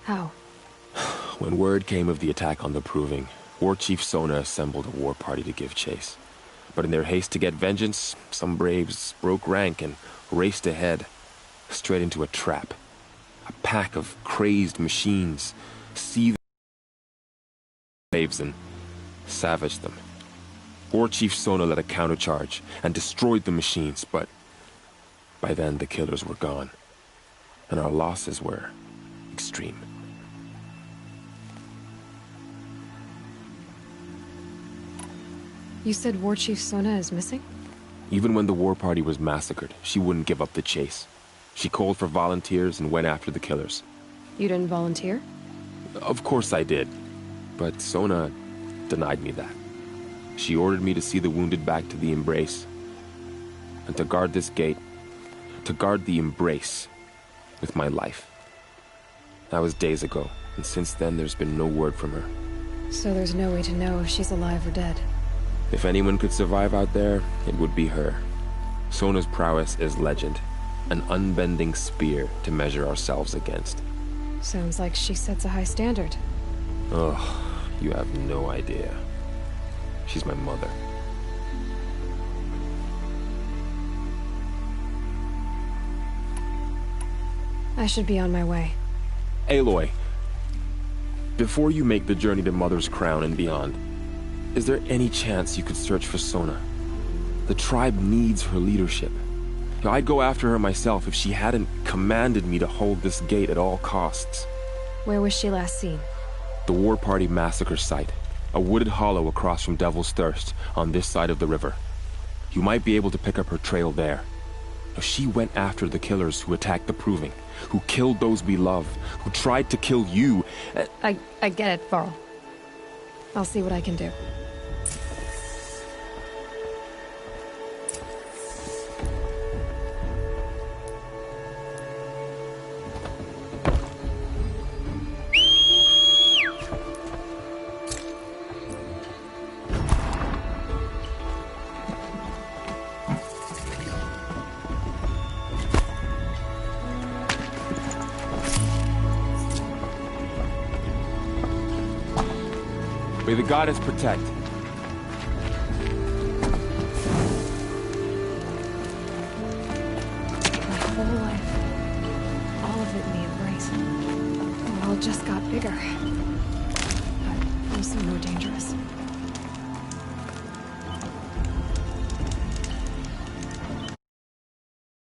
How? When word came of the attack on the Proving, War Chief Sona assembled a war party to give chase. But in their haste to get vengeance, some braves broke rank and raced ahead, straight into a trap. A pack of crazed machines seethed waves and savaged them. War Chief Sona led a countercharge and destroyed the machines, but by then the killers were gone, and our losses were extreme. You said War Chief Sona is missing? Even when the war party was massacred, she wouldn't give up the chase. She called for volunteers and went after the killers. You didn't volunteer? Of course I did, but Sona denied me that. She ordered me to see the wounded back to the Embrace, and to guard this gate, to guard the Embrace with my life. That was days ago, and since then there's been no word from her. So there's no way to know if she's alive or dead. If anyone could survive out there, it would be her. Sona's prowess is legend, an unbending spear to measure ourselves against. Sounds like she sets a high standard. Ugh, you have no idea. She's my mother. I should be on my way. Aloy, before you make the journey to Mother's Crown and beyond, is there any chance you could search for Sona? The tribe needs her leadership. I'd go after her myself if she hadn't commanded me to hold this gate at all costs. Where was she last seen? The War Party massacre site. A wooded hollow across from Devil's Thirst, on this side of the river. You might be able to pick up her trail there. She went after the killers who attacked the Proving, who killed those we love, who tried to kill you. I get it, Varl. I'll see what I can do. May the goddess protect. My whole life, all of it in the Embrace. The world just got bigger, but also more dangerous.